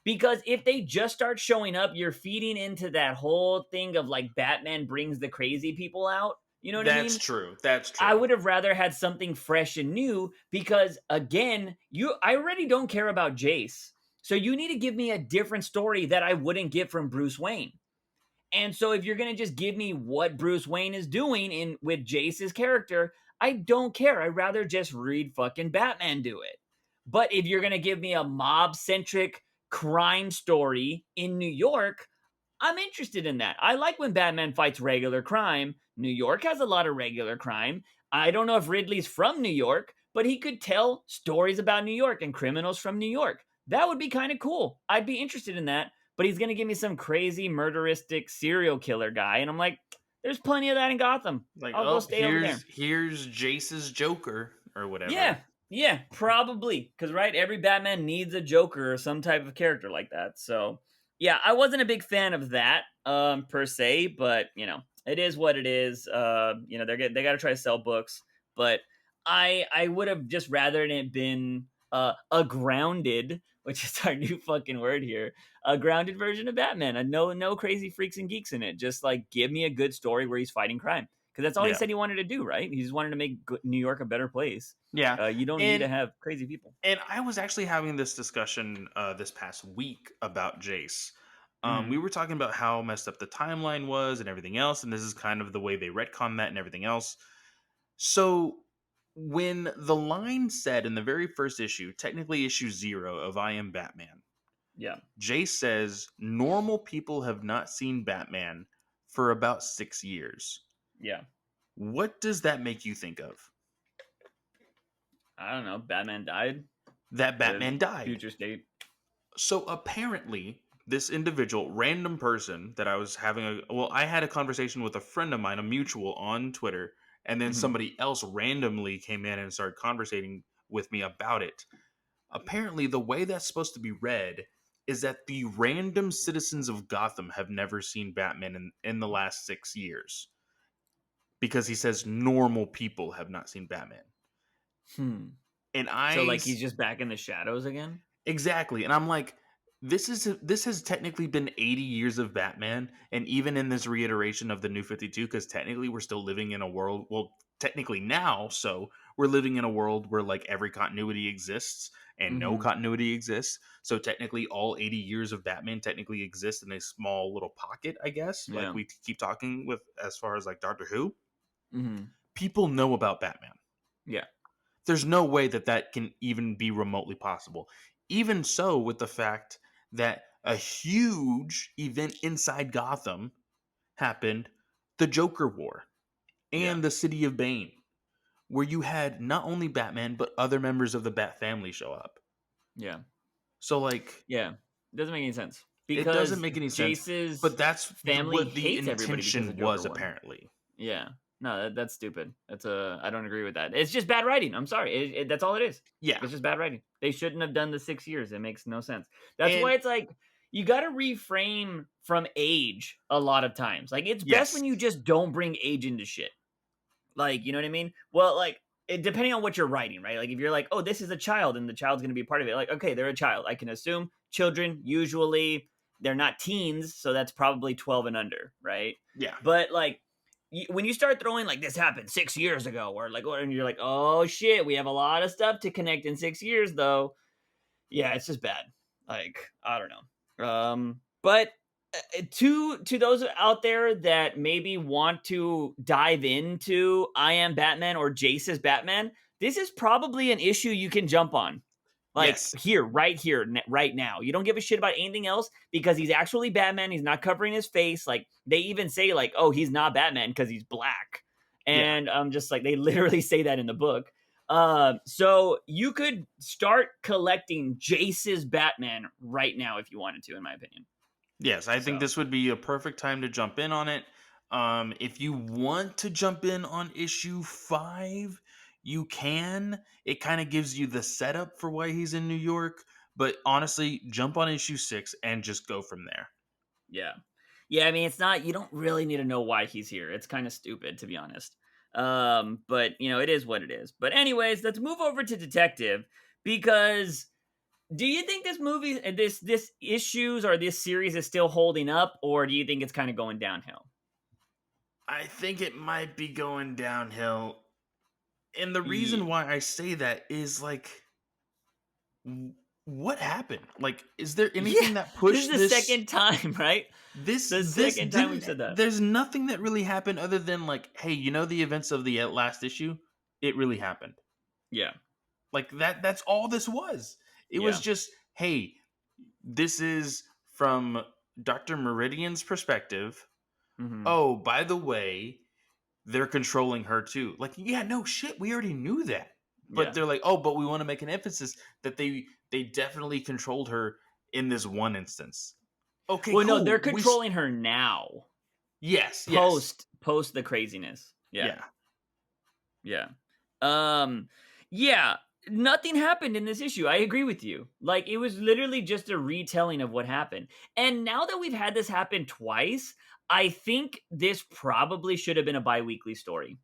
Because if they just start showing up, you're feeding into that whole thing of like Batman brings the crazy people out. You know what I that's mean? true. That's I true. would have rather had something fresh and new because again, I already don't care about Jace. So you need to give me a different story that I wouldn't get from Bruce Wayne. And so if you're going to just give me what Bruce Wayne is doing in with Jace's character, I don't care. I'd rather just read fucking Batman do it. But if you're going to give me a mob-centric crime story in New York, I'm interested in that. I like when Batman fights regular crime. New York has a lot of regular crime. I don't know if Ridley's from New York, but he could tell stories about New York and criminals from New York. That would be kind of cool. I'd be interested in that. But he's going to give me some crazy murderistic serial killer guy. And I'm like, there's plenty of that in Gotham. Like, I'll go oh, stay over here's there. here's Jace's Joker or whatever. Yeah, yeah, probably. Because, right, every Batman needs a Joker or some type of character like that. So, yeah, I wasn't a big fan of that per se, but, it is what it is. They got to try to sell books. But I would have just rather it been a grounded, which is our new fucking word here, a grounded version of Batman. No crazy freaks and geeks in it. Just like give me a good story where he's fighting crime because that's all he Yeah, said he wanted to do, right? He just wanted to make New York a better place. yeah, You don't need to and have crazy people. and I was actually having this discussion this past week about Jace. We Hmm. were talking about how messed up the timeline was and everything else, and this is kind of the way they retcon that and everything else. So when the line said in the very first issue, technically issue 0 of I Am Batman, Yeah, Jace says normal people have not seen Batman for about 6 years. yeah. What does that make you think of? I don't know. Batman died. That The Batman died. future state. So apparently, this individual, random person that I was I had a conversation with a friend of mine, a mutual on Twitter, and then Hmm. somebody else randomly came in and started conversating with me about it. Apparently, the way that's supposed to be read is that the random citizens of Gotham have never seen Batman in the last 6 years because he says normal people have not seen Batman. Hmm. And So like he's just back in the shadows again. exactly. And I'm like, this has technically been 80 years of Batman, and even in this reiteration of the New 52, because technically we're still living in a world, well, technically now, so we're living in a world where like every continuity exists and no Hmm. continuity exists. So technically all 80 years of Batman technically exist in a small little pocket, I guess. Like Yeah. we keep talking with as far as like Doctor Who, Hmm. people know about Batman. Yeah. There's no way that that can even be remotely possible. Even so, with the fact that a huge event inside Gotham happened, the Joker War Yeah. and the City of Bane, where you had not only Batman but other members of the Bat family show up. Yeah. So like Yeah. Doesn't make any sense it doesn't because make any sense, Jace's but that's family what the hates everybody because of intention Joker was War. apparently. Yeah. No, that's stupid. I don't agree with that. It's just bad writing. I'm sorry. That's all it is. Yeah. It's just bad writing. They shouldn't have done the 6 years. It makes no sense. That's And why it's like you got to reframe from age a lot of times. Like it's best yes. when you just don't bring age into shit. Like, you know what I mean? Well, like depending on what you're writing, right? Like if you're like, oh, this is a child and the child's going to be a part of it. Like, okay, they're a child. I can assume children usually they're not teens, so that's probably 12 and under, right? Yeah. But like when you start throwing like this happened 6 years ago, or like, and you're like, oh shit, we have a lot of stuff to connect in 6 years, though. Yeah, it's just bad. Like I don't know. But to those out there that maybe want to dive into I Am Batman or Jace's Batman, this is probably an issue you can jump on. Like Yes. here, right now. You don't give a shit about anything else because he's actually Batman. He's not covering his face. Like they even say, like, oh, he's not Batman because he's black. Yeah. And just like they literally say that in the book. So you could start collecting Jace's Batman right now if you wanted to, in my opinion. Yes, I think So this would be a perfect time to jump in on it. If you want to jump in on issue 5, you can. It kind of gives you the setup for why he's in New York. But honestly, jump on issue 6 and just go from there. yeah, yeah. I mean, it's not. You don't really need to know why he's here. It's kind of stupid, to be honest. But you know, it is what it is. But anyways, let's move over to Detective because do you think this movie, this issues or this series is still holding up, or do you think it's kind of going downhill? I think it might be going downhill. And the reason Ye- why I say that is like, what happened? Like, is there Yeah, anything that this is pushed the this? second time, right? The This second time we've didn't said that. there's nothing that really happened other than like, hey, you know the events of the last issue? It really happened. Yeah, Like that's all this was. It was yeah, just, hey, this is from Dr. Meridian's perspective. hmm, Oh, by the way, they're controlling her too. Like, yeah, no shit, we already knew that. But yeah. they're like, oh, but we want to make an emphasis that they definitely controlled her in this one instance. Okay, Well, no, they're cool. controlling her now. Yes. Post the craziness. Yeah, Yeah. yeah. Um, yeah. Nothing happened in this issue. I agree with you. Like it was literally just a retelling of what happened. And now that we've had this happen twice, I think this probably should have been a bi-weekly story.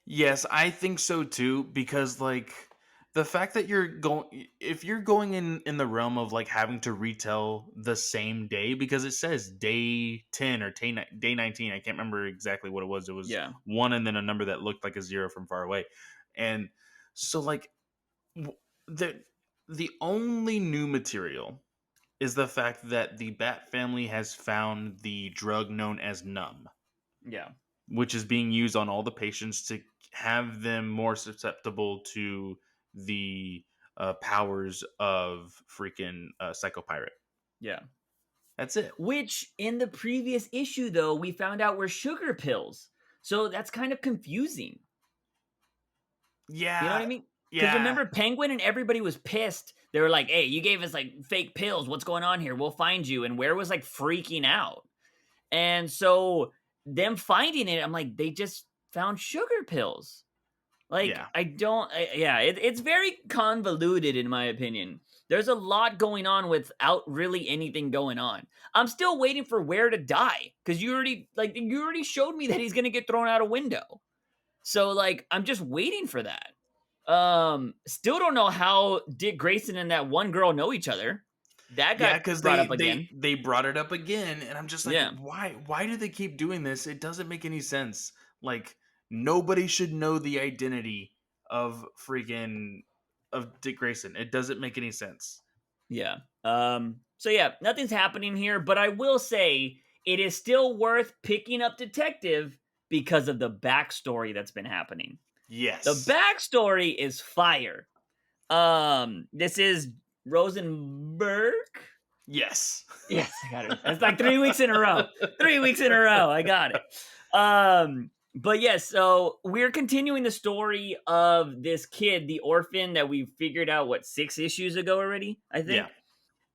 Yes, I think so too because like the fact that you're going if you're going in the realm of like having to retell the same day because it says day 10 or day 19, I can't remember exactly what it was. It was Yeah. one and then a number that looked like a zero from far away. And so like the the only new material is the fact that the Bat family has found the drug known as numb, Yeah. which is being used on all the patients to have them more susceptible to the powers of freaking psychopirate. Yeah. That's it. Which in the previous issue though, we found out were sugar pills. So that's kind of confusing. You know what I Yeah, mean? Because yeah, remember, Penguin and everybody was pissed. They were like, "Hey, you gave us like fake pills. What's going on here? We'll find you." And Ware was like freaking out. And so them finding it, I'm like, they just found sugar pills. Like yeah, I don't, yeah, it's very convoluted in my opinion. There's a lot going on without really anything going on. I'm still waiting for Ware to die because you already showed me that he's gonna get thrown out a window. So like I'm just waiting for that. Still don't know how Dick Grayson and that one girl know each other. That Yeah, got because brought they up they again. they brought it up again, and I'm just like, Yeah. why do they keep doing this? It doesn't make any sense. Like nobody should know the identity of freaking of Dick Grayson. It doesn't make any sense. Yeah. So yeah, nothing's happening here, but I will say it is still worth picking up Detective because of the backstory that's been happening. The Yes. backstory is fire. This is Rosenberg. Yes. Yes, I got it. It's like 3 weeks in a row. 3 weeks in a row. I got it. But yes, so we're continuing the story of this kid, the orphan that we figured out what 6 issues ago already, I Yeah.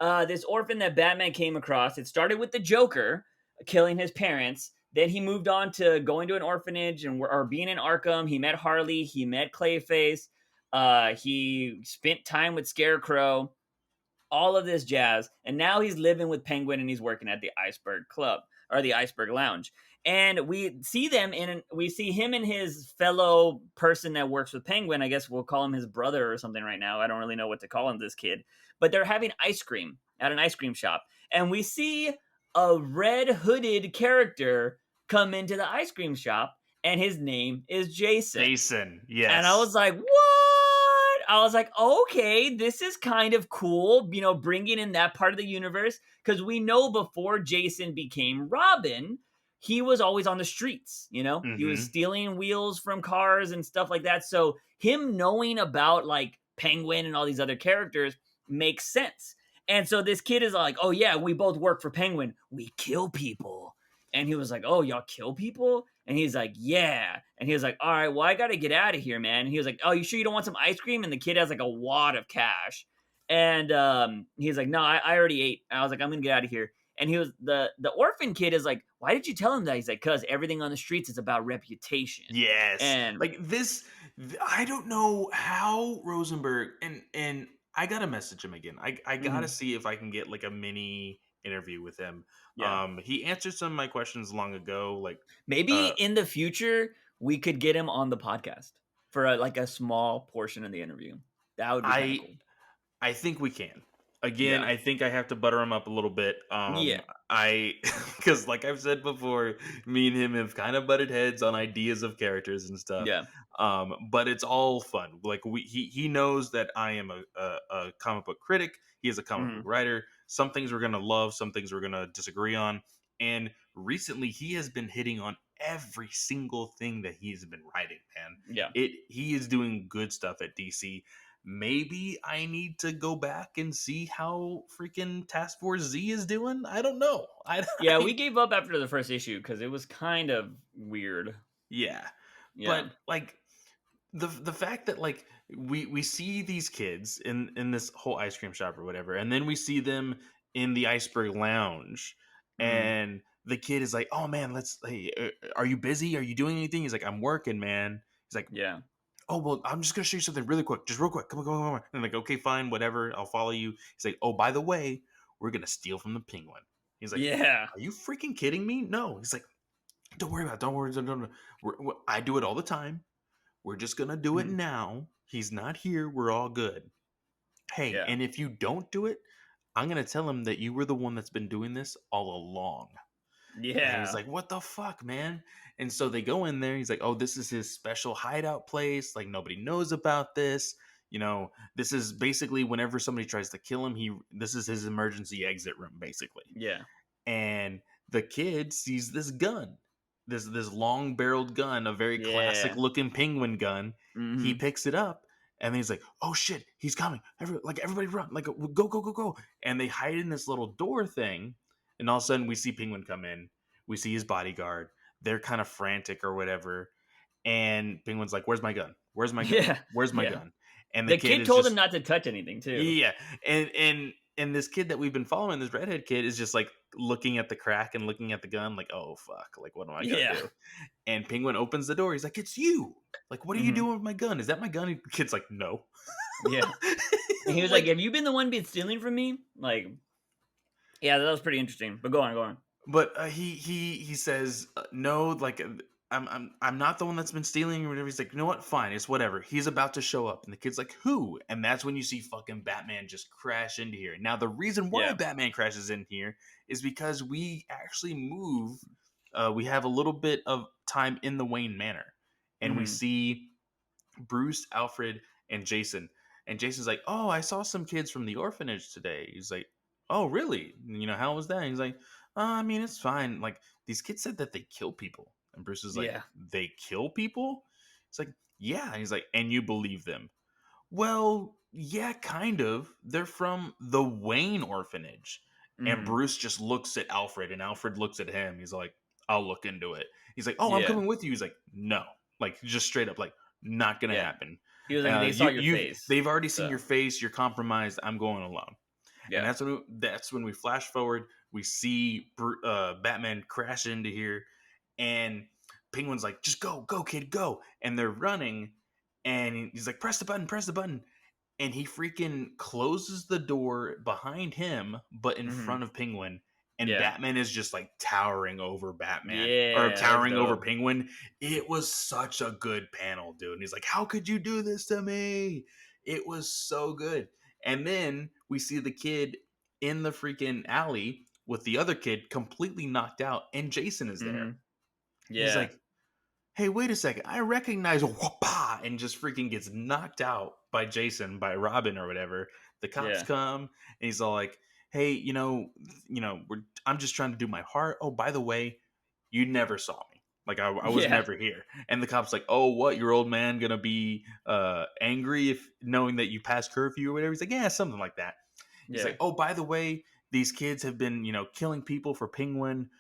think. This orphan that Batman came across. It started with the Joker killing his parents. Then he moved on to going to an orphanage and or being in Arkham. He met Harley. He met Clayface. He spent time with Scarecrow, all of this jazz, and now he's living with Penguin and he's working at the Iceberg Club or the Iceberg Lounge. And we see him and his fellow person that works with Penguin. I guess we'll call him his brother or something right now. I don't really know what to call him, this kid. But they're having ice cream at an ice cream shop, and we see a red hooded character come into the ice cream shop, and his name is Jason. Jason. And I Yes. was like, what? I was like, okay, this is kind of cool, bringing in that part of the universe. Because we know before Jason became Robin, he was always on the streets, He was Mm-hmm. stealing wheels from cars and stuff like that. So him knowing about like Penguin and all these other characters makes sense. And so this kid is like, oh, yeah, we both work for Penguin. We kill people. And he was like, oh, y'all kill people? And he's like, yeah. And he was like, all right, well, I got to get out of here, man. And he was like, oh, you sure you don't want some ice cream? And the kid has like a wad of cash. And he's like, no, I already ate. And I was like, I'm going to get out of here. And he was the orphan kid is like, why did you tell him that? He's like, because everything on the streets is about reputation. Yes. And Like this I don't know how Rosenberg and I gotta message him again. I gotta mhm, see if I can get like a mini interview with him. yeah, He answered some of my questions long ago, like maybe uh in the future, we could get him on the podcast for like a small portion of the interview. That would be kind of I cool. I think we can. Again, Yeah. I think I have to butter him up a little bit. Yeah. I because like I've said before, me and him have kind of butted heads on ideas of characters and stuff. Yeah. But it's all fun. Like he knows that I am a comic book critic. He is a comic book Mhm. writer. Some things we're gonna love, some things we're gonna disagree on. And recently, he has been hitting on every single thing that he's been writing. Man, Yeah. he is doing good stuff at DC. Maybe I need to go back and see how freaking Task Force Z is doing. I don't know. Yeah, we gave up after the first issue because it was kind of weird. Yeah, but Yeah. like the fact that like we see these kids in this whole ice cream shop or whatever, and then we see them in the Iceberg Lounge, Mhm. and the kid is like, "Oh man, let's. Hey, are you busy? Are you doing anything?" He's like, "I'm working, man." He's like, Yeah. oh well, I'm just gonna show you something really quick, just real quick. Come on, come on, come on. And I'm like, okay, fine, whatever. I'll follow you. He's like, oh, by the way, we're gonna steal from the penguin. He's like, Yeah. are you freaking kidding me? No. He's like, don't worry about it. Don't worry. Don't. I do it all the time. We're just gonna do it Mhm. now. He's not here. We're all good. Hey, Yeah. and if you don't do it, I'm gonna tell him that you were the one that's been doing this all along. And he's Yeah. like, "What the fuck, man?" And so they go in there. He's like, "Oh, this is his special hideout place. Like nobody knows about this. This is basically whenever somebody tries to kill him, this is his emergency exit room, basically." Yeah. And the kid sees this gun, this long barreled gun, a very classic Yeah. looking penguin gun. He Mhm. picks it up. And then he's like, "Oh shit, he's coming! Everybody run! Like, go, go, go, go!" And they hide in this little door thing. And all of a sudden, we see Penguin come in. We see his bodyguard. They're kind of frantic or whatever. And Penguin's like, "Where's my gun? Where's my gun? Yeah. Where's my Yeah. gun?" And the The kid kid is told him just, not to touch anything too. yeah. And this kid that we've been following, this redhead kid, is just like looking at the crack and looking at the gun, like, "Oh fuck! Like, what am I gonna Yeah. do?" And Penguin opens the door. He's like, "It's you! Like, what are you Mhm. doing with my gun? Is that my gun?" And the kid's like, "No." Yeah. And he was like, Like, "Have you been the one been stealing from me?" Like, yeah, that was pretty interesting. But go on, go on. but he says no, like I'm not the one that's been stealing or whatever. He's like, you know what? Fine, it's whatever. He's about to show up, and the kid's like, who? And that's when you see fucking Batman just crash into here. Now, the reason why Yeah. Batman crashes in here is because we actually move. We have a little bit of time in the Wayne Manor, and we Mhm. see Bruce, Alfred, and Jason. And Jason's like, "Oh, I saw some kids from the orphanage today." He's like, "Oh, really? How was that?" He's like, I mean, it's fine. Like, these kids said that they kill people." And Bruce is like, Yeah. "They kill people?" It's like, "Yeah." And he's like, "And you believe them?" "Well, yeah, kind of. They're from the Wayne orphanage." And Mhm. Bruce just looks at Alfred, and Alfred looks at him. He's like, "I'll look into it." He's like, "Oh, I'm Yeah. coming with you." He's like, "No." Like, just straight up, like, not gonna Yeah. happen. He was like, "They saw your face." They've already seen So, your face. You're compromised. I'm going alone. And yeah. that's when we flash forward. We see Batman crash into here, and Penguin's like, "Just go, go, kid, go!" And they're running, and he's like, press the button," and he freaking closes the door behind him, but in Mhm. front of Penguin. And Yeah. Batman is just like towering over Batman or Yeah, that's towering over dope. Penguin. It was such a good panel, dude. And he's like, "How could you do this to me?" It was so good. And then we see the kid in the freaking alley with the other kid completely knocked out, and Jason is there. Mhm. He's Yeah. like, "Hey, wait a second, I recognize," whoopah, and just freaking gets knocked out by Jason, by Robin or whatever. The cops Yeah. come, and he's all like, "Hey, I'm just trying to do my part. Oh, by the way, you never saw me. Like, I was Yeah. never here." And the cop's like, "Oh, what? Your old man gonna be angry if knowing that you passed curfew or whatever?" He's like, "Yeah, something like that." He's Yeah. like, "Oh, by the way, these kids have been, killing people for Penguin.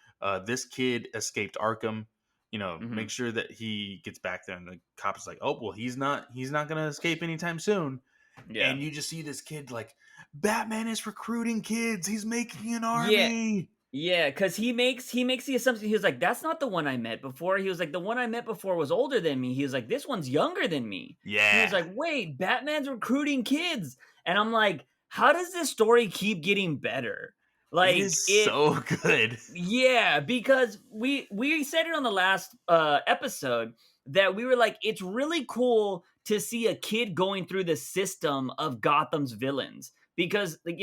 This kid escaped Arkham. Make Mhm. sure that he gets back there." And the cop is like, "Oh, well, he's not gonna escape anytime soon." Yeah. And you just see this kid like, "Batman is recruiting kids. He's making an Yeah. army." Yeah, because he makes the assumption. He was like, "That's not the one I met before." He was like, "The one I met before was older than me." He was like, "This one's younger than me." He was Yeah, like, "Wait, Batman's recruiting kids," and I'm like, "How does this story keep getting better?" it Like is it, so good. yeah, because we said it on the last episode that we were like, it's really cool to see a kid going through the system of Gotham's villains because like,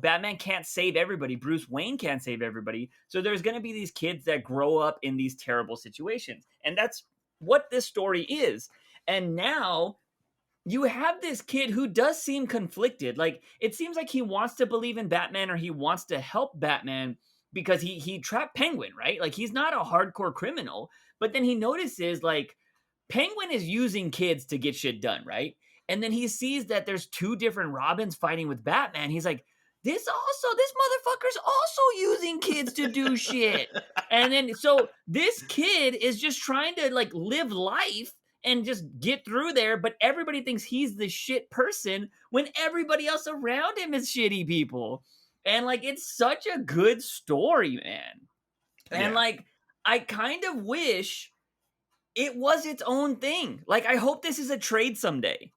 Batman can't save everybody, Bruce Wayne can't save everybody, so there's going to be these kids that grow up in these terrible situations, and that's what this story is. And now you have this kid who does seem conflicted. Like it seems like he wants to believe in Batman or he wants to help Batman because he trapped Penguin, right? Like he's not a hardcore criminal, but then he notices like Penguin is using kids to get shit done, right? And then he sees that there's two different Robins fighting with Batman. He's like, this motherfucker's also using kids to do shit. And then so this kid is just trying to like live life and just get through there, but everybody thinks he's the shit person when everybody else around him is shitty people. And like it's such a good story, man. And Yeah, like I kind of wish it was its own thing. Like I hope this is a trade someday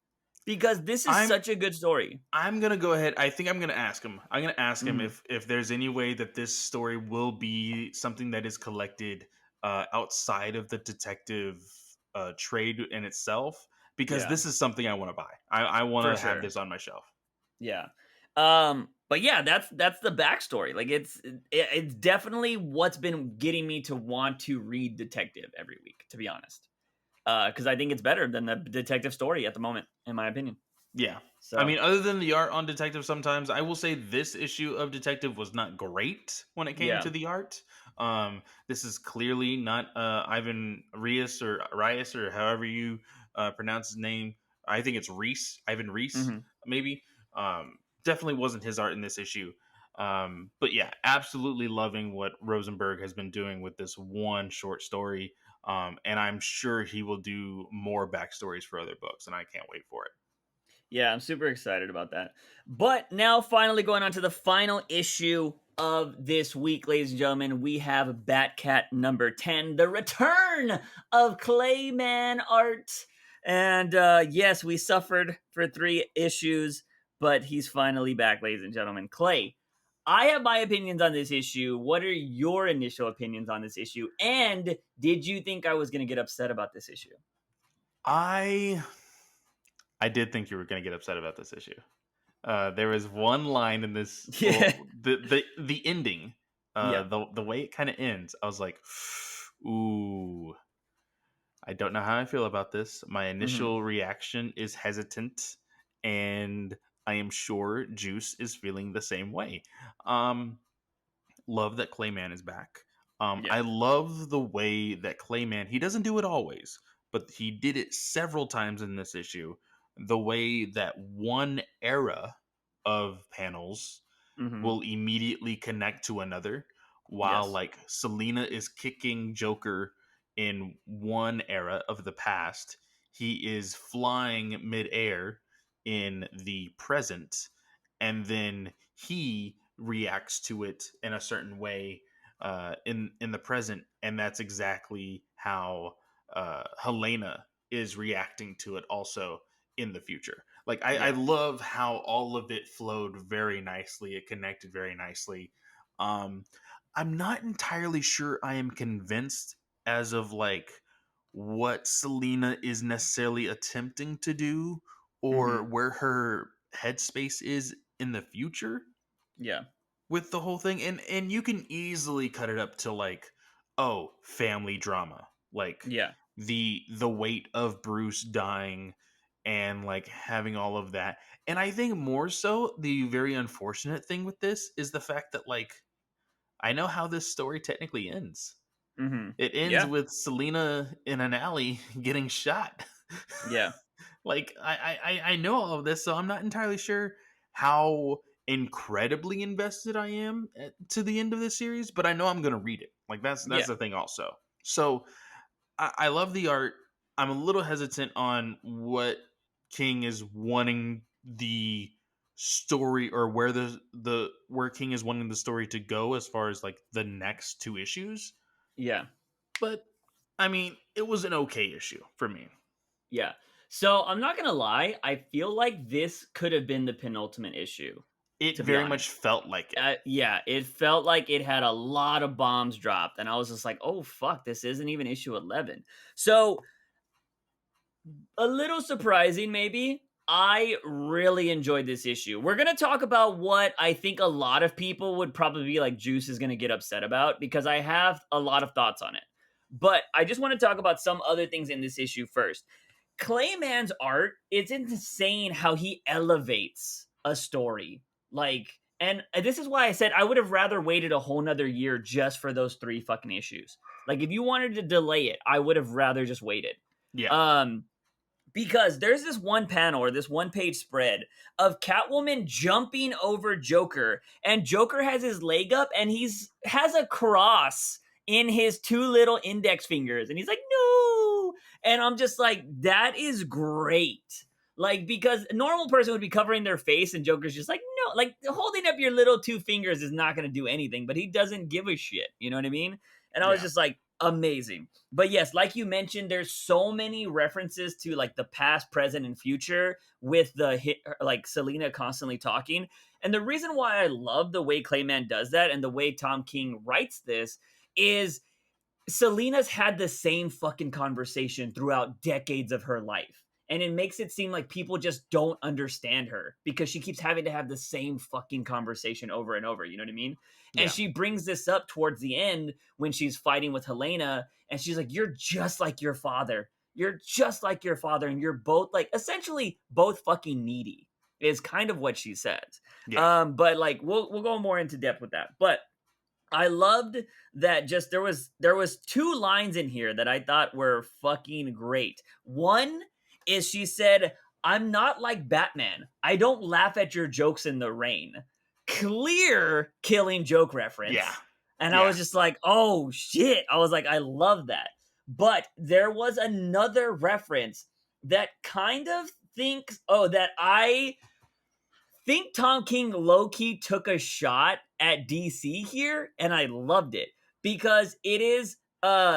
because this is I'm such a good story. I'm gonna go ahead. I think I'm gonna ask him. I'm gonna ask him Mhm. if there's any way that this story will be something that is collected outside of the detective trade in itself, because Yeah, this is something I want to buy. I want for to have sure. this on my shelf. Yeah. But yeah, that's the backstory. Like it's definitely what's been getting me to want to read detective every week, to be honest. Because I think it's better than the detective story at the moment, in my opinion. Yeah. I So mean, other than the art on Detective, sometimes I will say this issue of Detective was not great when it came yeah. to the art. This is clearly not Ivan Rias or however you pronounce his name. I think it's Reese, Ivan Reese, Hmm. maybe. Definitely wasn't his art in this issue. But yeah, absolutely loving what Rosenberg has been doing with this one short story. And I'm sure he will do more backstories for other books, and I can't wait for it. Yeah, I'm super excited about that. But now, finally, going on to the final issue of this week, ladies and gentlemen, we have Batcat number 10, the return of Clayman art. And yes, we suffered for 3 issues, but he's finally back, ladies and gentlemen. Clay, I have my opinions on this issue. What are your initial opinions on this issue? And did you think I was going to get upset about this issue? I I did think you were going to get upset about this issue. There was one line in this, Yeah. well, the ending, Yeah. the way it kind of ends. I was like, ooh, I don't know how I feel about this. My Hmm. initial reaction is hesitant, and I am sure Juice is feeling the same way. Um, Love that Clayman is back. Yeah. I love the way that Clayman, he doesn't do it always, but he did it several times in this issue. The way that one era of panels Hmm. will immediately connect to another, while Yes. like Selena is kicking Joker in one era of the past, he is flying midair in the present, and then he reacts to it in a certain way in the present, and that's exactly how Helena is reacting to it also in the future. Like I Yeah. love how all of it flowed very nicely. It connected very nicely. Um, I'm not entirely sure I am convinced as of like what Selena is necessarily attempting to do or Hmm. where her headspace is in the future Yeah. with the whole thing. And you can easily cut it up to like, oh, family drama, like Yeah. the weight of Bruce dying and like having all of that. And I think more so the very unfortunate thing with this is the fact that like I know how this story technically ends. Hmm. It ends Yeah. with Selena in an alley getting shot. Yeah. Like I know all of this, so I'm not entirely sure how incredibly invested I am to the end of this series, but I know I'm gonna read it. Like that's Yeah. the thing also. So I love the art. I'm a little hesitant on what King is wanting the story, or where the where King is wanting the story to go as far as like the next two issues. Yeah. But I mean, it was an okay issue for me. Yeah. So I'm not gonna lie, I feel like this could have been the penultimate issue, It to be very much honest. felt like it. Yeah, it felt like it had a lot of bombs dropped, and I was just like, "Oh fuck, this isn't even issue 11." So a little surprising, maybe. I really enjoyed this issue. We're gonna talk about what I think a lot of people would probably be like Juice is gonna get upset about because I have a lot of thoughts on it. But I just want to talk about some other things in this issue first. Clayman's art, it's insane how he elevates a story. Like, and this is why I said I would have rather waited a whole nother year just for those three fucking issues. Like, if you wanted to delay it, I would have rather just waited. Yeah. Um, because there's this one panel or this one page spread of Catwoman jumping over Joker, and Joker has his leg up and he's has a cross in his two little index fingers, and he's like, no. And I'm just like, that is great. Like, because a normal person would be covering their face, and Joker's just like, no, like holding up your little two fingers is not gonna do anything, but he doesn't give a shit. You know what I mean? And I was Yeah. just like, amazing. But yes, like you mentioned, there's so many references to like the past, present, and future with the hit, like Selena constantly talking. And the reason why I love the way Clayman does that and the way Tom King writes this is Selena's had the same fucking conversation throughout decades of her life. And it makes it seem like people just don't understand her because she keeps having to have the same fucking conversation over and over. You know what I mean? And Yeah. she brings this up towards the end when she's fighting with Helena. And she's like, you're just like your father. You're just like your father. And you're both like essentially both fucking needy, is kind of what she says. Yeah. But like we'll go more into depth with that. But I loved that just there was two lines in here that I thought were fucking great. One is she said, "I'm not like Batman. I don't laugh at your jokes in the rain." Clear Killing Joke Yeah. reference. And I Yeah. was just like, "Oh shit." I was like, "I love that." But there was another reference that kind of thinks, "Oh, that I think Tom King low key took a shot at DC here, and I loved it because it is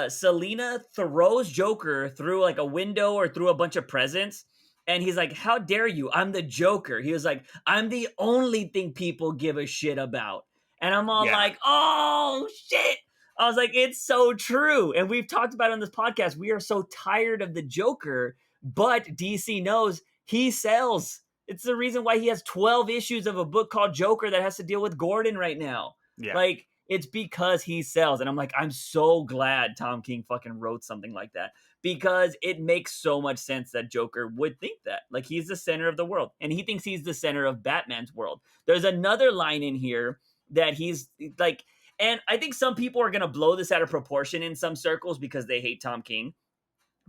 Selena throws Joker through like a window or through a bunch of presents. And he's like, how dare you? I'm the Joker. He was like, I'm the only thing people give a shit about. And I'm all Yeah. like, oh shit. I was like, it's so true. And we've talked about it on this podcast. We are so tired of the Joker, but DC knows he sells. It's the reason why he has 12 issues of a book called Joker that has to deal with Gordon right now. Yeah. Like, it's because he sells. And I'm like, I'm so glad Tom King fucking wrote something like that, because it makes so much sense that Joker would think that. Like, he's the center of the world, and he thinks he's the center of Batman's world. There's another line in here that he's like, and I think some people are going to blow this out of proportion in some circles because they hate Tom King.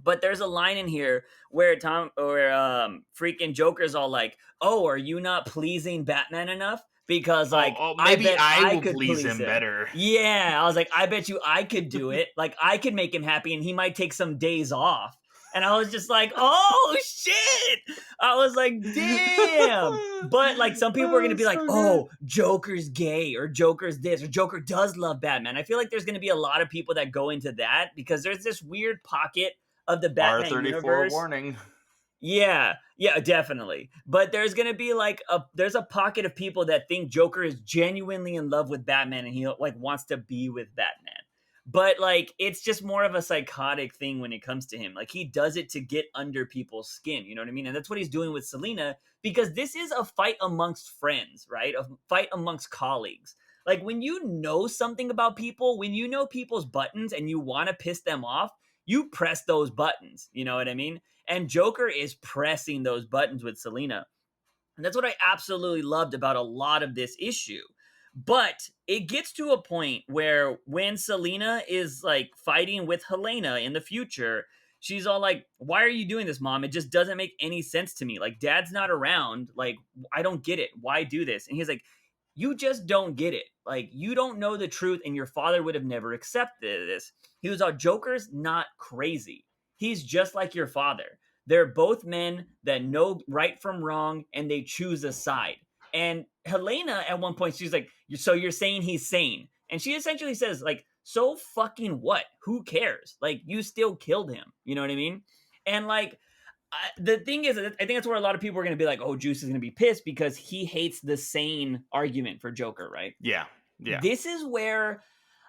But there's a line in here where freaking Joker's all like, "Oh, are you not pleasing Batman enough? Because like I Maybe bet I I will could please please him him." better. Yeah, I was like, I bet you I could do it. Like I could make him happy, and he might take some days off. And I was just like, "Oh shit!" I was like, "Damn." But like some people are gonna be like, So good. "Oh, Joker's gay, or Joker's this, or Joker does love Batman." I feel like there's gonna be a lot of people that go into that because there's this weird pocket of the Batman R34 universe. warning. Yeah, yeah, definitely. But there's gonna be like there's a pocket of people that think Joker is genuinely in love with Batman, and he like wants to be with Batman. But like it's just more of a psychotic thing when it comes to him. Like he does it to get under people's skin, you know what I mean? And that's what he's doing with Selena, because this is a fight amongst friends, right? A fight amongst colleagues. Like when you know something about people, when you know people's buttons and you want to piss them off, you press those buttons, you know what I mean? And Joker is pressing those buttons with Selena. And that's what I absolutely loved about a lot of this issue. But it gets to a point where when Selena is like fighting with Helena in the future, she's all like, "Why are you doing this, mom? It just doesn't make any sense to me. Like, dad's not around. Like, I don't get it. Why do this?" And he's like, "You just don't get it. Like, you don't know the truth, and your father would have never accepted this." He was all, "Joker's not crazy. He's just like your father. They're both men that know right from wrong, and they choose a side." And Helena, at one point, she's like, "So you're saying he's sane?" And she essentially says, like, "So fucking what? Who cares? Like, you still killed him." You know what I mean? And like, the thing is, I think that's where a lot of people are going to be like, "Oh, Juice is going to be pissed because he hates the sane argument for Joker," right? Yeah. Yeah. This is where,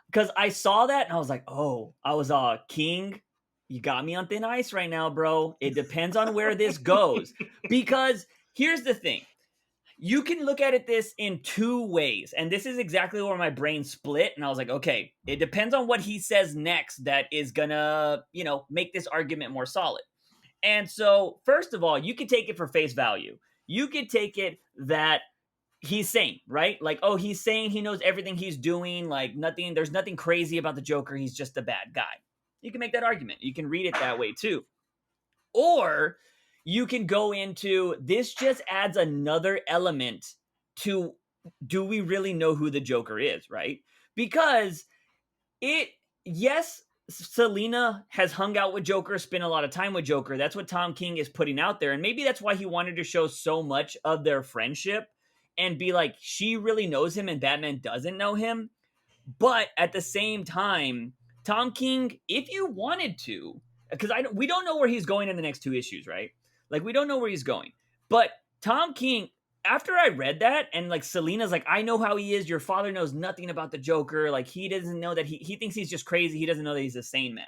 because I saw that and I was like, "Oh," I was King, you got me on thin ice right now, bro. It depends on where this goes. Because here's the thing. You can look at this in two ways. And this is exactly where my brain split. And I was like, okay, it depends on what he says next that is gonna, make this argument more solid. And so, first of all, you could take it for face value. You could take it that he's sane, right? Like, oh, he's sane. He knows everything he's doing. Like, there's nothing crazy about the Joker. He's just a bad guy. You can make that argument. You can read it that way too. Or you can go into this just adds another element to, do we really know who the Joker is, right? Because yes, Selena has hung out with Joker, spent a lot of time with Joker. That's what Tom King is putting out there. And maybe that's why he wanted to show so much of their friendship and be like, she really knows him and Batman doesn't know him. But at the same time, Tom King, if you wanted to, because we don't know where he's going in the next two issues, right? Like we don't know where he's going. But Tom King, after I read that, and like Selena's like, "I know how he is. Your father knows nothing about the Joker. Like he doesn't know that he thinks he's just crazy. He doesn't know that he's a sane man."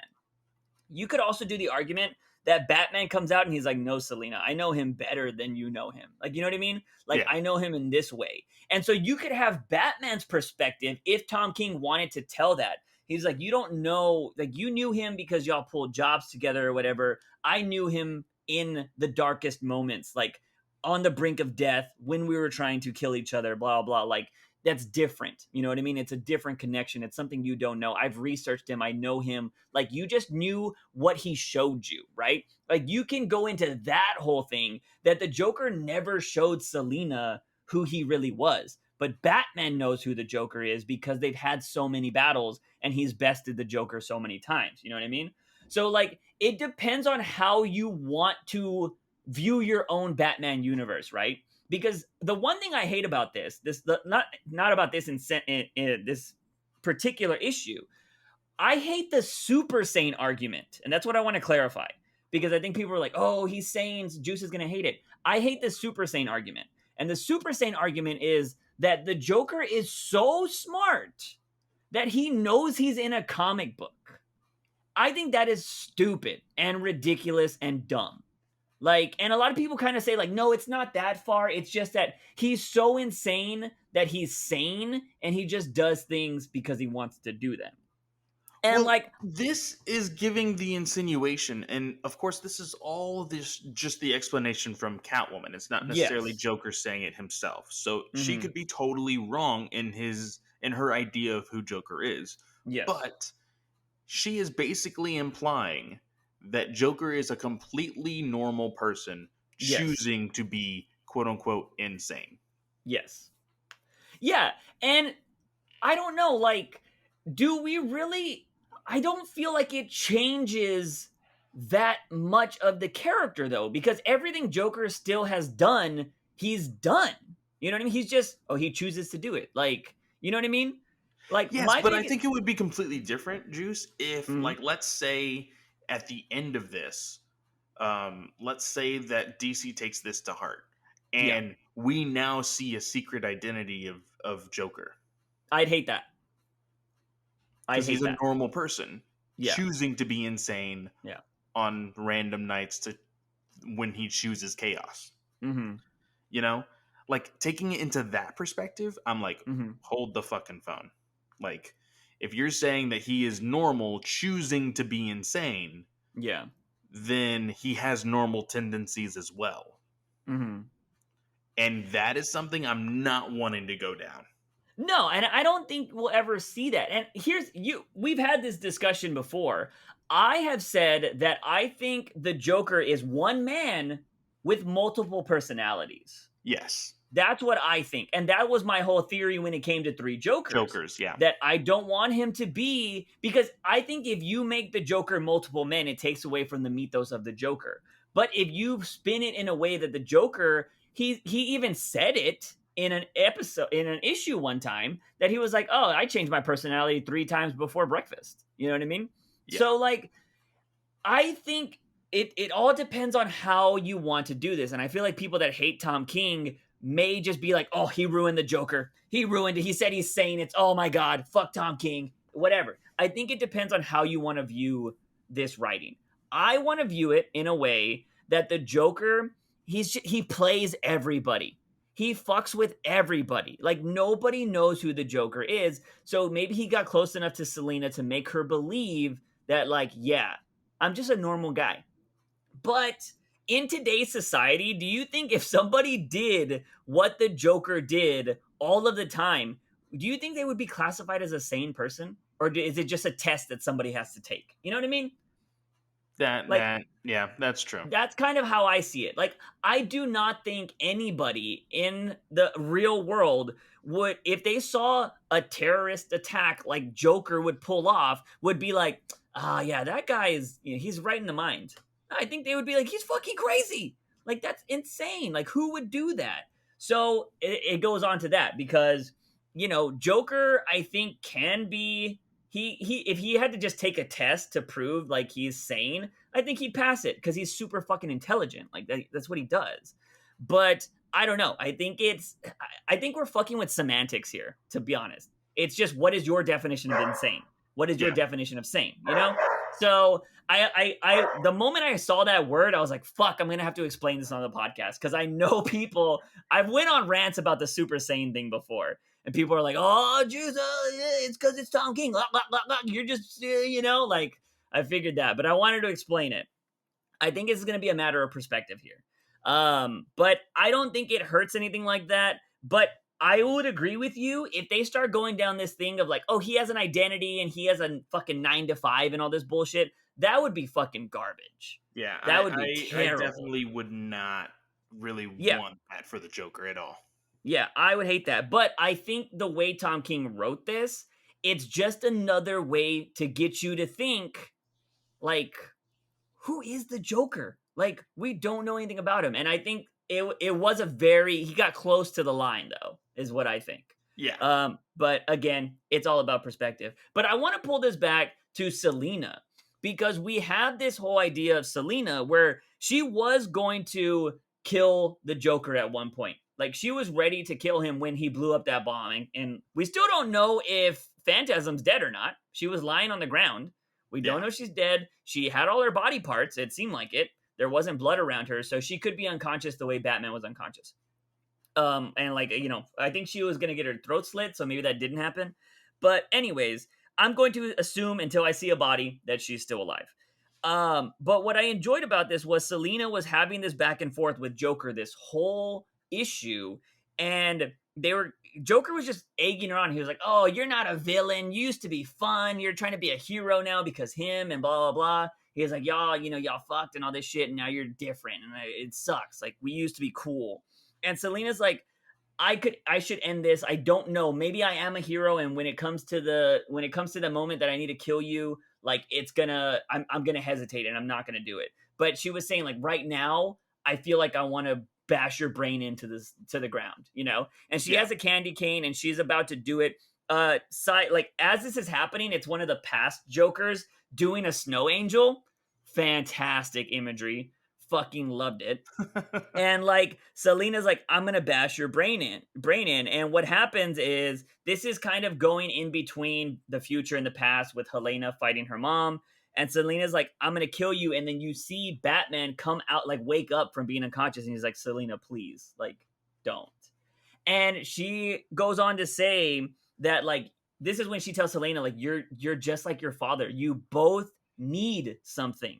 You could also do the argument that Batman comes out and he's like, "No, Selena, I know him better than you know him." Like, you know what I mean? Like, Yeah. I know him in this way. And so you could have Batman's perspective if Tom King wanted to tell that. He's like, "You don't know, like, you knew him because y'all pulled jobs together or whatever. I knew him in the darkest moments, like on the brink of death when we were trying to kill each other, blah, blah." Like, that's different. You know what I mean? It's a different connection. It's something you don't know. I've researched him. I know him. Like, you just knew what he showed you, right? Like, you can go into that whole thing that the Joker never showed Selena who he really was. But Batman knows who the Joker is because they've had so many battles and he's bested the Joker so many times. You know what I mean? So, like, it depends on how you want to view your own Batman universe, right? Because the one thing I hate about not about this in this particular issue, I hate the super sane argument, and that's what I want to clarify. Because I think people are like, "Oh, he's sane, Juice is gonna hate it." I hate the super sane argument, and the super sane argument is that the Joker is so smart that he knows he's in a comic book. I think that is stupid and ridiculous and dumb. Like, and a lot of people kind of say, like, no, it's not that far. It's just that he's so insane that he's sane and he just does things because he wants to do them. And Well, like, this is giving the insinuation, and of course, this is all this just the explanation from Catwoman. It's not necessarily yes. Joker saying it himself, so she Mm-hmm. could be totally wrong in her idea of who Joker is. Yes. But she is basically implying that Joker is a completely normal person Yes. choosing to be quote unquote insane. Yes. Yeah. And I don't know, like, do we really? I don't feel like it changes that much of the character, though, because everything Joker still has done, he's done. You know what I mean? He's just, oh, he chooses to do it. Like, you know what I mean? Like, Yes, my but I big. think it would be completely different, Juice, if, Mhm. like, let's say at the end of this, let's say that DC takes this to heart, Yeah. and we now see a secret identity of Joker I'd hate that. I'd because he's hate a that. normal person Yeah. choosing to be insane Yeah. on random nights to when he chooses chaos. Mm-hmm. You know, like taking it into that perspective, I'm like, Mm-hmm. hold the fucking phone. Like, if you're saying that he is normal choosing to be insane, Yeah. then he has normal tendencies as well. Mm-hmm. And that is something I'm not wanting to go down. No, and I don't think we'll ever see that. And here's you we've had this discussion before. I have said that I think the Joker is one man with multiple personalities. Yes. That's what I think. And that was my whole theory when it came to three Jokers. Jokers, yeah. That I don't want him to be, because I think if you make the Joker multiple men, it takes away from the mythos of the Joker. But if you spin it in a way that the Joker, he even said it in an episode, in an issue one time, that he was like, oh, I changed my personality 3 times before breakfast. You know what I mean? Yeah. So like, I think it all depends on how you want to do this. And I feel like people that hate Tom King may just be like, oh, he ruined the Joker. He ruined it. He said he's saying it's, oh my God, fuck Tom King. Whatever. I think it depends on how you want to view this writing. I want to view it in a way that the Joker, he plays everybody. He fucks with everybody. Like, nobody knows who the Joker is. So maybe he got close enough to Selena to make her believe that, like, yeah, I'm just a normal guy. But in today's society, do you think if somebody did what the Joker did all of the time, do you think they would be classified as a sane person? Or is it just a test that somebody has to take? You know what I mean? Like, Yeah, that's true. that's kind of how I see it. Like, I do not think anybody in the real world would, if they saw a terrorist attack like Joker would pull off, would be like, ah, yeah, that guy is, you know, he's right in the mind. I think they would be like, he's fucking crazy. Like, that's insane. Like, who would do that? So it goes on to that because, you know, Joker, I think, can be, he if he had to just take a test to prove like he's sane, I think he'd pass it because he's super fucking intelligent. Like that's what he does. But I don't know. I think we're fucking with semantics here, to be honest. It's just, what is your definition of insane? What is your Yeah. definition of sane? You know? So the moment I saw that word, I was like, fuck, I'm gonna have to explain this on the podcast. Cause I know people, I've went on rants about the super sane thing before. And people are like, oh, Juice, yeah, it's because it's Tom King. Blah, blah, blah, blah. You're just, you know, like, I figured that. But I wanted to explain it. I think it's going to be a matter of perspective here. But I don't think it hurts anything like that. But I would agree with you if they start going down this thing of like, oh, he has an identity and he has a fucking 9 to 5 and all this bullshit. That would be fucking garbage. Yeah, That would be I terrible. definitely would not really Yeah. want that for the Joker at all. Yeah, I would hate that. But I think the way Tom King wrote this, it's just another way to get you to think, like, who is the Joker? Like, we don't know anything about him. And I think it was he got close to the line, though, is what I think. Yeah. But again, it's all about perspective. But I want to pull this back to Selena, because we have this whole idea of Selena where she was going to kill the Joker at one point. Like she was ready to kill him when he blew up that bomb, and we still don't know if Phantasm's dead or not. She was lying on the ground. We don't Yeah. know she's dead. She had all her body parts. It seemed like it. There wasn't blood around her, so she could be unconscious the way Batman was unconscious. And like, I think she was gonna get her throat slit, so maybe that didn't happen. But anyways, I'm going to assume until I see a body that she's still alive. But what I enjoyed about this was Selina was having this back and forth with Joker this whole issue, and they were Joker was just egging her on. He was like, "Oh, you're not a villain. You used to be fun. You're trying to be a hero now because him and blah blah blah." He was like, "Y'all, y'all fucked and all this shit, and now you're different, and it sucks. Like we used to be cool." And Selena's like, I should end this. I don't know. Maybe I am a hero, and when it comes to the moment that I need to kill you, like I'm gonna hesitate and I'm not gonna do it. But she was saying like right now, I feel like I want to bash your brain into this to the ground, And she Yeah. has a candy cane and she's about to do it. Like as this is happening, it's one of the past Jokers doing a snow angel. Fantastic imagery. Fucking loved it. And like Selena's like, I'm gonna bash your brain in. And what happens is this is kind of going in between the future and the past with Helena fighting her mom. And Selena's like, I'm gonna kill you. And then you see Batman come out, like wake up from being unconscious, and he's like, Selena, please, like, don't. And she goes on to say that like this is when she tells Helena, like, you're just like your father. You both need something.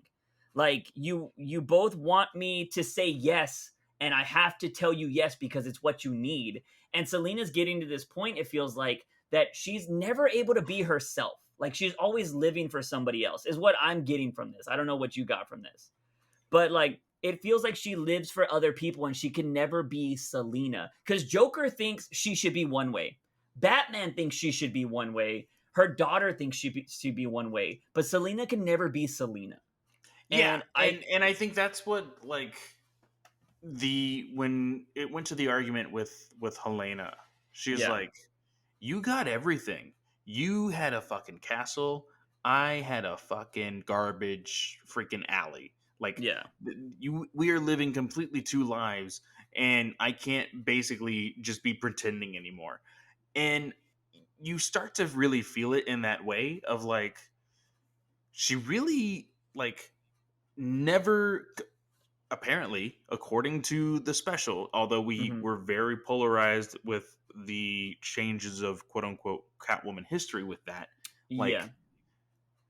Like you both want me to say yes, and I have to tell you yes because it's what you need. And Selena's getting to this point, it feels like, that she's never able to be herself. Like she's always living for somebody else, is what I'm getting from this. I don't know what you got from this. But like it feels like she lives for other people and she can never be Selena. Because Joker thinks she should be one way. Batman thinks she should be one way. Her daughter thinks she should be one way. But Selena can never be Selena. Yeah, And and I think that's what, like, the when it went to the argument with Helena, she was yeah, like, "You got everything. You had a fucking castle. I had a fucking garbage freaking alley. Like, yeah, we are living completely two lives, and I can't basically just be pretending anymore." And you start to really feel it in that way of like, she really, like, never, apparently, according to the special, although we hmm, were very polarized with the changes of quote unquote Catwoman history with that, yeah, like,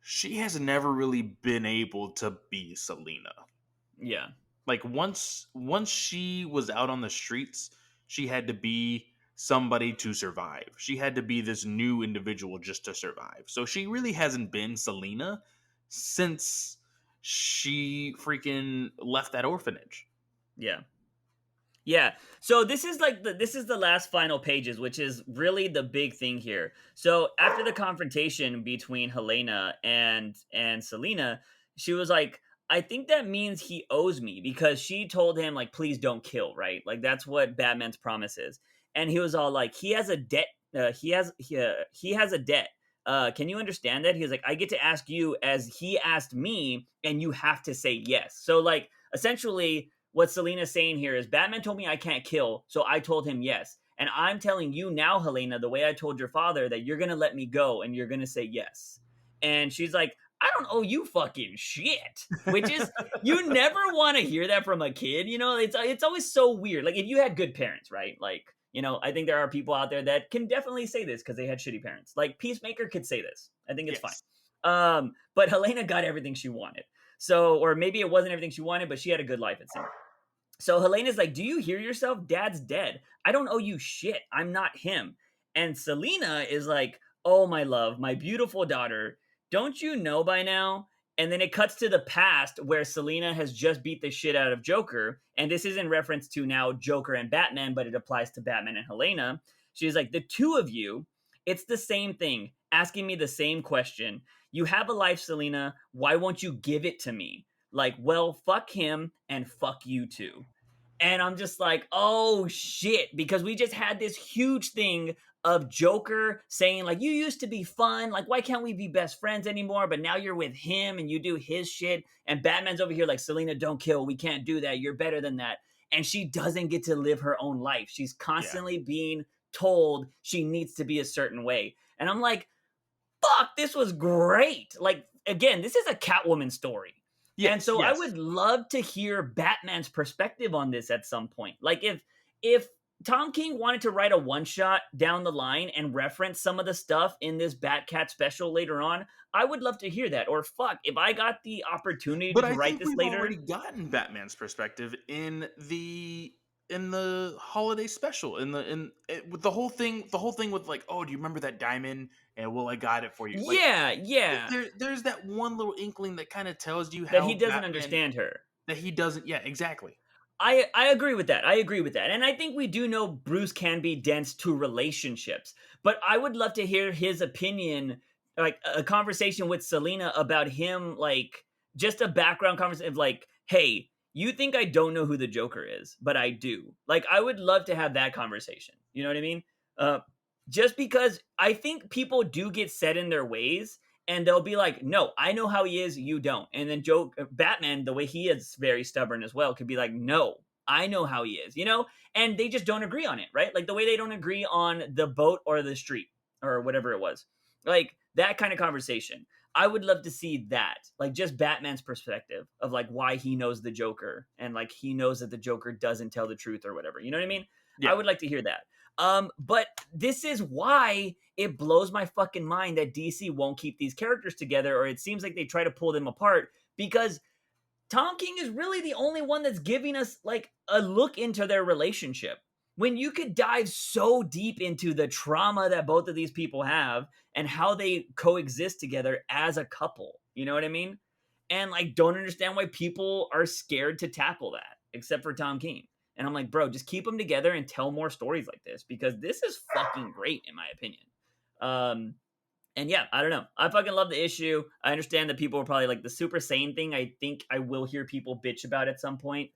she has never really been able to be Selena. yeah, Like, once she was out on the streets, she had to be somebody to survive. She had to be this new individual just to survive. So she really hasn't been Selena since she freaking left that orphanage. yeah. Yeah. So this is the last final pages, which is really the big thing here. So after the confrontation between Helena and Selena, she was like, I think that means he owes me because she told him like, please don't kill, right? Like that's what Batman's promise is. And he was all like, he has a debt. He has a debt. Can you understand that? He was like, I get to ask you as he asked me, and you have to say yes. So like essentially what Selena's saying here is Batman told me I can't kill, so I told him yes. And I'm telling you now, Helena, the way I told your father, that you're gonna let me go and you're gonna say yes. And she's like, I don't owe you fucking shit. Which is, you never want to hear that from a kid. It's always so weird. Like if you had good parents, right? Like, I think there are people out there that can definitely say this because they had shitty parents. Like Peacemaker could say this. I think it's fine. Yes. But Helena got everything she wanted. So, or maybe it wasn't everything she wanted, but she had a good life, it seemed. So Helena's like, do you hear yourself? Dad's dead. I don't owe you shit. I'm not him. And Selena is like, oh, my love, my beautiful daughter, don't you know by now? And then it cuts to the past where Selena has just beat the shit out of Joker. And this is in reference to now Joker and Batman, but it applies to Batman and Helena. She's like, the two of you, it's the same thing, asking me the same question. You have a life, Selena. Why won't you give it to me? Like, well, fuck him and fuck you too. And I'm just like, oh shit, because we just had this huge thing of Joker saying, like, you used to be fun. Like, why can't we be best friends anymore? But now you're with him and you do his shit. And Batman's over here like, Selena, don't kill. We can't do that. You're better than that. and she doesn't get to live her own life. She's Yeah. constantly being told she needs to be a certain way. And I'm like, fuck, this was great. Like, again, this is a Catwoman story. And Yes, so I yes. would love to hear Batman's perspective on this at some point. Like if Tom King wanted to write a one shot down the line and reference some of the stuff in this Batcat special later on, I would love to hear that. Or fuck, if I got the opportunity But to I write think this we've already later, gotten Batman's perspective in the holiday special with the whole thing with like, oh, do you remember that diamond? And well, I got it for you. Like yeah, yeah, there's that one little inkling that kind of tells you that he how doesn't Batman understand her. that he doesn't. Yeah, exactly. I agree with that. I agree with that. And I think we do know Bruce can be dense to relationships. But I would love to hear his opinion, like a conversation with Selena about him, like just a background conversation of like, hey, you think I don't know who the Joker is, but I do. Like I would love to have that conversation. You know what I mean? Uh just because I think people do get set in their ways and they'll be like, "No, I know how he is, you don't." And then Batman, the way he is very stubborn as well, could be like, "No, I know how he is," and they just don't agree on it, right? Like the way they don't agree on the boat or the street or whatever it was, like that kind of conversation. I would love to see that, like just Batman's perspective of like why he knows the Joker and like he knows that the Joker doesn't tell the truth or whatever. You know what I mean? I Yeah. would like to hear that. But this is why it blows my fucking mind that DC won't keep these characters together, or it seems like they try to pull them apart because Tom King is really the only one that's giving us like a look into their relationship. When you could dive so deep into the trauma that both of these people have and how they coexist together as a couple, you know what I mean? And like, don't understand why people are scared to tackle that, except for Tom King. And I'm like, bro, just keep them together and tell more stories like this because this is fucking great, in my opinion. Um, and yeah, I don't know. I fucking love the issue. I understand that people are probably like the super sane thing. I think I will hear people bitch about at some point,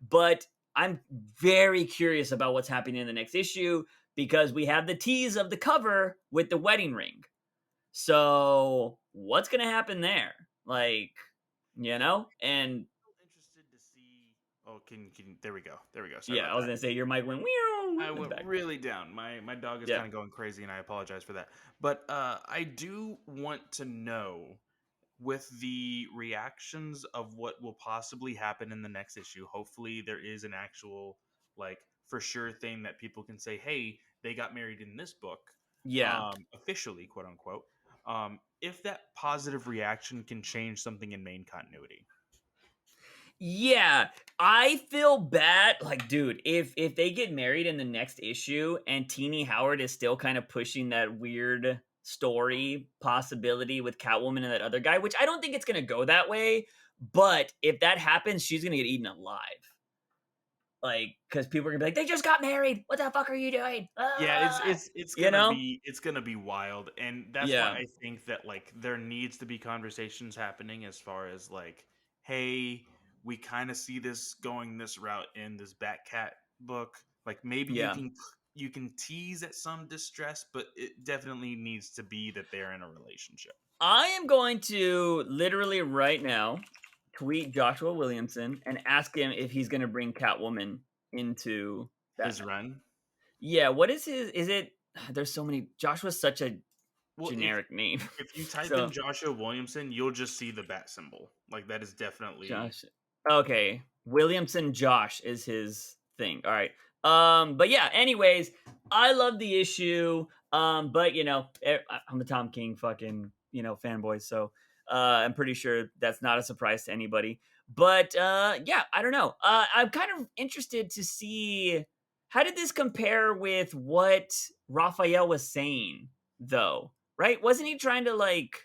but I'm very curious about what's happening in the next issue because we have the tease of the cover with the wedding ring. So what's gonna happen there? Like, and Interested to see. Oh, can there we go. There we go. Sorry yeah, I about was that. gonna say your mic went meow I in the went back. really down. My dog is Yeah, kind of going crazy, and I apologize for that. But I do want to know with the reactions of what will possibly happen in the next issue. Hopefully, there is an actual like for sure thing that people can say, "Hey, they got married in this book, yeah. officially, quote unquote." If that positive reaction can change something in main continuity. Yeah, I feel bad. Like, dude, if they get married in the next issue and Teenie Howard is still kind of pushing that weird story possibility with Catwoman and that other guy, which I don't think it's gonna go that way, but if that happens, she's gonna get eaten alive. Like, because people are gonna be like, they just got married. What the fuck are you doing? Yeah, Ah! it's gonna be wild, and that's why Yeah, I think that like there needs to be conversations happening as far as like, hey, we kind of see this going this route in this Batcat book. Like maybe yeah. you can tease at some distress, but it definitely needs to be that they're in a relationship. I am going to literally right now tweet Joshua Williamson and ask him if he's going to bring Catwoman into His Batman. run. Yeah, what is his? Is it? There's so many. Joshua's such a Well, generic name. if you type in So Joshua Williamson, you'll just see the bat symbol. Like that is definitely Josh. Okay, Williamson Josh is his thing. All right. But yeah. Anyways, I love the issue. But I'm a Tom King fucking fanboy, so I'm pretty sure that's not a surprise to anybody. But yeah, I don't know. I'm kind of interested to see how did this compare with what Raphael was saying, though. Right? Wasn't he trying to like?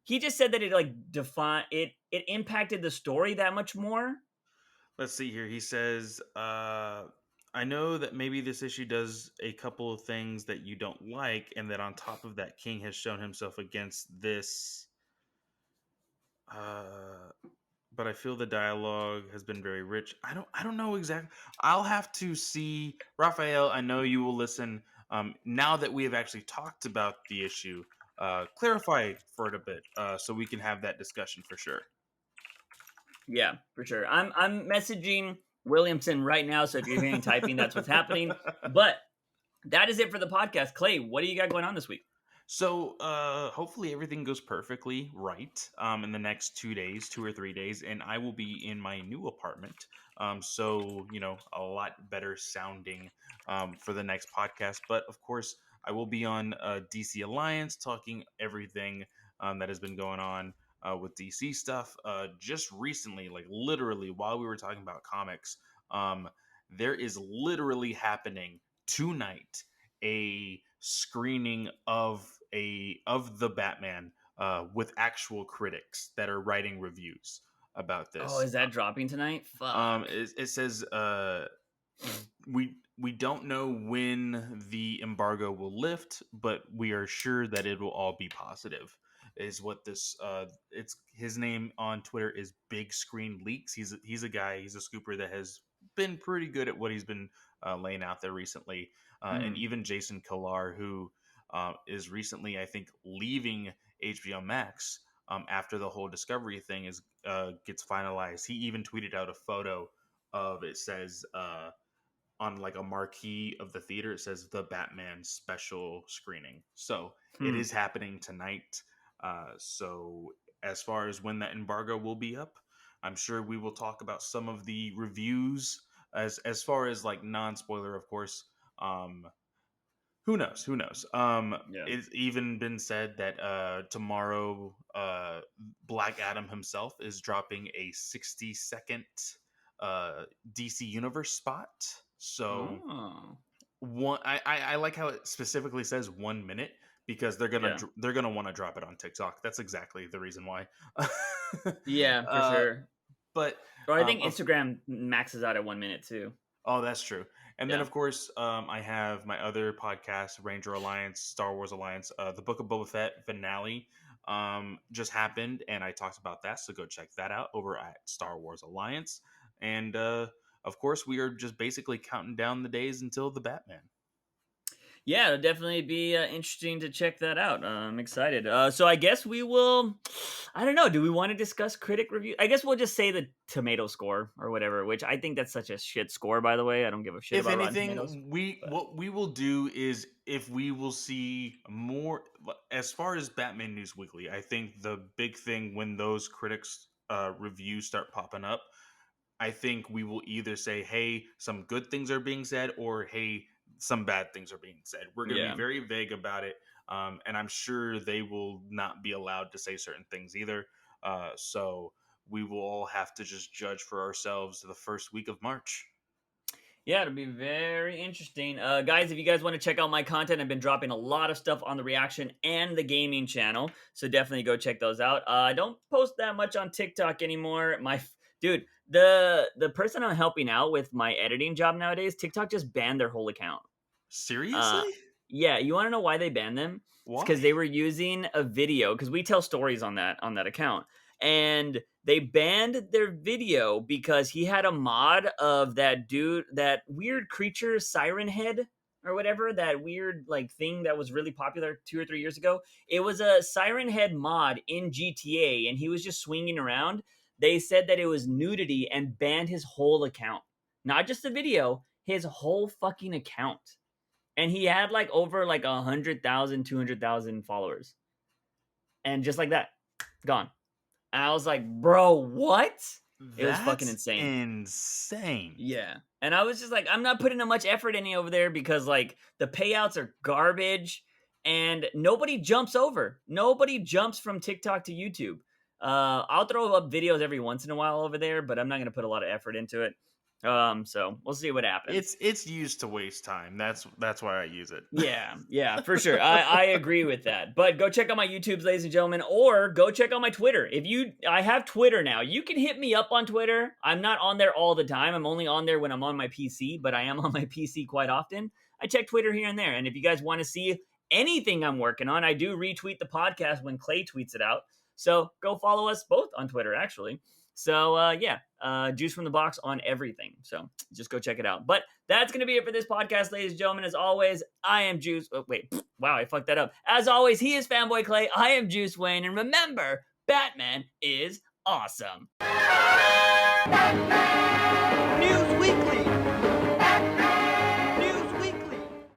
He just said that it like define it impacted the story that much more. Let's see here. He says, I know that maybe this issue does a couple of things that you don't like, and that on top of that, King has shown himself against this. Uh, but I feel the dialogue has been very rich. I don't know exactly. I'll have to see. Raphael, I know you will listen. Now that we have actually talked about the issue, clarify for it a bit, so we can have that discussion for sure. Yeah, for sure. I'm messaging Williamson right now. So if you're hearing typing, that's what's happening. But that is it for the podcast. Clay, what do you got going on this week? So hopefully everything goes perfectly right in the next 2 days, 2 or 3 days, and I will be in my new apartment. So a lot better sounding for the next podcast. But of course, I will be on DC Alliance talking everything that has been going on with DC stuff. Just recently, like literally while we were talking about comics, there is literally happening tonight a screening of the Batman with actual critics that are writing reviews about Oh, this. is that dropping tonight? Fuck. It says we don't know when the embargo will lift, but we are sure that it will all be positive. Is what this it's his name on Twitter is Big Screen Leaks. He's a guy, he's a scooper that has been pretty good at what he's been laying out there recently. And Mm. even Jason Kilar, who is recently, I think, leaving HBO Max after the whole Discovery thing is gets finalized. He even tweeted out a photo of it says on like a marquee of the theater, it says the Batman special screening. So it Hmm. is happening tonight. So as far as when that embargo will be up, I'm sure we will talk about some of the reviews as far as like non spoiler, of course. Who knows? Who knows? Yeah. It's even been said that tomorrow, Black Adam himself is dropping a 60-second DC Universe spot. So Oh. I like how it specifically says 1 minute because Yeah. they're gonna want to drop it on TikTok. That's exactly the reason why. Yeah, for uh, sure. but Or I think of Instagram maxes out at 1 minute too. Oh, that's true. And then, Yeah. of course, I have my other podcast, Ranger Alliance, Star Wars Alliance. The Book of Boba Fett finale just happened, and I talked about that. So go check that out over at Star Wars Alliance. And of course, we are just basically counting down the days until the Batman. Yeah, it'll definitely be interesting to check that out. I'm excited. So I guess we will. I don't know. Do we want to discuss critic review? I guess we'll just say the tomato score or whatever. Which I think that's such a shit score. By the way, I don't give a shit If about Rotten Tomatoes. anything, we But what we will do is if we will see more as far as Batman News Weekly. I think the big thing when those critics reviews start popping up, I think we will either say, hey, some good things are being said, or hey, some bad things are being said. We're going to be yeah, very vague about it. And I'm sure they will not be allowed to say certain things either. So we will all have to just judge for ourselves the first week of March. yeah, it'll be very interesting. Guys, if you guys want to check out my content, I've been dropping a lot of stuff on the reaction and the gaming channel, so definitely go check those out. I don't post that much on TikTok anymore. Dude, the person I'm helping out with my editing job nowadays, TikTok just banned their whole account. Uh, Seriously? yeah, you want to know why they banned them? It's because Why? they were using a video. Because we tell stories on that account, and they banned their video because he had a mod of that dude, that weird creature, Siren Head or whatever, that weird like thing that was really popular 2 or 3 years ago. It was a Siren Head mod in GTA, and he was just swinging around. They said that it was nudity and banned his whole account, not just the video, his whole fucking account, and he had like over like 100,000, 200,000 followers, and just like that, gone. And I was like, bro, what? It was fucking That's insane. insane. Yeah. And I was just like, I'm not putting that much effort any over there because like the payouts are garbage and nobody jumps over. Nobody jumps from TikTok to YouTube. I'll throw up videos every once in a while over there, but I'm not gonna put a lot of effort into it. So we'll see what happens. It's used to waste time. That's why I use it. Yeah, for sure. I agree with that. But go check out my YouTubes, ladies and gentlemen, or go check out my Twitter. I have Twitter now. You can hit me up on Twitter. I'm not on there all the time. I'm only on there when I'm on my PC, but I am on my PC quite often. I check Twitter here and there. And if you guys want to see anything I'm working on, I do retweet the podcast when Clay tweets it out. So go follow us both on Twitter, actually. So yeah, Juice from the Box on everything. So just go check it out. But that's going to be it for this podcast, ladies and gentlemen. As always, I am Juice. Oh, wait, wow, I fucked that up. As always, he is FanboyClay. I am Juice Wayne. And remember, Batman is awesome.